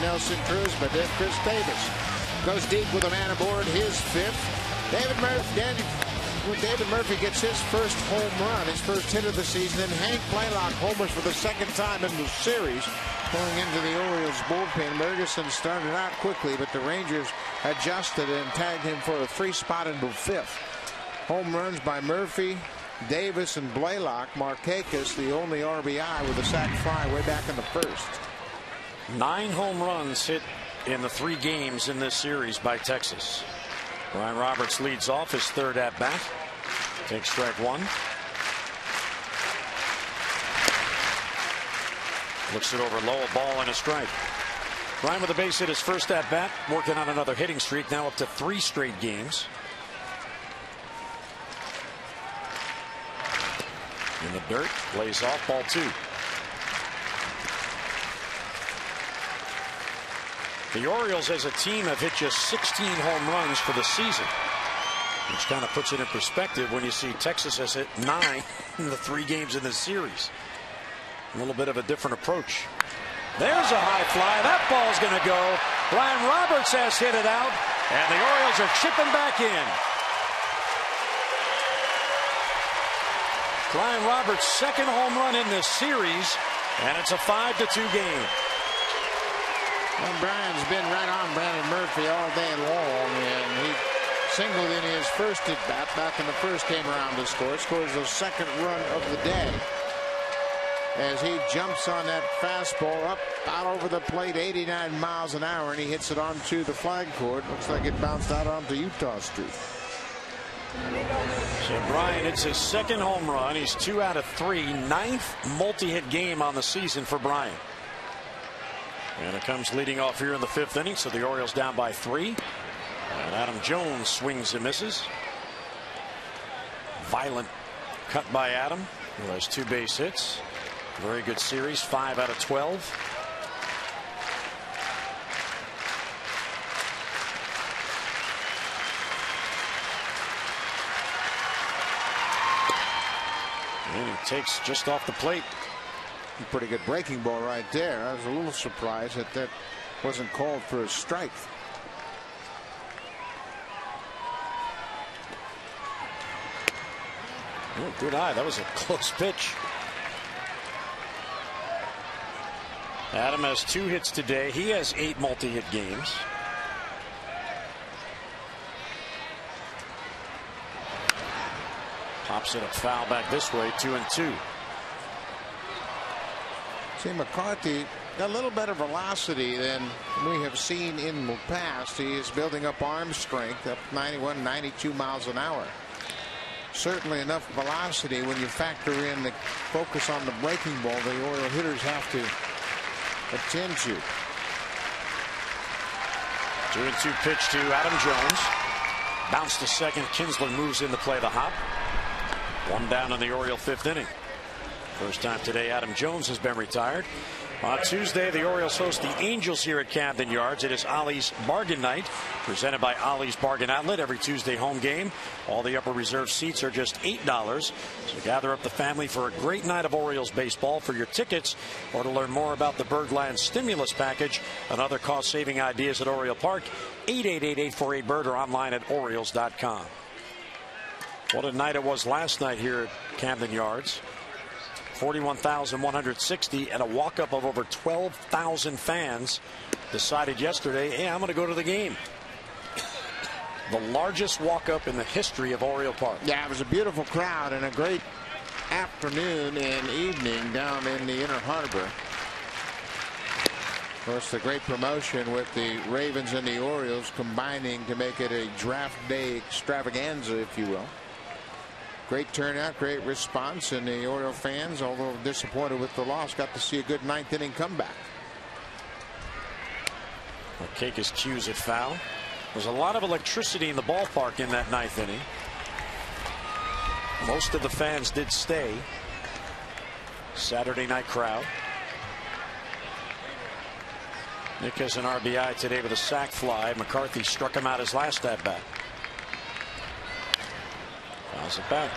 Nelson Cruz, but then Chris Davis goes deep with a man aboard, his 5th. David Murphy gets his first home run, his first hit of the season, and Hank Blaylock homers for the 2nd time in the series. Going into the Orioles bullpen, Ferguson started out quickly, but the Rangers adjusted and tagged him for a free spot into 5th. Home runs by Murphy, Davis, and Blaylock. Markakis, the only RBI with a sac fly way back in the 1st. 9 home runs hit in the 3 games in this series by Texas. Ryan Roberts leads off his 3rd at bat. Takes strike 1. Looks it over low, a ball and a strike. Ryan with a base hit his 1st at bat, working on another hitting streak, now up to 3 straight games. In the dirt, plays off, ball 2. The Orioles as a team have hit just 16 home runs for the season. which kind of puts it in perspective when you see Texas has hit 9 in the 3 games in this series. A little bit of a different approach. There's a high fly. That ball's going to go. Brian Roberts has hit it out, and the Orioles are chipping back in. Brian Roberts' second home run in this series, and it's a 5-2 game. Well, Brian's been right on Brandon Murphy all day long, and he singled in his first at bat back in the first game around to score. Scores the second run of the day as he jumps on that fastball up out over the plate, 89 miles an hour, and he hits it onto the flag cord. Looks like it bounced out onto Utah Street. So Brian, it's his second home run. He's 2 out of 3. 9th multi-hit game on the season for Brian. And it comes leading off here in the 5th inning. So the Orioles down by 3. And Adam Jones swings and misses. Violent cut by Adam, who has 2 base hits. Very good series, 5 out of 12. And he takes just off the plate. A pretty good breaking ball right there. I was a little surprised that that wasn't called for a strike. Oh, good eye. That was a close pitch. Adam has 2 hits today. He has 8 multi-hit games. Pops it up foul back this way, 2-2. See, McCarthy got a little better velocity than we have seen in the past. He is building up arm strength, up 91, 92 miles an hour. Certainly enough velocity when you factor in the focus on the breaking ball the Oriole hitters have to attend to. 2-2 pitch to Adam Jones. Bounce to second. Kinsler moves in to play the hop. 1 down in the Oriole 5th inning. First time today Adam Jones has been retired. On Tuesday, the Orioles host the Angels here at Camden Yards. It is Ollie's Bargain Night, presented by Ollie's Bargain Outlet. Every Tuesday home game. All the upper reserve seats are just $8. So gather up the family for a great night of Orioles baseball. For your tickets or to learn more about the Birdland Stimulus Package and other cost-saving ideas at Oriole Park, 888-848-BIRD or online at Orioles.com. What a night it was last night here at Camden Yards. 41,160 and a walk-up of over 12,000 fans decided yesterday, hey, I'm going to go to the game. The largest walk-up in the history of Oriole Park. Yeah, it was a beautiful crowd and a great afternoon and evening down in the Inner Harbor. Of course, the great promotion with the Ravens and the Orioles combining to make it a draft day extravaganza, if you will. Great turnout, great response, and the Oriole fans, although disappointed with the loss, got to see a good 9th inning comeback. Markakis cues it foul. There's a lot of electricity in the ballpark in that 9th inning. Most of the fans did stay. Saturday night crowd. Nick has an RBI today with a sac fly. McCarthy struck him out his last at bat. Fouls it back.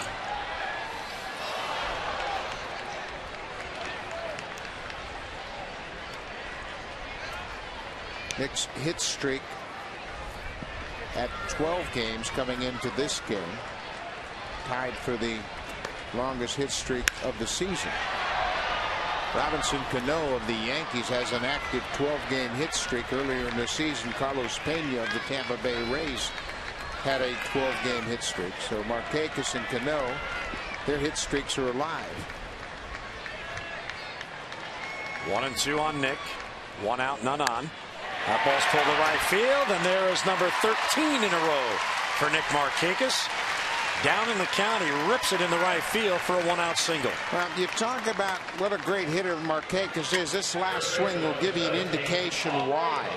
Nick's hit streak at 12 games coming into this game, tied for the longest hit streak of the season. Robinson Cano of the Yankees has an active 12-game hit streak. Earlier in the season, Carlos Pena of the Tampa Bay Rays had a 12-game hit streak. So Markakis and Cano, their hit streaks are alive. 1-2 on Nick. 1 out, none on. That ball's pulled to right field, and there is number 13 in a row for Nick Markakis. Down in the count, he rips it in the right field for a 1-out single. Well, you talk about what a great hitter Markakis is. This last swing will give you an indication why.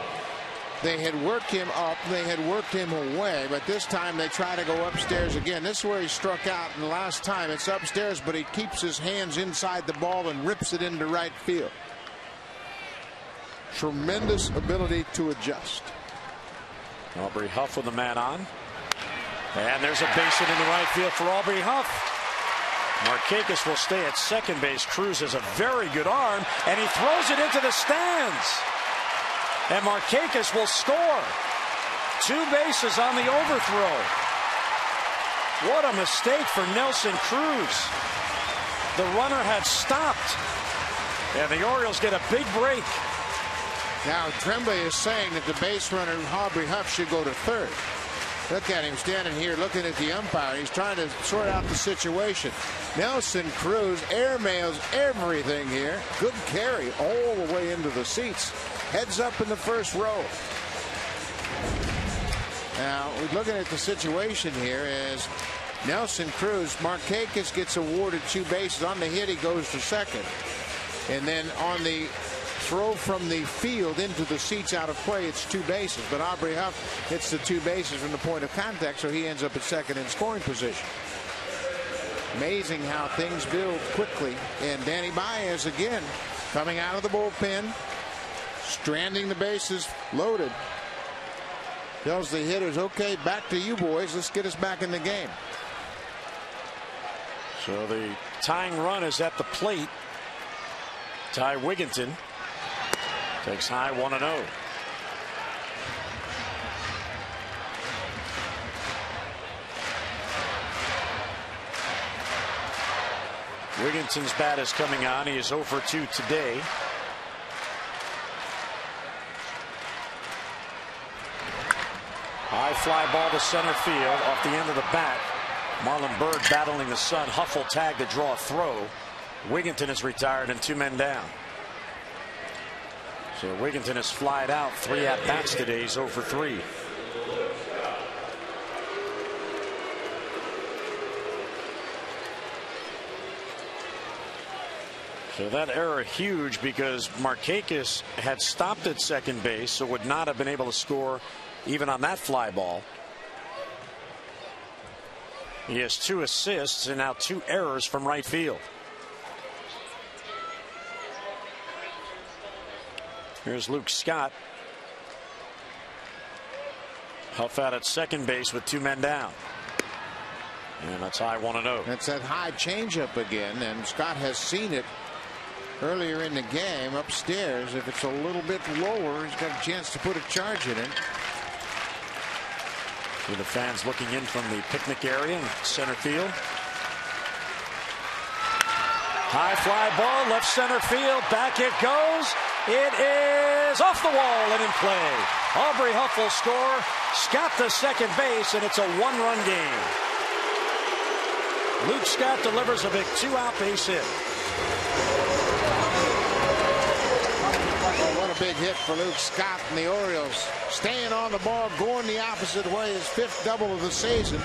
They had worked him up, they had worked him away, but this time they try to go upstairs again. This is where he struck out, and the last time it's upstairs, but he keeps his hands inside the ball and rips it into right field. Tremendous ability to adjust. Aubrey Huff with the man on. And there's a base hit in the right field for Aubrey Huff. Markakis will stay at second base. Cruz has a very good arm, and he throws it into the stands. And Markakis will score. 2 bases on the overthrow. What a mistake for Nelson Cruz. The runner had stopped, and the Orioles get a big break. Now Tremblay is saying that the base runner Aubrey Huff should go to third. Look at him standing here looking at the umpire. He's trying to sort out the situation. Nelson Cruz airmails everything here. Good carry all the way into the seats. Heads up in the first row. Now we're looking at the situation here as Nelson Cruz, Markakis gets awarded 2 bases. On the hit, he goes to second. And then on the throw from the field into the seats out of play, it's 2 bases. But Aubrey Huff hits the 2 bases from the point of contact, so he ends up at second in scoring position. Amazing how things build quickly. And Danny Baez again coming out of the bullpen, stranding the bases, loaded. Tells the hitters, okay, back to you boys. Let's get us back in the game. So the tying run is at the plate. Ty Wigginton takes high 1-0. Wigginton's bat is coming on. He is 0 for 2 today. High fly ball to center field off the end of the bat. Marlon Byrd battling the sun. Huff will tag to draw a throw. Wigginton is retired and 2 men down. So Wigginton has flied out 3 at bats today. He's 0 for 3. So that error huge because Markakis had stopped at second base, so would not have been able to score even on that fly ball. He has 2 assists and now 2 errors from right field. Here's Luke Scott. Huff out at second base with 2 men down. And that's high 1-0. That's that high changeup again, and Scott has seen it earlier in the game upstairs. If it's a little bit lower, he's got a chance to put a charge in it. See the fans looking in from the picnic area in center field. High fly ball, left center field. Back it goes. It is off the wall and in play. Aubrey Huff will score. Scott to second base, and it's a 1-run game. Luke Scott delivers a big 2-out base hit. Oh, what a big hit for Luke Scott and the Orioles. Staying on the ball, going the opposite way. His 5th double of the season.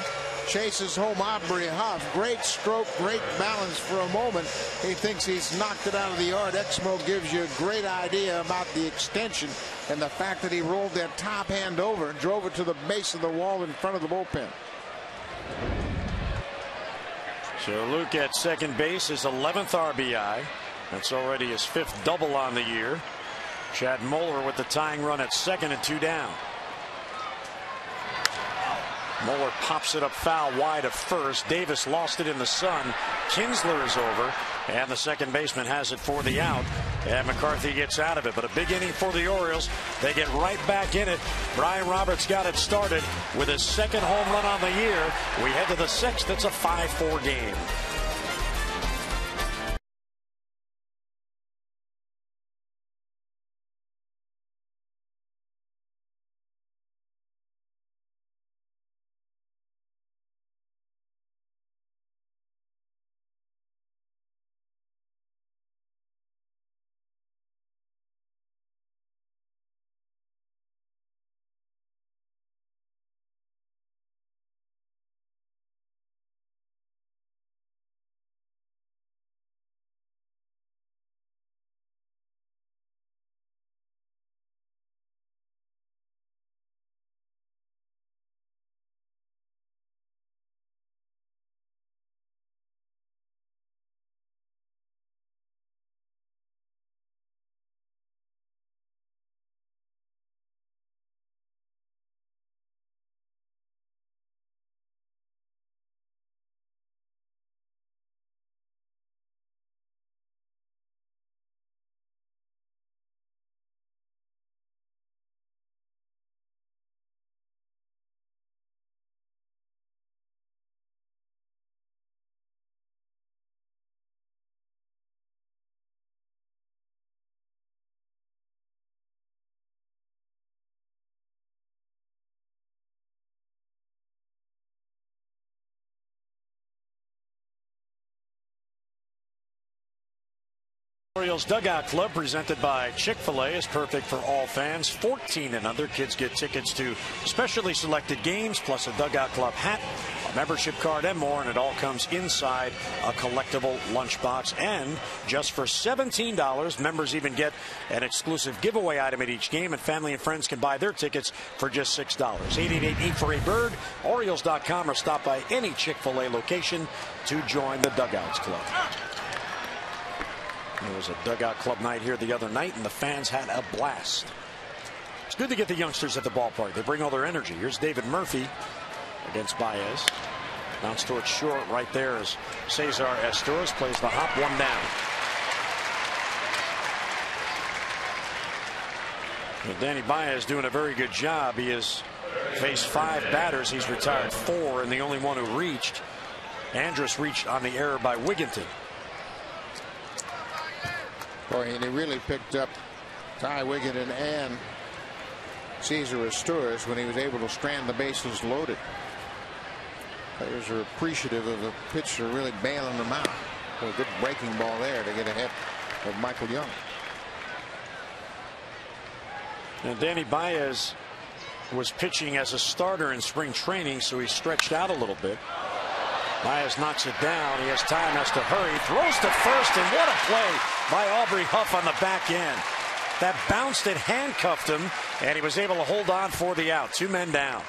Chases home Aubrey Huff. Great stroke, great balance for a moment. He thinks he's knocked it out of the yard. Exmo gives you a great idea about the extension and the fact that he rolled that top hand over and drove it to the base of the wall in front of the bullpen. So Luke at second base, his 11th RBI. That's already his 5th double on the year. Chad Moeller with the tying run at second and 2 down. Moeller pops it up foul wide of first. Davis lost it in the sun. Kinsler is over, and the second baseman has it for the out. And McCarthy gets out of it, but a big inning for the Orioles. They get right back in it. Brian Roberts got it started with his 2nd home run on the year. We head to the 6th. It's a 5-4 game. Orioles Dugout Club, presented by Chick-fil-A, is perfect for all fans 14 and under. Kids get tickets to specially selected games, plus a Dugout Club hat, a membership card, and more, and it all comes inside a collectible lunchbox. And just for $17, members even get an exclusive giveaway item at each game, and family and friends can buy their tickets for just $6. 888-EAT-FOR-A-BIRD, Orioles.com, or stop by any Chick-fil-A location to join the Dugouts Club. There was a Dugout Club night here the other night, and the fans had a blast. It's good to get the youngsters at the ballpark. They bring all their energy. Here's David Murphy against Baez. Bounce towards short right there as Cesar Astores plays the hop, one down. And Danny Baez doing a very good job. He has faced 5 batters. He's retired 4, and the only one who reached, Andrus, reached on the error by Wigginton. Boy, and he really picked up Ty Wigginton and Cesar Astores when he was able to strand the bases loaded. Players are appreciative of a pitcher really bailing them out. A good breaking ball there to get ahead of Michael Young. And Danny Baez was pitching as a starter in spring training, so he stretched out a little bit. Baez knocks it down. He has time, has to hurry. Throws to first, and what a play by Aubrey Huff on the back end. That bounced and handcuffed him, and he was able to hold on for the out. 2 men down.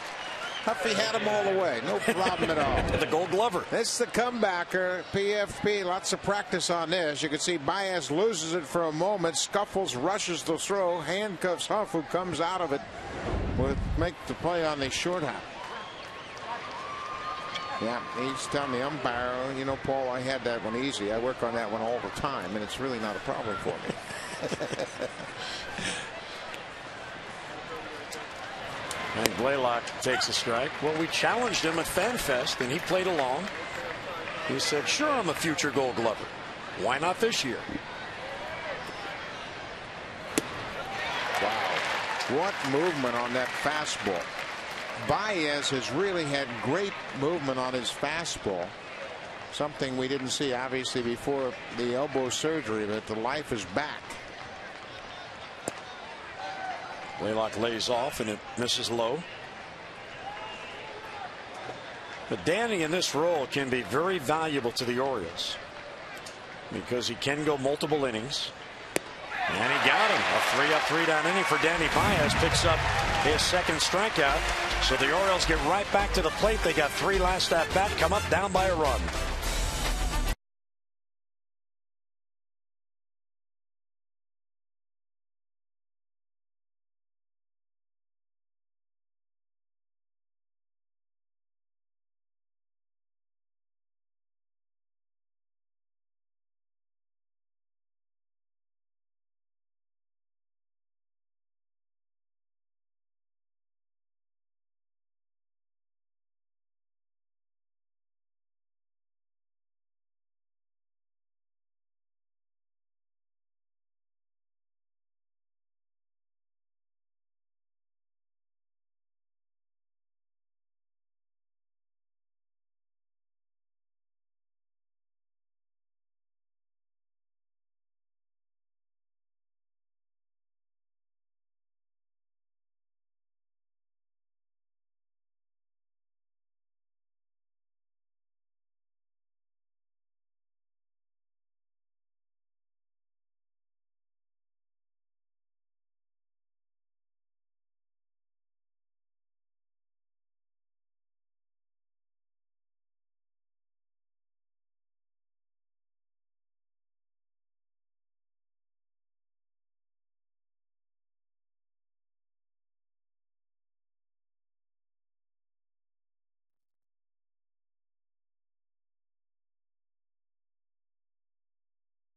Huffy had him all the way. No problem at all. The Gold Glover. This is the comebacker. PFP, lots of practice on this. You can see Baez loses it for a moment, scuffles, rushes the throw, handcuffs Huff, who comes out of it. Will make the play on the short hop. Yeah, he's telling the umpire, you know, Paul, I had that one easy. I work on that one all the time, and it's really not a problem for me. And Blaylock takes a strike. Well, we challenged him at FanFest, and he played along. He said, sure, I'm a future Gold Glover. Why not this year? Wow. What movement on that fastball. Baez has really had great movement on his fastball. Something we didn't see, obviously, before the elbow surgery, but the life is back. Blaylock lays off, and it misses low. But Danny in this role can be very valuable to the Orioles because he can go multiple innings. And he got him. A 3-up, 3-down inning for Danny Baez. Picks up his second strikeout. So the Orioles get right back to the plate. They got 3 last at bat. Come up down by a run.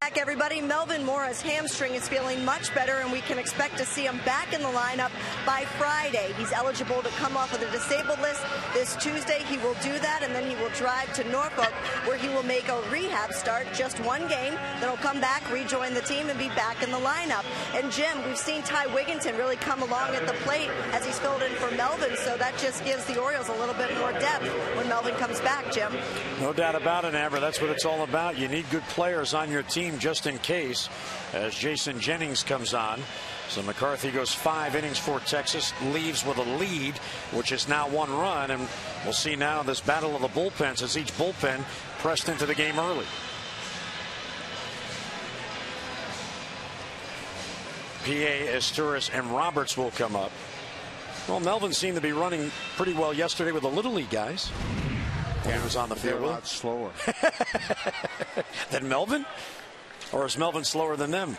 Back, everybody. Melvin Mora's hamstring is feeling much better, and we can expect to see him back in the lineup by Friday. He's eligible to come off of the disabled list this Tuesday. He will do that, and then he will drive to Norfolk, where he will make a rehab start, just 1 game. Then he'll come back, rejoin the team, and be back in the lineup. And Jim, we've seen Ty Wigginton really come along at the plate as he's filled in for Melvin, so that just gives the Orioles a little bit more depth when Melvin comes back, Jim. No doubt about it, Amber. That's what it's all about. You need good players on your team. team just in case as Jason Jennings comes on. So McCarthy goes 5 innings for Texas, leaves with a lead, which is now 1 run. And we'll see now this battle of the bullpens as each bullpen pressed into the game early. PA, Asturias, and Roberts will come up. Well, Melvin seemed to be running pretty well yesterday with the Little League guys. He was on the field. They're a lot slower than Melvin? Or is Melvin slower than them?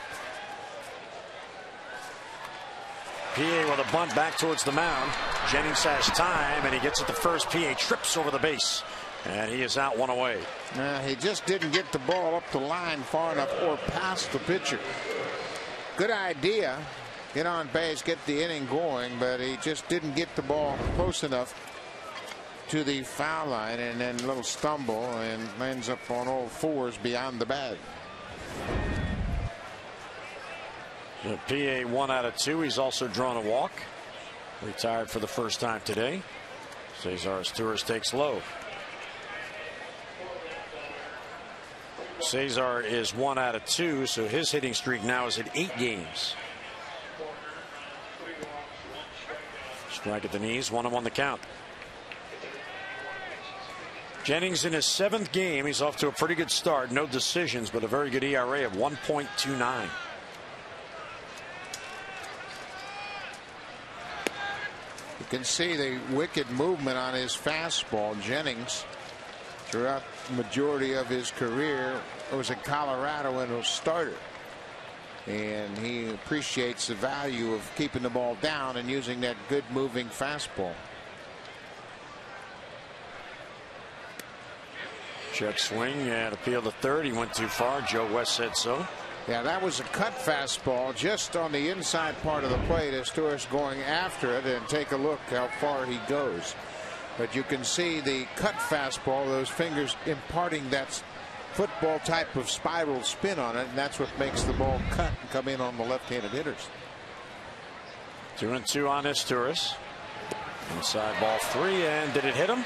PA with a bunt back towards the mound. Jennings has time, and he gets it to first. PA trips over the base, and he is out 1 away. He just didn't get the ball up the line far enough or past the pitcher. Good idea. Get on base, get the inning going, but he just didn't get the ball close enough to the foul line, and then a little stumble and ends up on all fours beyond the bag. So PA 1 out of 2. He's also drawn a walk. Retired for the first time today. Cesar Asturias takes low. Cesar is 1 out of 2, so his hitting streak now is at 8 games. Strike at the knees, 1-1 the count. Jennings in his 7th game. He's off to a pretty good start. No decisions, but a very good ERA of 1.29. You can see the wicked movement on his fastball. Jennings, throughout the majority of his career, was in Colorado and was a starter. And he appreciates the value of keeping the ball down and using that good moving fastball. Check swing and appeal to third. He went too far. Joe West said so. Yeah, that was a cut fastball just on the inside part of the plate. Asturias going after it, and take a look how far he goes. But you can see the cut fastball, those fingers imparting that football type of spiral spin on it, and that's what makes the ball cut and come in on the left-handed hitters. 2-2 on Asturias. Inside ball 3, and did it hit him?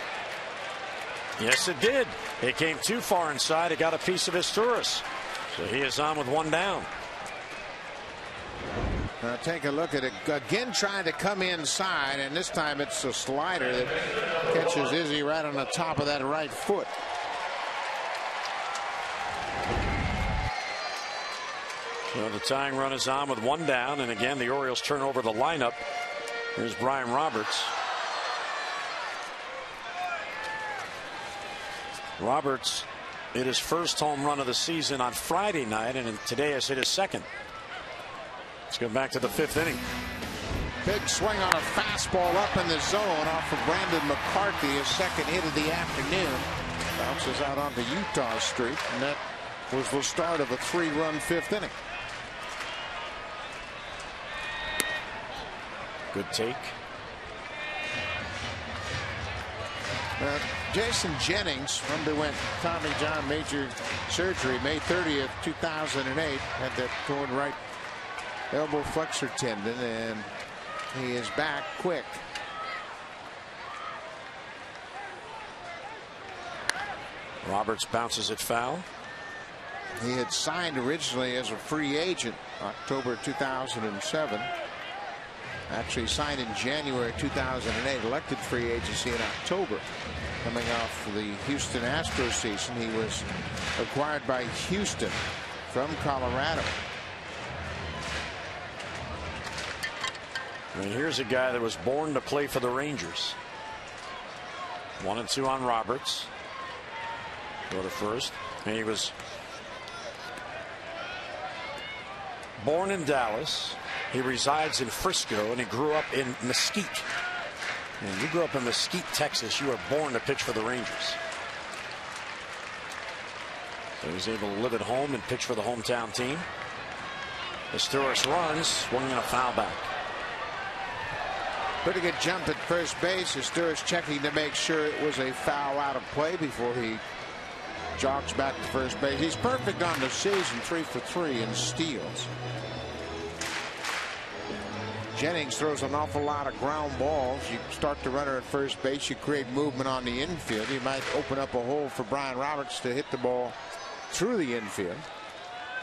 Yes, it did. It came too far inside. It got a piece of Asturias. So he is on with 1 down. Now take a look at it again, trying to come inside, and this time it's a slider that catches Izzy right on the top of that right foot. So the tying run is on with 1 down, and again the Orioles turn over the lineup. Here's Brian Roberts. Roberts hit his first home run of the season on Friday night, and today has hit his 2nd. Let's go back to the 5th inning. Big swing on a fastball up in the zone off of Brandon McCarthy, his 2nd hit of the afternoon. Bounces out onto Utah Street, and that was the start of a 3-run 5th inning. Good take. Jason Jennings underwent Tommy John major surgery May 30th, 2008. Had that torn right elbow flexor tendon, and he is back quick. Roberts bounces it foul. He had signed originally as a free agent October 2007. Actually signed in January 2008, elected free agency in October. Coming off the Houston Astros season, he was acquired by Houston from Colorado. And here's a guy that was born to play for the Rangers. 1-2 on Roberts. Go to first. And he was born in Dallas. He resides in Frisco, and he grew up in Mesquite. And you grew up in Mesquite, Texas. You were born to pitch for the Rangers. So he's able to live at home and pitch for the hometown team. Asturias runs, swinging a foul back. Pretty good jump at first base. Asturias checking to make sure it was a foul out of play before he jogs back to first base. He's perfect on the season, 3 for 3 in steals. Jennings throws an awful lot of ground balls. You start the runner at first base, you create movement on the infield. You might open up a hole for Brian Roberts to hit the ball through the infield.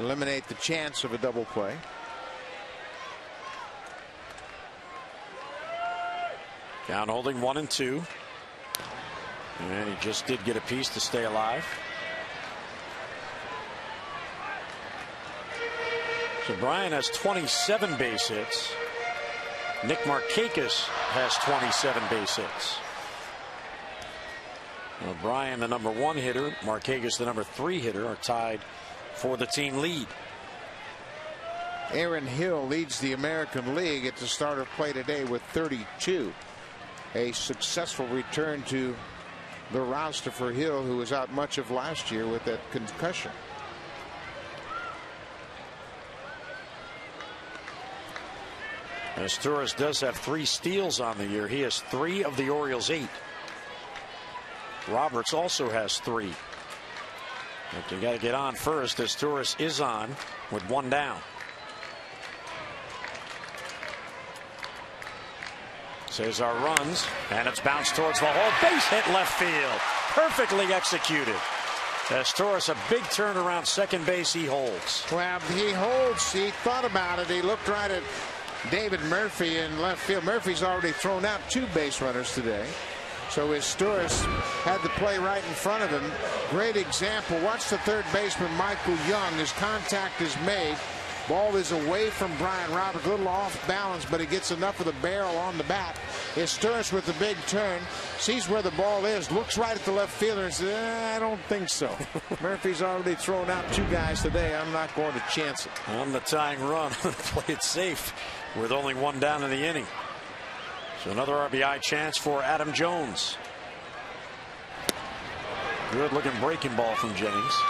eliminate the chance of a double play. Down holding 1-2. And he just did get a piece to stay alive. So Brian has 27 base hits. Nick Markakis has 27 base hits. Well, Brian, the number 1 hitter, Markakis, the number 3 hitter, are tied for the team lead. Aaron Hill leads the American League at the start of play today with 32. A successful return to the roster for Hill, who was out much of last year with that concussion. As Torres does have 3 steals on the year. He has 3 of the Orioles' 8. Roberts also has 3. But you got to get on first, as Torres is on with 1 down. Cesar runs, and it's bounced towards the hole. Base hit left field. Perfectly executed. As Torres, a big turn around second base, he holds. Well, he holds. He thought about it. He looked right at David Murphy in left field. Murphy's already thrown out 2 base runners today. So his Torres had the play right in front of him. Great example. Watch the third baseman, Michael Young. His contact is made. Ball is away from Brian Roberts, a little off balance, but he gets enough of the barrel on the bat. His Torres with the big turn, sees where the ball is, looks right at the left fielder and says, I don't think so. Murphy's already thrown out 2 guys today. I'm not going to chance it. On the tying run, play it safe with only 1 down in the inning. So another RBI chance for Adam Jones. Good looking breaking ball from Jennings.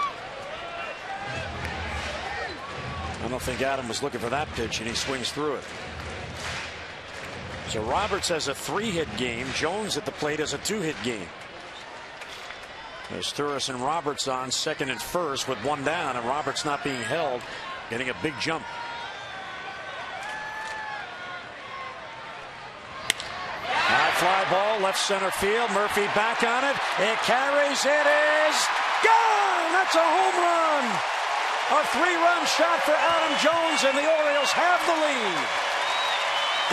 I don't think Adam was looking for that pitch, and he swings through it. So Roberts has a 3-hit game. Jones at the plate has a 2-hit game. There's Torres and Roberts on second and first with 1 down, and Roberts not being held, getting a big jump. High fly ball, left center field. Murphy back on it. It carries. It is gone. That's a home run. A 3-run shot for Adam Jones, and the Orioles have the lead.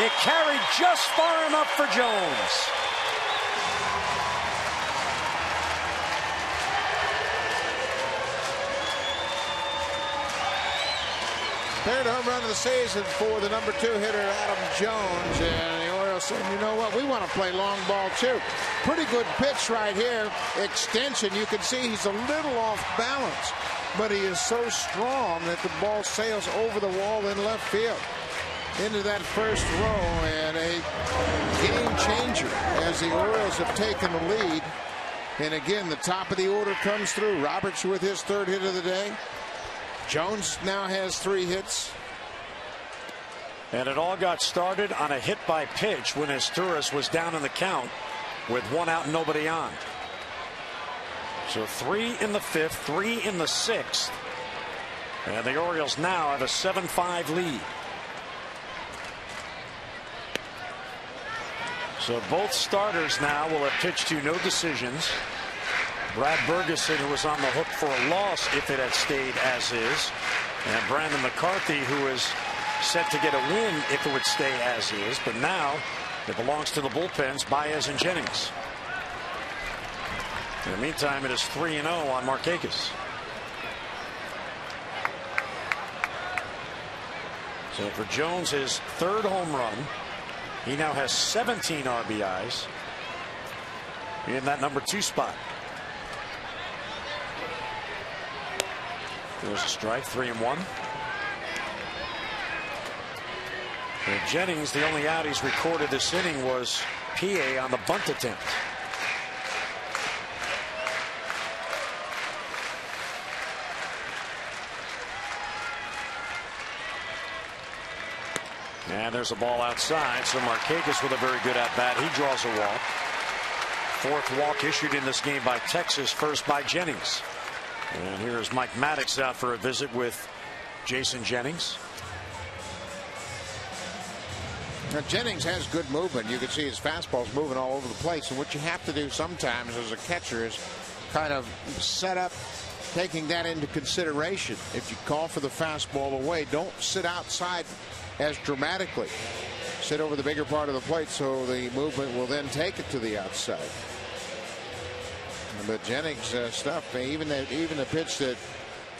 It carried just far enough for Jones. Third home run of the season for the number 2 hitter, Adam Jones. And the Orioles said, you know what, we want to play long ball too. Pretty good pitch right here. Extension. You can see he's a little off balance, but he is so strong that the ball sails over the wall in left field into that first row, and a game changer as the Orioles have taken the lead. And again, the top of the order comes through. Roberts with his 3rd hit of the day. Jones now has 3 hits. And it all got started on a hit by pitch when Torres was down in the count with 1 out and nobody on. So 3 in the 5th, 3 in the 6th. And the Orioles now have a 7-5 lead. So both starters now will have pitched to no decisions. Brad Bergeson, who was on the hook for a loss if it had stayed as is. And Brandon McCarthy, who is set to get a win if it would stay as is. But now it belongs to the bullpens, Baez and Jennings. In the meantime, it is 3-0 on Markakis. So for Jones, his 3rd home run. He now has 17 RBIs in that number 2 spot. There's a strike, 3-1. And Jennings, the only out he's recorded this inning was PA on the bunt attempt. And there's a ball outside, so Markakis with a very good at-bat. He draws a walk. 4th walk issued in this game by Texas, first by Jennings. And here's Mike Maddox out for a visit with Jason Jennings. Now, Jennings has good movement. You can see his fastball's moving all over the place. And what you have to do sometimes as a catcher is kind of set up taking that into consideration. If you call for the fastball away, don't sit outside as dramatically. Sit over the bigger part of the plate so the movement will then take it to the outside. But Jennings' stuff, even the pitch that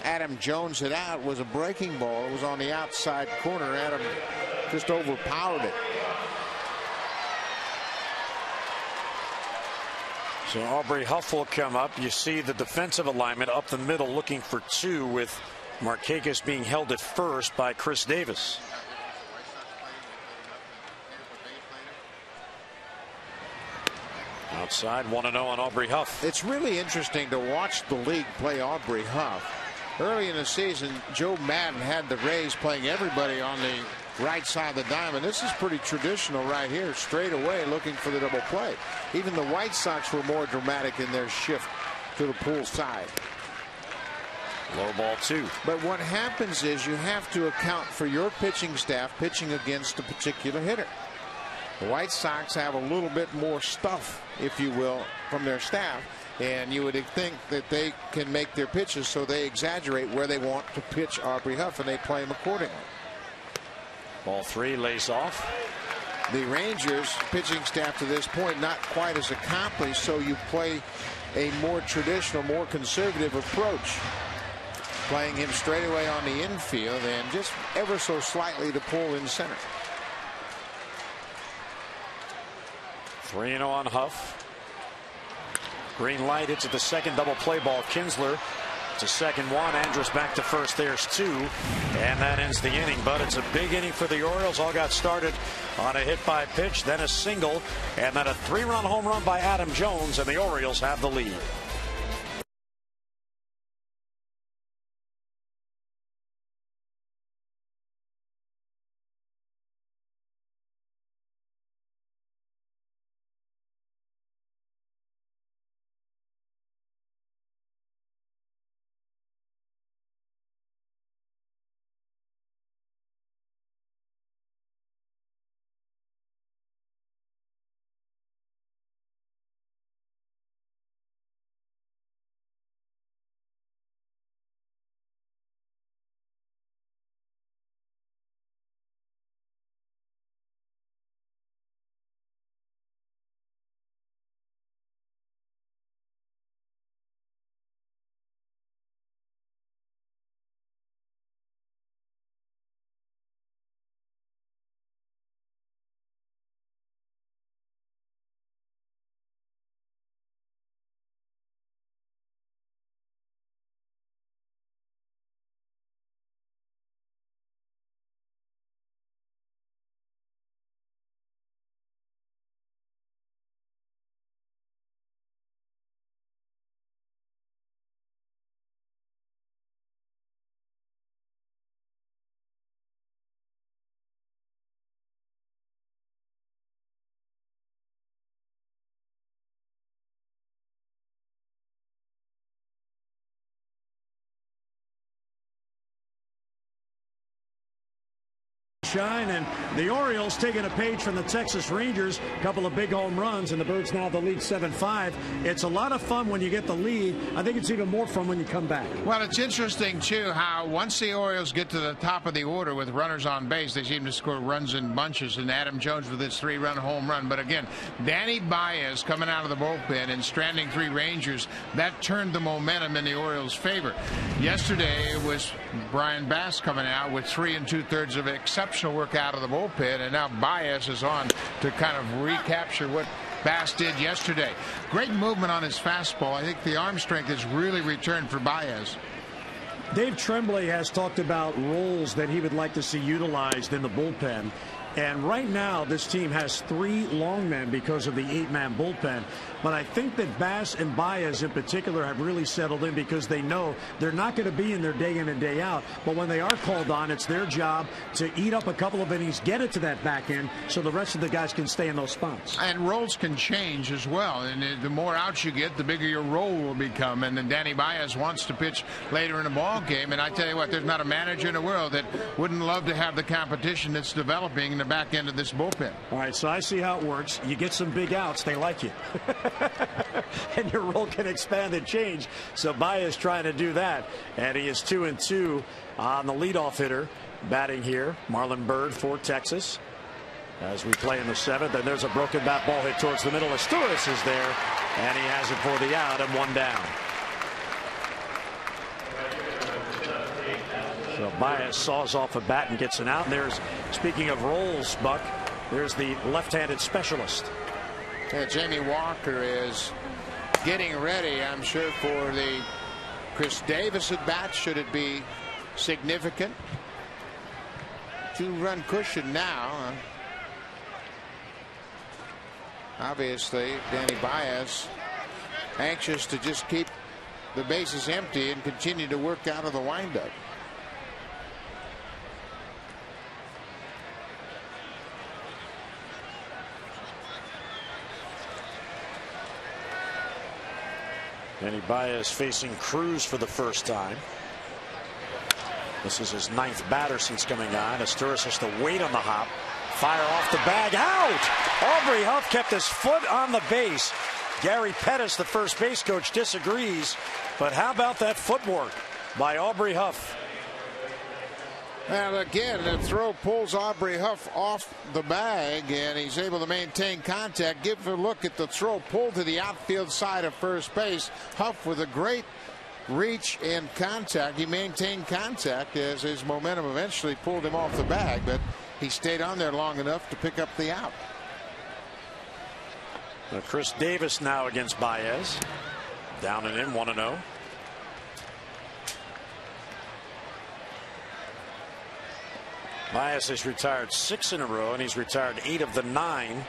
Adam Jones hit out was a breaking ball. It was on the outside corner. Adam just overpowered it. So Aubrey Huff will come up. You see the defensive alignment up the middle looking for two, with Markakis being held at first by Chris Davis. Outside, 1-0 on Aubrey Huff. It's really interesting to watch the league play Aubrey Huff. Early in the season, Joe Madden had the Rays playing everybody on the right side of the diamond. This is pretty traditional right here, straight away looking for the double play. Even the White Sox were more dramatic in their shift to the pull side. Low ball 2. But what happens is you have to account for your pitching staff pitching against a particular hitter. The White Sox have a little bit more stuff, if you will, from their staff, and you would think that they can make their pitches, so they exaggerate where they want to pitch Aubrey Huff, and they play him accordingly. Ball 3 lays off. The Rangers pitching staff to this point not quite as accomplished, so you play a more traditional, more conservative approach, playing him straight away on the infield and just ever so slightly to pull in center. 3-0 on Huff. Green light. It's at the second double play ball. Kinsler to second, 1. Andrus back to first. There's 2. And that ends the inning. But it's a big inning for the Orioles. All got started on a hit by pitch, then a single, and then a 3-run home run by Adam Jones, and the Orioles have the lead. Shine, and the Orioles taking a page from the Texas Rangers. A couple of big home runs, and the Birds now the lead 7-5. It's a lot of fun when you get the lead. I think it's even more fun when you come back. Well, it's interesting, too, how once the Orioles get to the top of the order with runners on base, they seem to score runs in bunches, and Adam Jones with his 3-run home run. But again, Danny Baez coming out of the bullpen and stranding 3 Rangers, that turned the momentum in the Orioles' favor. Yesterday it was Brian Bass coming out with 3 2/3 of exceptional work out of the bullpen, and now Baez is on to kind of recapture what Bass did yesterday. Great movement on his fastball. I think the arm strength has really returned for Baez. Dave Tremblay has talked about roles that he would like to see utilized in the bullpen. And right now, this team has 3 long men because of the 8-man bullpen. But I think that Bass and Baez in particular have really settled in because they know they're not going to be in there day in and day out. But when they are called on, it's their job to eat up a couple of innings, get it to that back end so the rest of the guys can stay in those spots. And roles can change as well. And the more outs you get, the bigger your role will become. And then Danny Baez wants to pitch later in the ball game. And I tell you what, there's not a manager in the world that wouldn't love to have the competition that's developing in the back end of this bullpen. All right, so I see how it works. You get some big outs, they like you. And your role can expand and change. So Baez trying to do that. And he is 2-2 on the leadoff hitter batting here. Marlon Byrd for Texas. As we play in the 7th, and there's a broken bat ball hit towards the middle. Asturias is there, and he has it for the out and 1 down. So Baez saws off a bat and gets an out. And there's, speaking of roles, Buck, there's the left-handed specialist. Yeah, Jamie Walker is getting ready, I'm sure, for the Chris Davis at bat. Should it be significant? 2-run cushion now. Obviously, Danny Baez anxious to just keep the bases empty and continue to work out of the windup. Danny Baez facing Cruz for the first time. This is his 9th batter since coming on. Asturias has to wait on the hop. Fire off the bag, out! Aubrey Huff kept his foot on the base. Gary Pettis, the first base coach, disagrees. But how about that footwork by Aubrey Huff? Well, again, the throw pulls Aubrey Huff off the bag, and he's able to maintain contact. Give a look at the throw pulled to the outfield side of first base. Huff with a great reach and contact. He maintained contact as his momentum eventually pulled him off the bag, but he stayed on there long enough to pick up the out. Now Chris Davis now against Baez. Down and in, 1-0. Baez has retired 6 in a row, and he's retired 8 of the 9.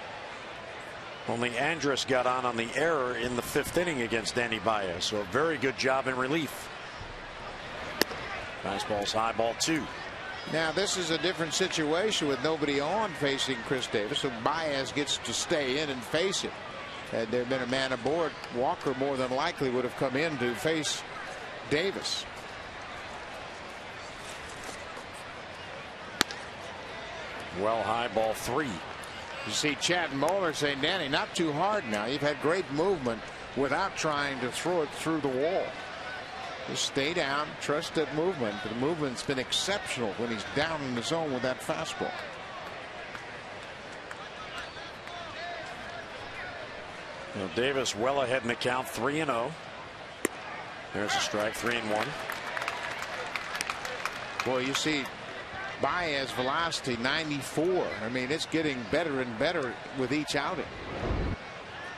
Only Andrus got on the error in the 5th inning against Danny Baez. So a very good job in relief. Fastball's high, ball 2. Now this is a different situation with nobody on facing Chris Davis, so Baez gets to stay in and face him. Had there been a man aboard, Walker more than likely would have come in to face Davis. Well high, ball 3. You see Chad Moeller saying, Danny, not too hard now. You've had great movement without trying to throw it through the wall. Just stay down, trust that movement. The movement's been exceptional when he's down in the zone with that fastball. Well, Davis well ahead in the count, 3-0. There's a strike, 3-1. Boy, you see Baez velocity 94. I mean, it's getting better and better with each outing.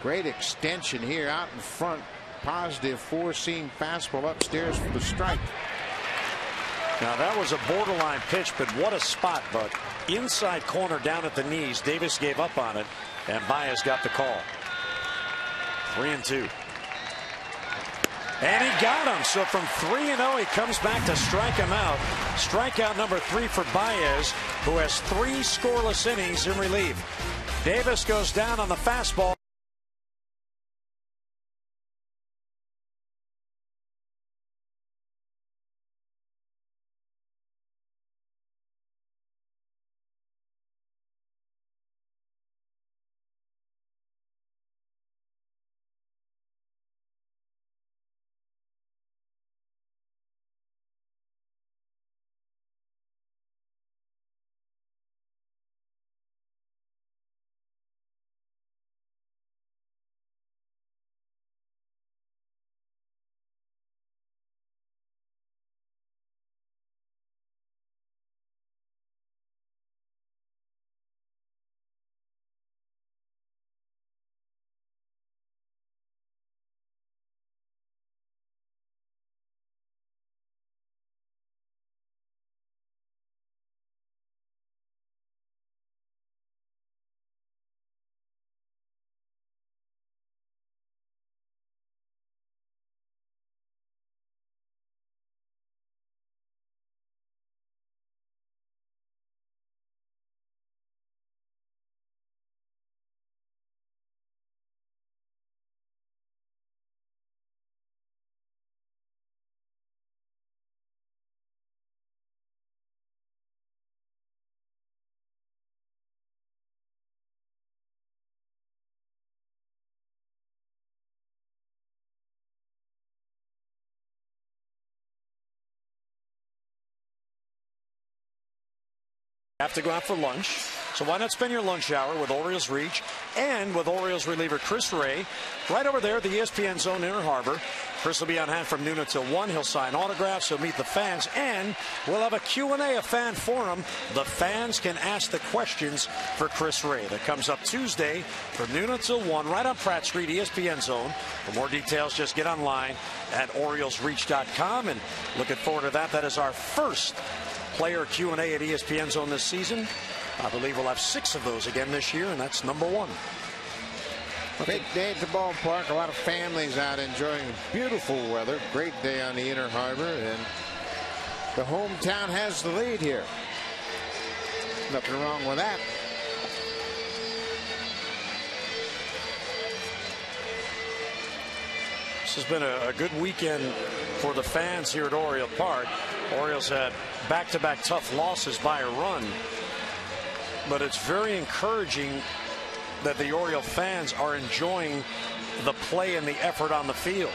Great extension here out in front. Positive 4-seam fastball upstairs for the strike. Now that was a borderline pitch, but what a spot. But inside corner down at the knees. Davis gave up on it, and Baez got the call. 3-2. And he got him. So from 3-0, he comes back to strike him out. Strikeout number 3 for Baez, who has 3 scoreless innings in relief. Davis goes down on the fastball. Have to go out for lunch. So why not spend your lunch hour with Orioles Reach and with Orioles reliever Chris Ray right over there at the ESPN Zone Inner Harbor. Chris will be on hand from noon until 1. He'll sign autographs. He'll meet the fans. And we'll have a Q&A, a fan forum. The fans can ask the questions for Chris Ray. That comes up Tuesday from noon until 1 right on Pratt Street, ESPN Zone. For more details, just get online at OriolesReach.com. And looking forward to that. That is our first player Q&A at ESPN Zone this season. I believe we'll have 6 of those again this year, and that's number 1. Big day at the ballpark. A lot of families out enjoying beautiful weather. Great day on the Inner Harbor, and the hometown has the lead here. Nothing wrong with that. This has been a good weekend for the fans here at Oriole Park. Orioles had back-to-back tough losses by a run. But it's very encouraging that the Oriole fans are enjoying the play and the effort on the field.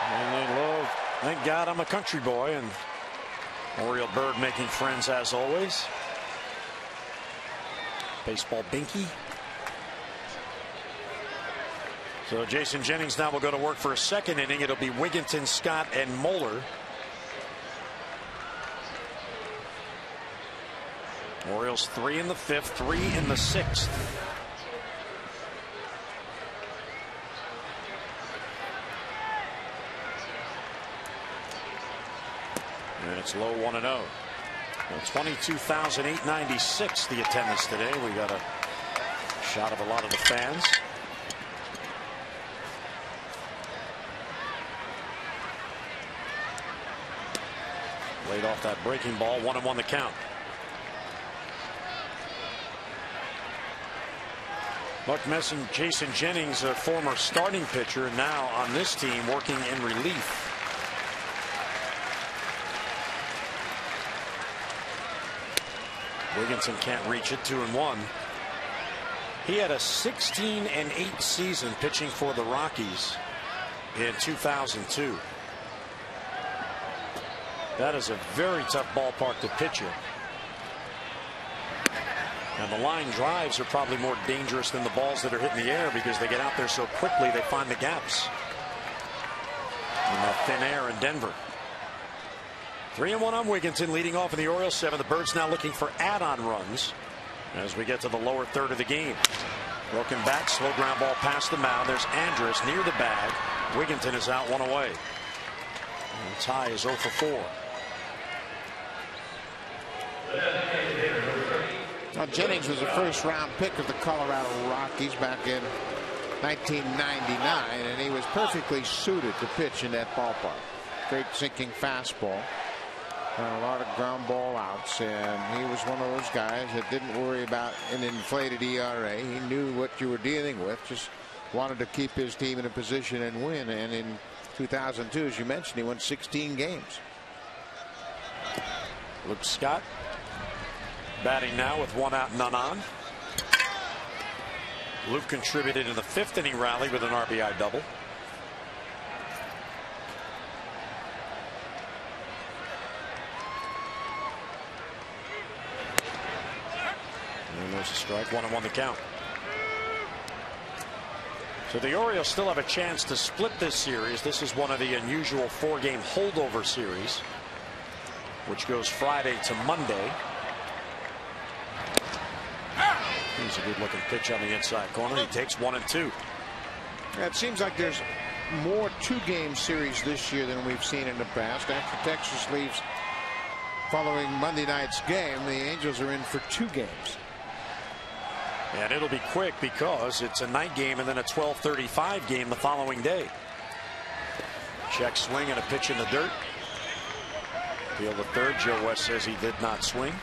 And they love, thank God I'm a country boy, and Oriole Bird making friends as always. Baseball binky. So Jason Jennings now will go to work for a second inning. It'll be Wigginton, Scott, and Moeller. Orioles 3 in the 5th, 3 in the 6th. And it's low 1-0. Well, 22,896 the attendance today. We got a shot of a lot of the fans. Laid off that breaking ball. 1-1 the count. Buck Messon, Jason Jennings, a former starting pitcher, now on this team working in relief. Wigginton can't reach it. 2-1. He had a 16-8 season pitching for the Rockies in 2002. That is a very tough ballpark to pitch in. And the line drives are probably more dangerous than the balls that are hitting the air because they get out there so quickly they find the gaps in that thin air in Denver. 3-1 on Wigginton, leading off in the Orioles 7th. The Birds now looking for add-on runs as we get to the lower third of the game. Broken back, slow ground ball past the mound. There's Andrus near the bag. Wigginton is out 1 away. And the tie is 0 for 4. Now, Jennings was a first-round pick of the Colorado Rockies back in 1999, and he was perfectly suited to pitch in that ballpark. Great sinking fastball, a lot of ground ball outs, and he was one of those guys that didn't worry about an inflated ERA. He knew what you were dealing with, just wanted to keep his team in a position and win. And in 2002, as you mentioned, he won 16 games. Luke Scott batting now with 1 out, none on. Luke contributed in the 5th inning rally with an RBI double. And there's a strike. 1-1 the count. So the Orioles still have a chance to split this series. This is one of the unusual 4-game holdover series, which goes Friday to Monday. Here's a good looking pitch on the inside corner. He takes 1 and 2. Yeah, it seems like there's more 2-game series this year than we've seen in the past. After Texas leaves following Monday night's game, the Angels are in for 2 games. And it'll be quick because it's a night game and then a 12:35 game the following day. Check swing and a pitch in the dirt. Field the third. Joe West says he did not swing.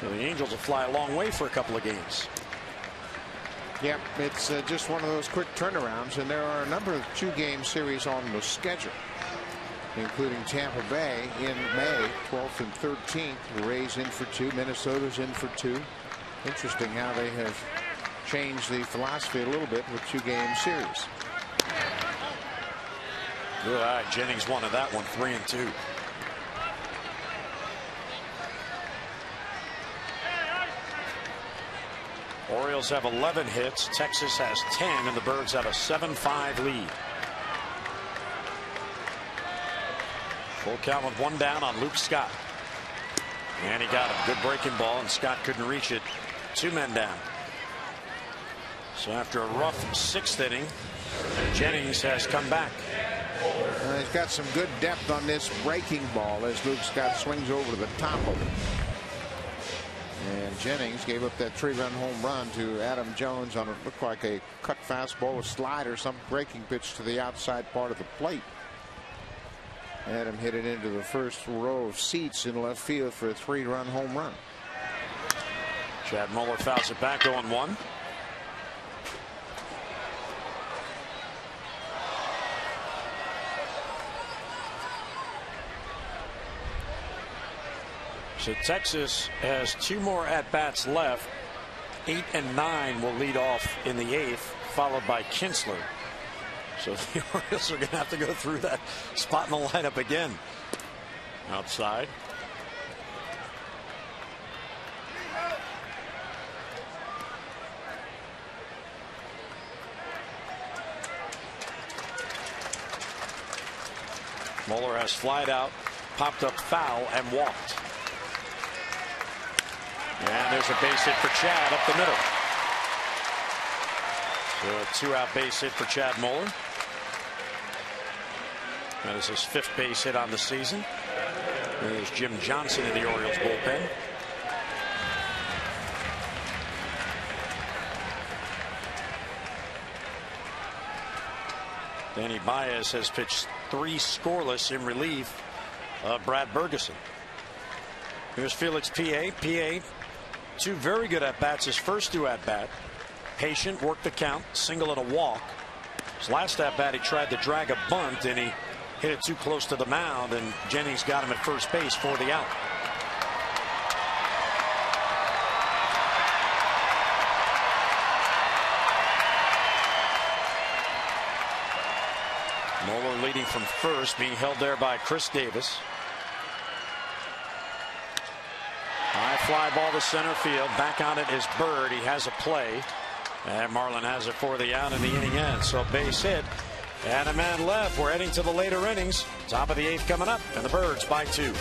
So the Angels will fly a long way for a couple of games. Yep, it's just one of those quick turnarounds, and there are a number of 2-game series on the schedule, including Tampa Bay in May 12th and 13th. The Rays in for 2. Minnesota's in for 2. Interesting how they have changed the philosophy a little bit with 2-game series. Good eye. Jennings wanted that one, 3-2. Orioles have 11 hits. Texas has 10, and the Birds have a 7-5 lead. Full count with one down on Luke Scott. And he got him. Good breaking ball, and Scott couldn't reach it. 2 men down. So after a rough 6th inning, Jennings has come back. He's got some good depth on this breaking ball as Luke Scott swings over the top of it. And Jennings gave up that 3-run home run to Adam Jones on what looked like a cut fastball, a slider, some breaking pitch to the outside part of the plate. Adam hit it into the first row of seats in left field for a 3-run home run. Chad Muller fouls it back, 0-1. So Texas has 2 more at-bats left. 8 and 9 will lead off in the 8th, followed by Kinsler. So the Orioles are going to have to go through that spot in the lineup again. Outside. Muller has flied out, popped up foul, and walked. And there's a base hit for Chad up the middle. So a 2-out base hit for Chad Muller. That is his 5th base hit on the season. There's Jim Johnson in the Orioles bullpen. Danny Baez has pitched 3 scoreless in relief of Brad Bergeson. Here's Felix P.A. 2 very good at-bats. His first 2 at-bat. Patient, worked the count, single and a walk. His last at-bat, he tried to drag a bunt, and he hit it too close to the mound, and Jennings got him at first base for the out. Muller leading from first, being held there by Chris Davis. High fly ball to center field. Back on it is Bird. He has a play. And Marlin has it for the out, and the inning ends. So base hit and a man left. We're heading to the later innings. Top of the 8th coming up, and the Birds by 2.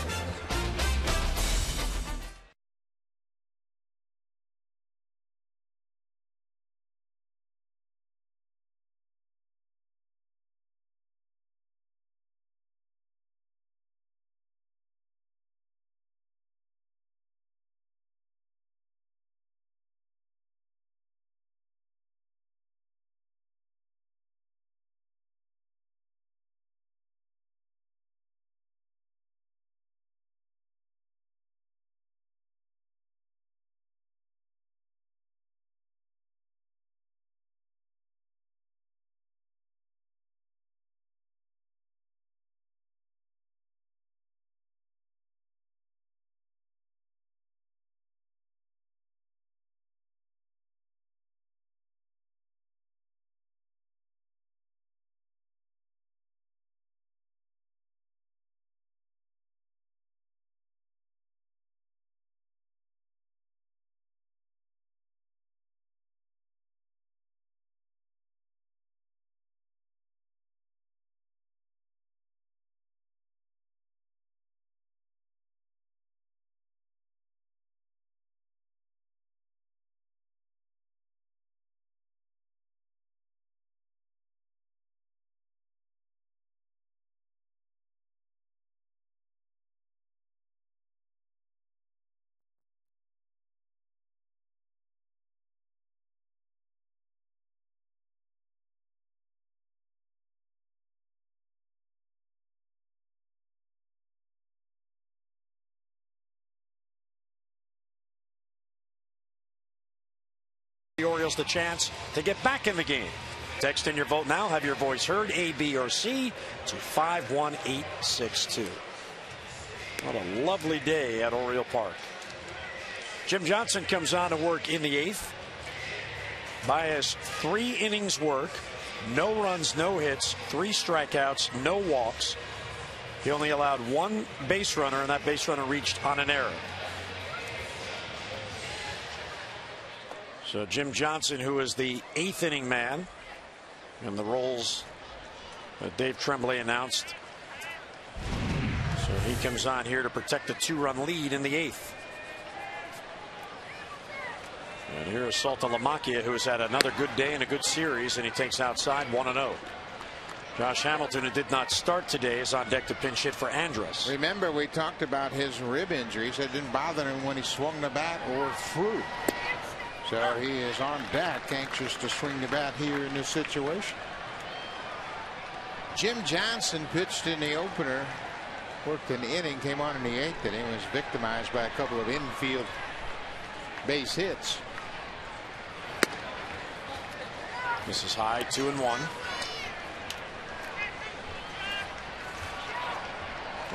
The Orioles the chance to get back in the game. Text in your vote now. Have your voice heard, A, B, or C, to 51862. What a lovely day at Oriole Park. Jim Johnson comes on to work in the 8th. Baez 3 innings work. No runs, no hits, 3 strikeouts, no walks. He only allowed 1 base runner, and that base runner reached on an error. So Jim Johnson, who is the 8th inning man, and the roles that Dave Tremblay announced. So he comes on here to protect the 2-run lead in the 8th. And here is Saltalamacchia, who has had another good day and a good series, and he takes outside 1-0. Josh Hamilton, who did not start today, is on deck to pinch hit for Andrus. Remember, we talked about his rib injuries. It didn't bother him when he swung the bat or threw. So he is on deck, anxious to swing the bat here in this situation. Jim Johnson pitched in the opener, worked an inning, came on in the 8th inning, was victimized by a couple of infield base hits. This is high, 2-1.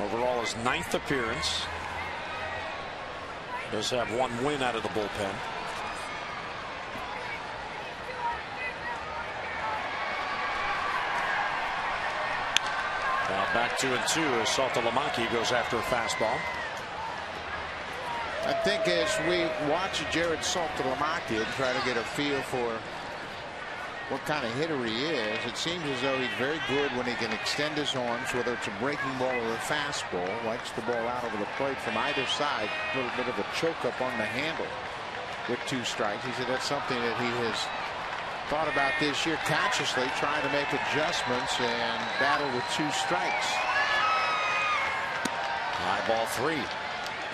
Overall, his 9th appearance. Does have 1 win out of the bullpen. Now back 2-2 as Saltalamacchia goes after a fastball. I think as we watch Jared Saltalamacchia and try to get a feel for what kind of hitter he is, it seems as though he's very good when he can extend his arms, whether it's a breaking ball or a fastball. Likes the ball out over the plate from either side. A little bit of a choke up on the handle with 2 strikes. He said that's something that he has thought about this year, consciously trying to make adjustments and battle with 2 strikes. High ball 3.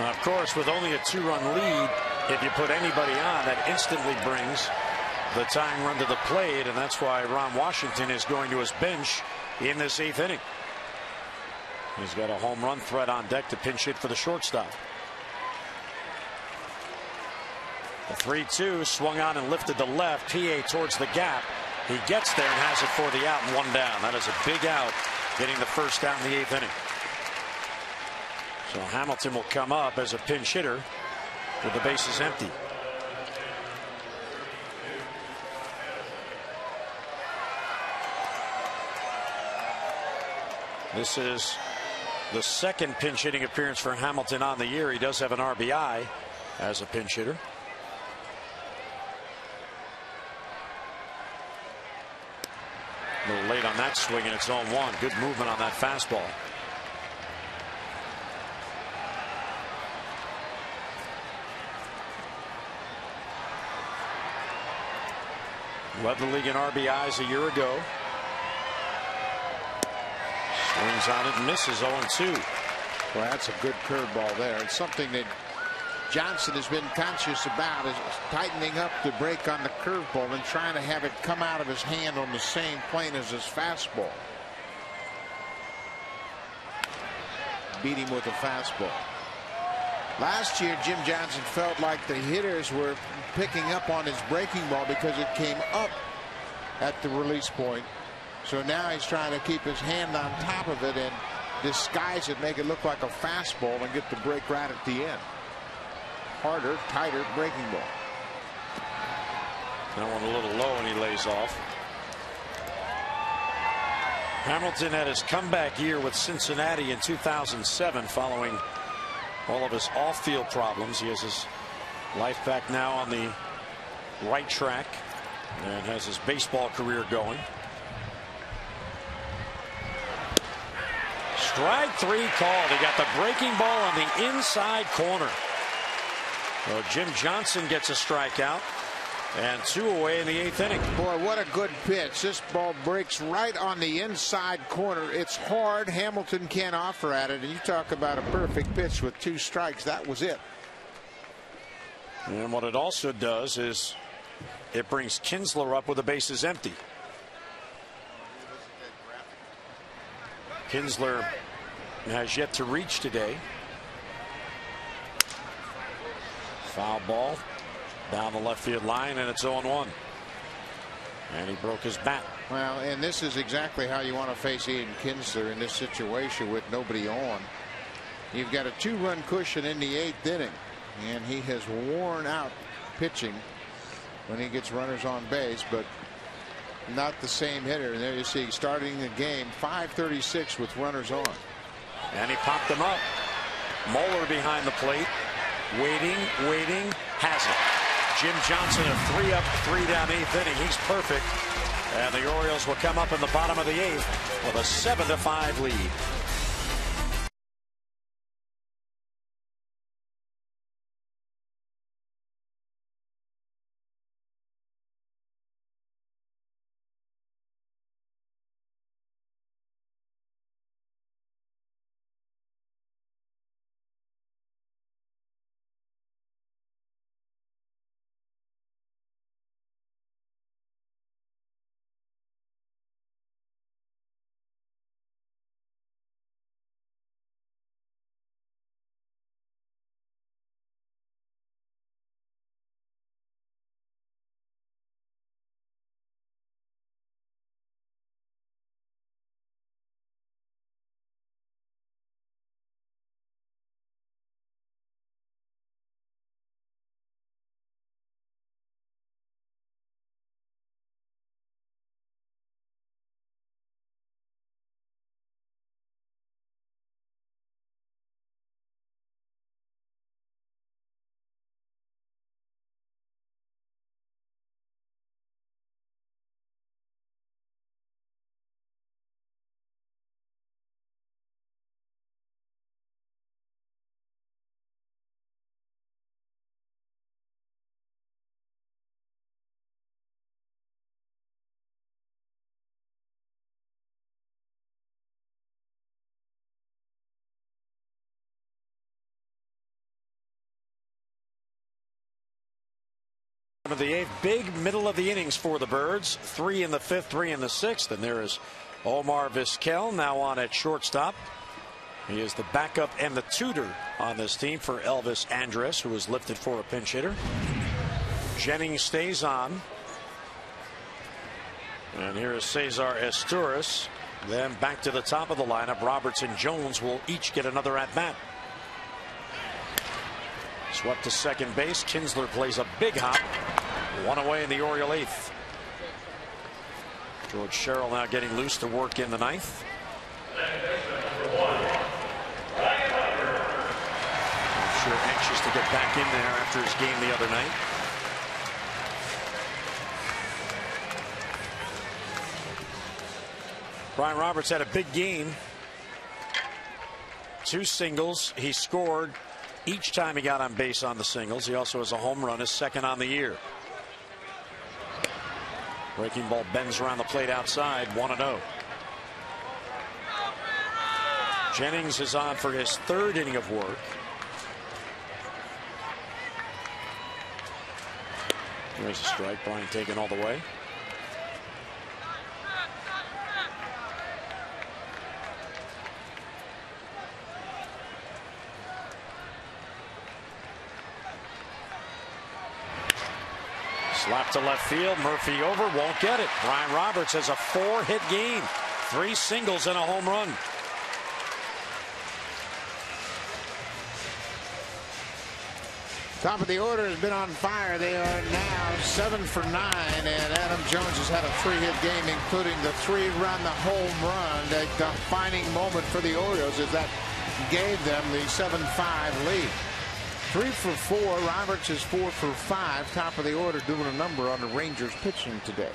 Now, of course, with only a 2-run lead, if you put anybody on, that instantly brings the tying run to the plate, and that's why Ron Washington is going to his bench in this 8th inning. He's got a home run threat on deck to pinch hit for the shortstop. The 3-2 swung on and lifted to left. PA towards the gap. He gets there and has it for the out and 1 down. That is a big out, getting the first out in the 8th inning. So Hamilton will come up as a pinch hitter with the bases empty. This is the 2nd pinch hitting appearance for Hamilton on the year. He does have an RBI as a pinch hitter. A little late on that swing, and it's 0-1. Good movement on that fastball. Led the league in RBIs a year ago. Swings on it and misses. 0-2. Well, that's a good curveball there. It's something that Johnson has been conscious about, is tightening up the break on the curveball and trying to have it come out of his hand on the same plane as his fastball. Beat him with a fastball. Last year, Jim Johnson felt like the hitters were picking up on his breaking ball because it came up at the release point. So now he's trying to keep his hand on top of it and disguise it, make it look like a fastball, and get the break right at the end. Harder, tighter breaking ball. That one a little low, and he lays off. Hamilton had his comeback year with Cincinnati in 2007 following all of his off-field problems. He has his life back now on the right track and has his baseball career going. Strike 3 called. He got the breaking ball on the inside corner. So Jim Johnson gets a strikeout and 2 away in the 8th inning. Boy, what a good pitch. This ball breaks right on the inside corner. It's hard. Hamilton can't offer at it. And you talk about a perfect pitch with 2 strikes. That was it. And what it also does is it brings Kinsler up with the bases empty. Kinsler has yet to reach today. Foul ball down the left field line, and it's 0-1. And he broke his bat. Well, and this is exactly how you want to face Ian Kinsler in this situation with nobody on. You've got a 2-run cushion in the 8th inning, and he has worn out pitching when he gets runners on base. But not the same hitter. And there you see, starting the game, 5:36 with runners on. And he popped them up. Moeller behind the plate. Waiting, has it. Jim Johnson, a 3-up, 3-down 8th inning. He's perfect. And the Orioles will come up in the bottom of the 8th with a 7-5 lead. Of the 8th, big middle of the innings for the Birds. 3 in the 5th, 3 in the 6th, and there is Omar Vizquel now on at shortstop. He is the backup and the tutor on this team for Elvis Andrus, who was lifted for a pinch hitter. Jennings stays on, and here is Cesar Esteuras. Then back to the top of the lineup. Roberts and Jones will each get another at bat. Swept to second base. Kinsler plays a big hop. One away in the Oriole 8th. George Sherrill now getting loose to work in the 9th. I'm sure anxious to get back in there after his game the other night. Brian Roberts had a big game. 2 singles. He scored each time he got on base on the singles. He also has a home run, his 2nd on the year. Breaking ball bends around the plate outside, 1-0. Jennings is on for his 3rd inning of work. There's a strike. Brian taken all the way. Slap to left field. Murphy over. Won't get it. Brian Roberts has a 4-hit game. 3 singles and a home run. Top of the order has been on fire. They are now 7 for 9, and Adam Jones has had a 3-hit game, including the 3-run, the home run. A defining moment for the Orioles as that gave them the 7-5 lead. 3 for 4. Roberts is 4 for 5. Top of the order, doing a number on the Rangers pitching today.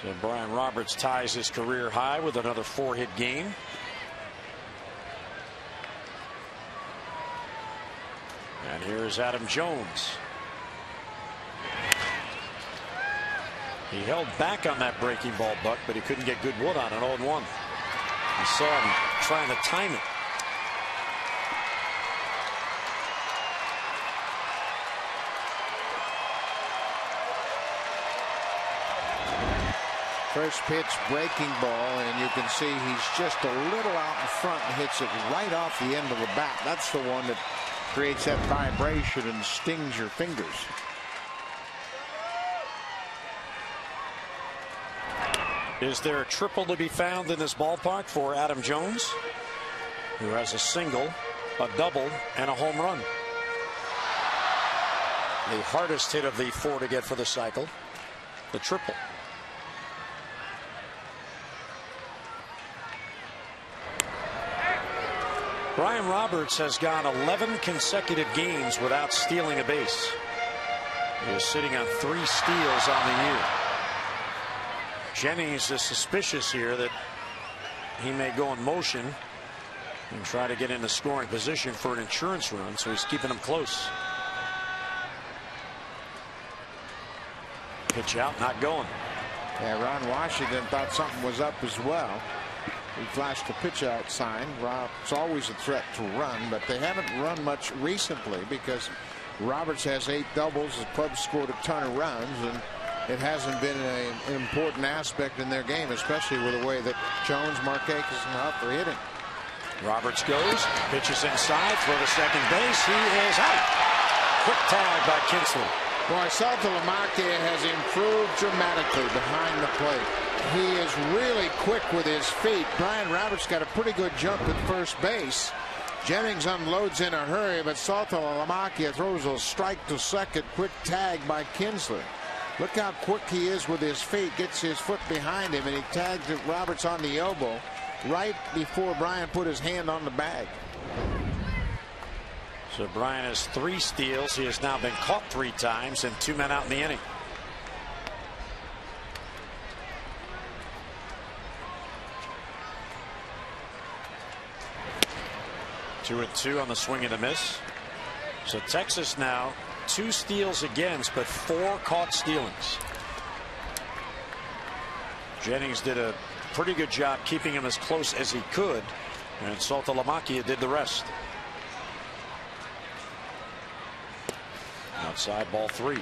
So Brian Roberts ties his career high with another 4-hit game. And here's Adam Jones. He held back on that breaking ball, Buck, but he couldn't get good wood on it. 0-1. You saw him trying to time it. First pitch, breaking ball, and you can see he's just a little out in front and hits it right off the end of the bat. That's the one that creates that vibration and stings your fingers. Is there a triple to be found in this ballpark for Adam Jones, who has a single, a double, and a home run? The hardest hit of the 4 to get for the cycle. the triple. Brian Roberts has gone 11 consecutive games without stealing a base. He is sitting on 3 steals on the year. Jennings is suspicious here that he may go in motion and try to get into scoring position for an insurance run, so he's keeping him close. Pitch out, not going. Yeah, Ron Washington thought something was up as well. He flashed a pitch out sign. Rob's always a threat to run, but they haven't run much recently because Roberts has 8 doubles. The club scored a ton of runs, and it hasn't been an important aspect in their game, especially with the way that Jones, Markakis, and Huff are hitting. Roberts goes, pitches inside, throw to second base. He is out. Quick tag by Kinsler. Boy, Saltalamacchia has improved dramatically behind the plate. He is really quick with his feet. Brian Roberts got a pretty good jump at first base. Jennings unloads in a hurry, but Saltalamacchia throws a strike to second. Quick tag by Kinsler. Look how quick he is with his feet. Gets his foot behind him, and he tags Roberts on the elbow right before Brian put his hand on the bag. So Brian has 3 steals. He has now been caught 3 times and 2 men out in the inning. Two and 2 on the swing and a miss. So Texas now 2 steals against, but 4 caught stealings. Jennings did a pretty good job keeping him as close as he could, and Saltalamacchia did the rest. Outside, ball 3.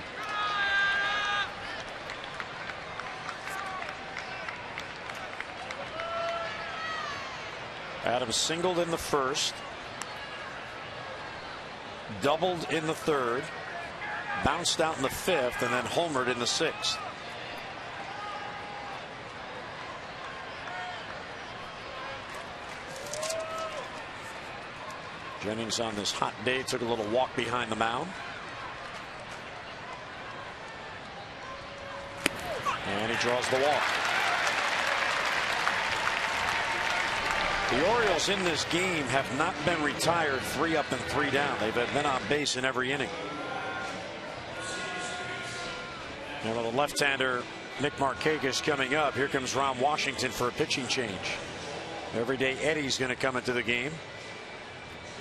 Adams singled in the first, doubled in the third, bounced out in the 5th, and then homered in the 6th. Jennings on this hot day took a little walk behind the mound. And he draws the walk. The Orioles in this game have not been retired 3 up and 3 down. They've been on base in every inning. Now the left-hander Nick Markakis coming up. Here comes Ron Washington for a pitching change. Everyday Eddie's going to come into the game.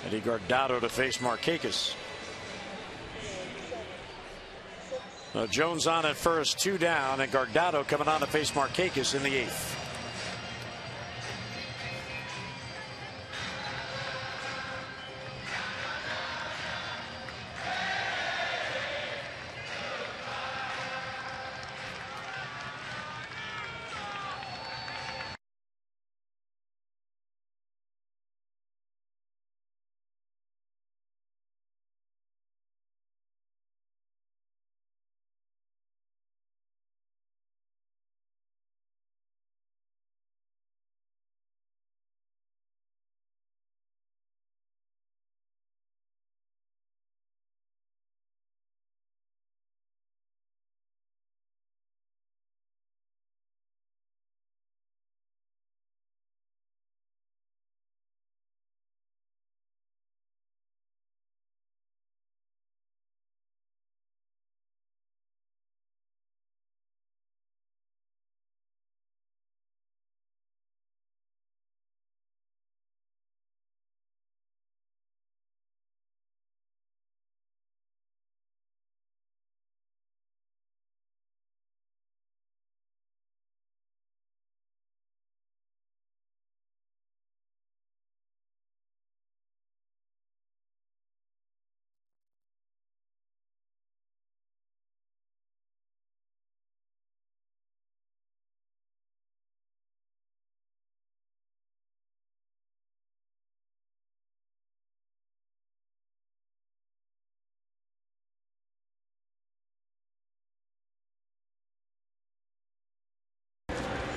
Eddie Guardado to face Markakis. Jones on at first, 2 down, and Guardado coming on to face Markakis in the 8th.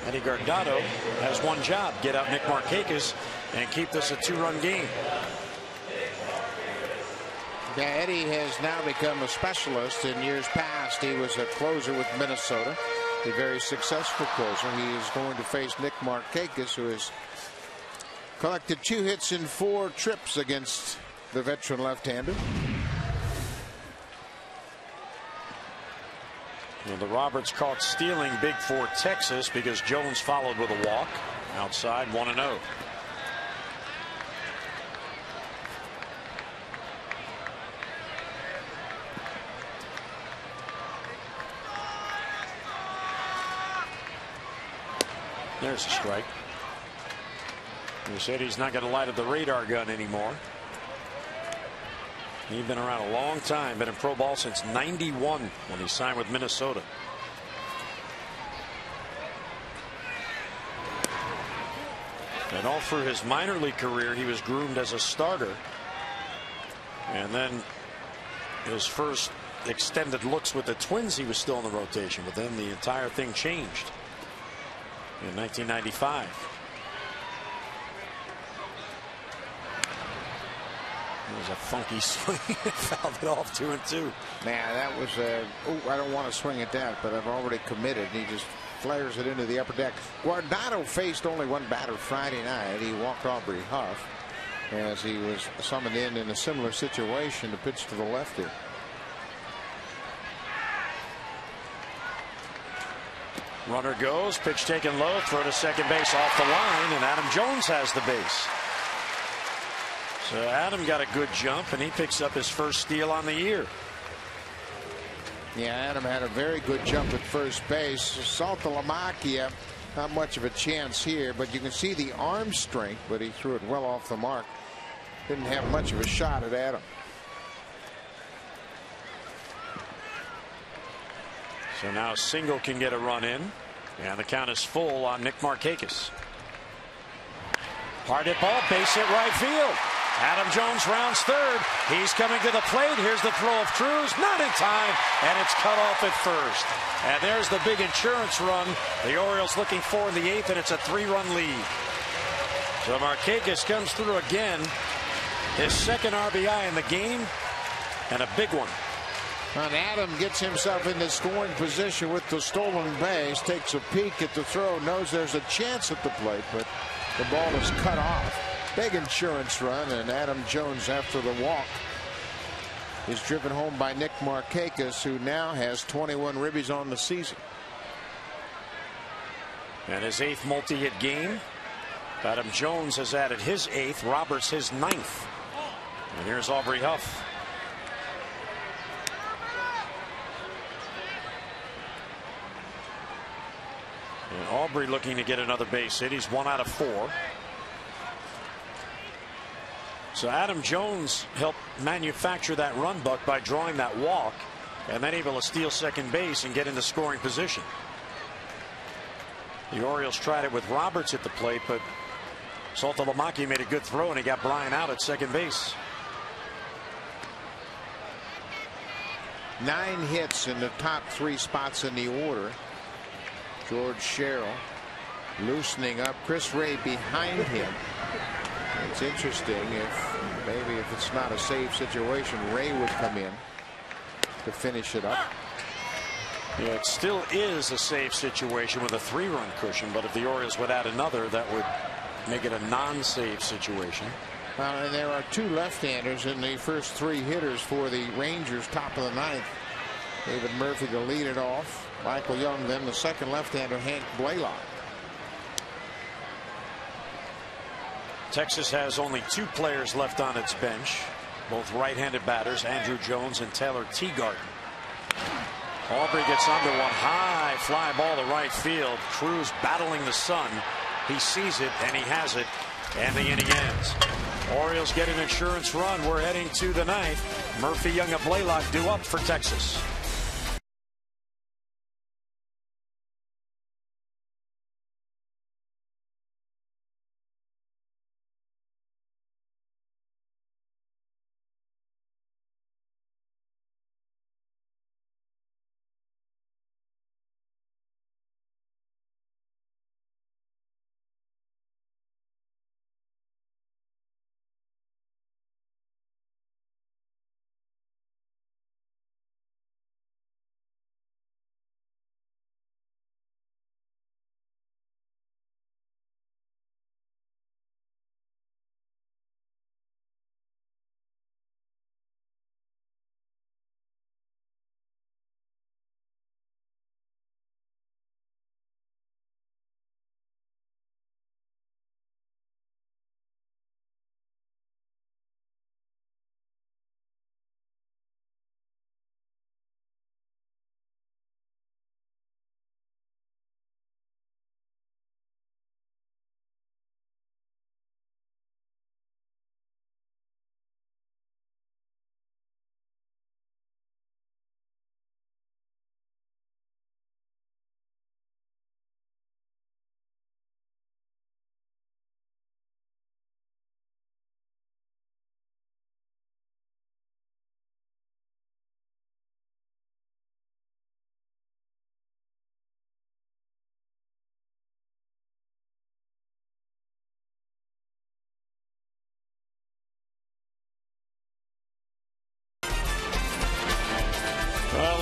Eddie Guardado has one job: get out Nick Markakis and keep this a 2-run game. Yeah, Eddie has now become a specialist. In years past, he was a closer with Minnesota. a very successful closer. He is going to face Nick Markakis, who has collected 2 hits in 4 trips against the veteran left-hander. Well, the Roberts caught stealing big for Texas because Jones followed with a walk. Outside 1-0. There's a strike. He said he's not going to light up the radar gun anymore. He's been around a long time, been in pro ball since '91 when he signed with Minnesota. And all through his minor league career, he was groomed as a starter. And then his first extended looks with the Twins, he was still in the rotation. But then the entire thing changed in 1995. It was a funky swing. Fouled it off 2-2. Man, that was I don't want to swing at that, but I've already committed. And he just flares it into the upper deck. Guardado faced only one batter Friday night. He walked Aubrey Huff as he was summoned in a similar situation to pitch to the lefty. Runner goes, pitch taken low, throw to second base off the line, and Adam Jones has the base. So Adam got a good jump, and he picks up his first steal on the year. Yeah, Adam had a very good jump at first base. Saltalamacchia, not much of a chance here, but you can see the arm strength, but he threw it well off the mark. Didn't have much of a shot at Adam. So now Single can get a run in, and the count is full on Nick Markakis. Hard hit ball, base hit right field. Adam Jones rounds third. He's coming to the plate. Here's the throw of Cruz, not in time, and it's cut off at first. And there's the big insurance run the Orioles looking for in the 8th, and it's a 3-run lead. So Markakis comes through again, his second RBI in the game, and a big one. And Adam gets himself into scoring position with the stolen base, takes a peek at the throw, knows there's a chance at the plate, but the ball is cut off. Big insurance run, and Adam Jones, after the walk, is driven home by Nick Markakis, who now has 21 ribbies on the season. And his 8th multi-hit game. Adam Jones has added his 8th, Roberts his 9th. And here's Aubrey Huff. And Aubrey looking to get another base hit. He's 1 out of 4. So Adam Jones helped manufacture that run, Buck, by drawing that walk and then able to steal second base and get into scoring position. The Orioles tried it with Roberts at the plate, but Saltalamacchia made a good throw and he got Bryan out at second base. 9 hits in the top 3 spots in the order. George Sherrill loosening up. Chris Ray behind him. It's interesting if it's not a save situation, Ray would come in to finish it up. Yeah, it still is a save situation with a 3-run cushion, but if the Orioles would add another, that would make it a non-save situation. And there are 2 left-handers in the first 3 hitters for the Rangers, top of the 9th. David Murphy to lead it off. Michael Young, then the second left-hander, Hank Blaylock. Texas has only 2 players left on its bench, both right-handed batters, Andrew Jones and Taylor Teagarden. Aubrey gets under one high fly ball to right field. Cruz battling the sun. He sees it and he has it, and the inning ends. Orioles get an insurance run. We're heading to the 9th. Murphy, Young, and Blaylock due up for Texas.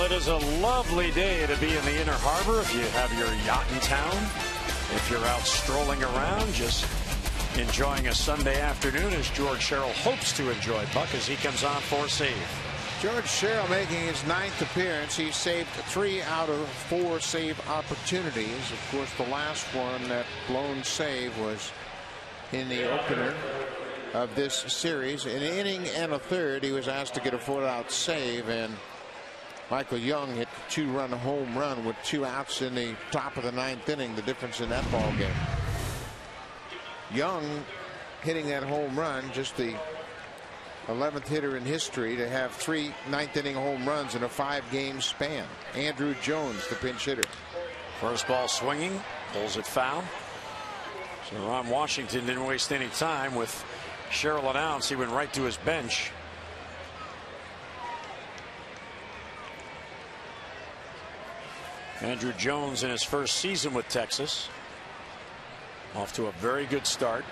it is a lovely day to be in the Inner Harbor if you have your yacht in town. If you're out strolling around, just enjoying a Sunday afternoon as George Sherrill hopes to enjoy Buck as he comes on for a save. George Sherrill making his 9th appearance. He saved 3 out of 4 save opportunities. Of course, the last one, that blown save, was in the opener of this series. In an inning and a third, he was asked to get a 4-out save, and Michael Young hit a 2-run home run with 2 outs in the top of the 9th inning. The difference in that ball game. Young hitting that home run, just the 11th hitter in history to have 3 9th-inning home runs in a 5-game span. Andrew Jones, the pinch hitter. First ball swinging, pulls it foul. So Ron Washington didn't waste any time with Sherrill announced. He went right to his bench. Andrew Jones in his first season with Texas. Off to a very good start.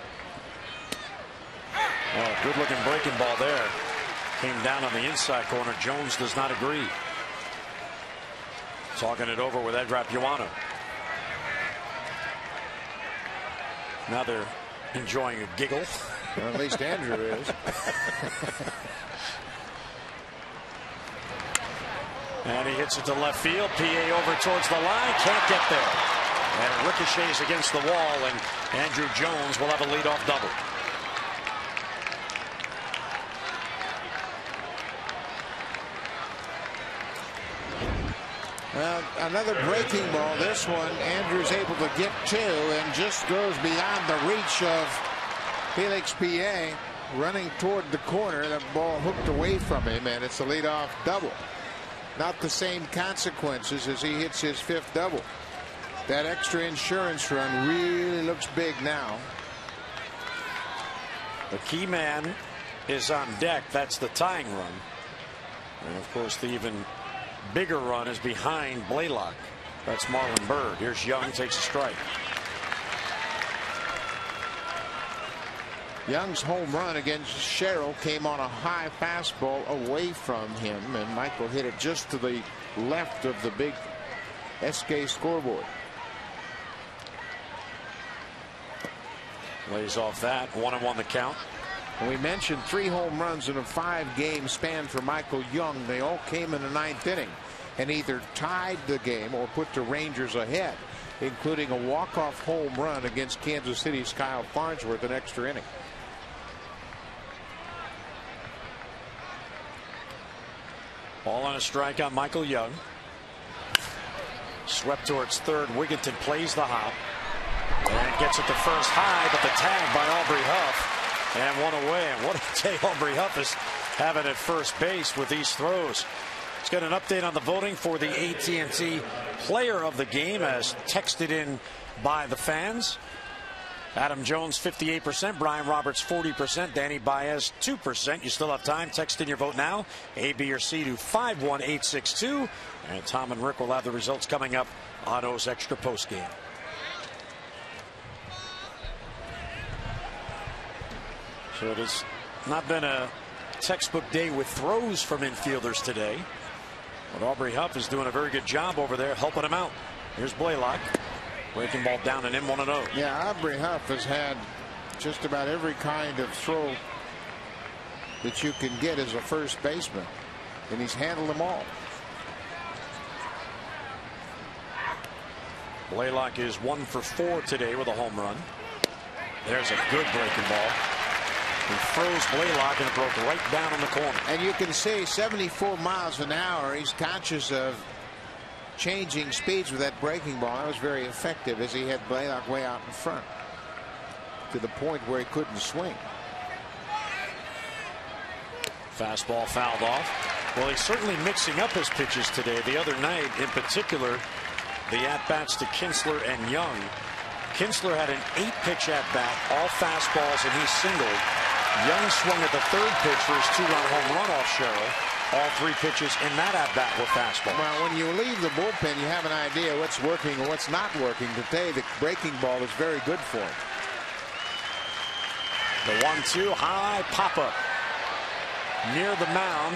Oh, good looking breaking ball there. Came down on the inside corner. Jones does not agree. Talking it over with Ed Rapuano. Now they're enjoying a giggle. Well, at least Andrew is. And he hits it to left field. PA over towards the line. Can't get there. And it ricochets against the wall, and Andrew Jones will have a leadoff double. Well, another breaking ball. This one Andrew's able to get to and just goes beyond the reach of Felix PA, running toward the corner. The ball hooked away from him, and it's a leadoff double. Not the same consequences as he hits his 5th double. That extra insurance run really looks big now. The key man is on deck. That's the tying run. And of course, the even bigger run is behind Blaylock. That's Marlon Byrd. Here's Young, takes a strike. Young's home run against Sherrill came on a high fastball away from him, and Michael hit it just to the left of the big SK scoreboard. Lays off that. 1-1 the count. And we mentioned 3 home runs in a 5-game span for Michael Young. They all came in the 9th inning and either tied the game or put the Rangers ahead, including a walk-off home run against Kansas City's Kyle Farnsworth in extra inning. Ball on a strike on Michael Young. Swept towards third. Wigginton plays the hop and gets it to first high, but the tag by Aubrey Huff and one away. And what a day Aubrey Huff is having at first base with these throws. Let's get an update on the voting for the AT&T Player of the Game as texted in by the fans. Adam Jones 58%, Brian Roberts 40%, Danny Baez 2%. You still have time. Text in your vote now. A, B, or C to 51862. And Tom and Rick will have the results coming up on O's Extra Post Game. So it has not been a textbook day with throws from infielders today. But Aubrey Huff is doing a very good job over there helping him out. Here's Blaylock. Breaking ball down and in 1-0. Yeah, Aubrey Huff has had just about every kind of throw that you can get as a first baseman, and he's handled them all. Blaylock is 1 for 4 today with a home run. There's a good breaking ball. He throws Blaylock and it broke right down in the corner. And you can see 74 miles an hour. He's conscious of changing speeds with that breaking ball. That was very effective as he had Blaylock way out in front to the point where he couldn't swing. Fastball fouled off. Well, he's certainly mixing up his pitches today. The other night in particular, the at-bats to Kinsler and Young. Kinsler had an 8-pitch at-bat, all fastballs, and he singled. Young swung at the 3rd pitch for his 2-run home run off Sherrill. All 3 pitches in that at-bat were fastballs. Well, when you leave the bullpen, you have an idea what's working and what's not working. Today, the breaking ball is very good for him. The 1-2 high pop-up near the mound.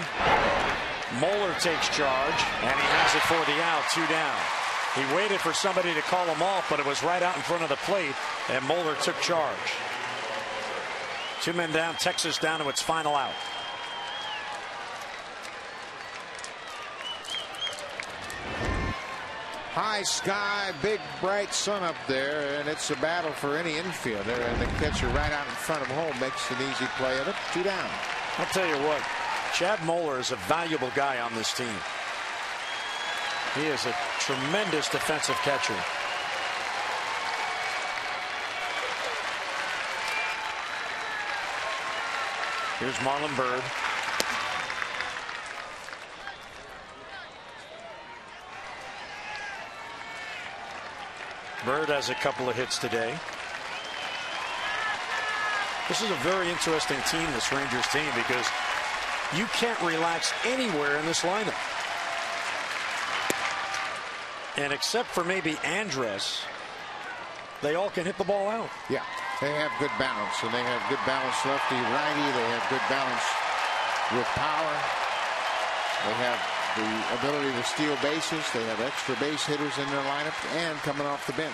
Moeller takes charge, and he has it for the out, 2 down. He waited for somebody to call him off, but it was right out in front of the plate, and Moeller took charge. 2 men down, Texas down to its final out. High sky, big bright sun up there, and it's a battle for any infielder, and the catcher right out in front of home makes an easy play of it. 2 down. I'll tell you what, Chad Moeller is a valuable guy on this team. He is a tremendous defensive catcher. Here's Marlon Byrd. Byrd has a couple of hits today. This is a very interesting team, this Rangers team, because you can't relax anywhere in this lineup. And except for maybe Andres, they all can hit the ball out. Yeah, they have good balance, and they have good balance lefty righty. They have good balance with power. They have the ability to steal bases. They have extra base hitters in their lineup and coming off the bench.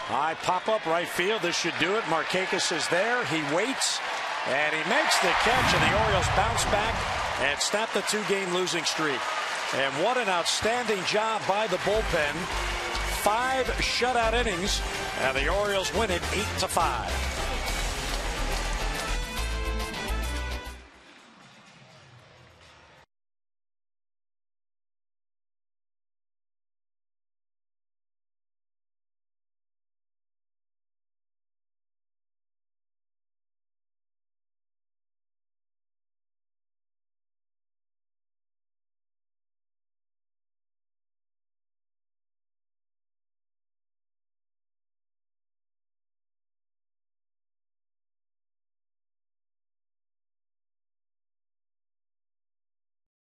High pop up right field. This should do it. Markakis is there. He waits and he makes the catch, and the Orioles bounce back and stop the 2-game losing streak. And what an outstanding job by the bullpen. 5 shutout innings, and the Orioles win it 8-5.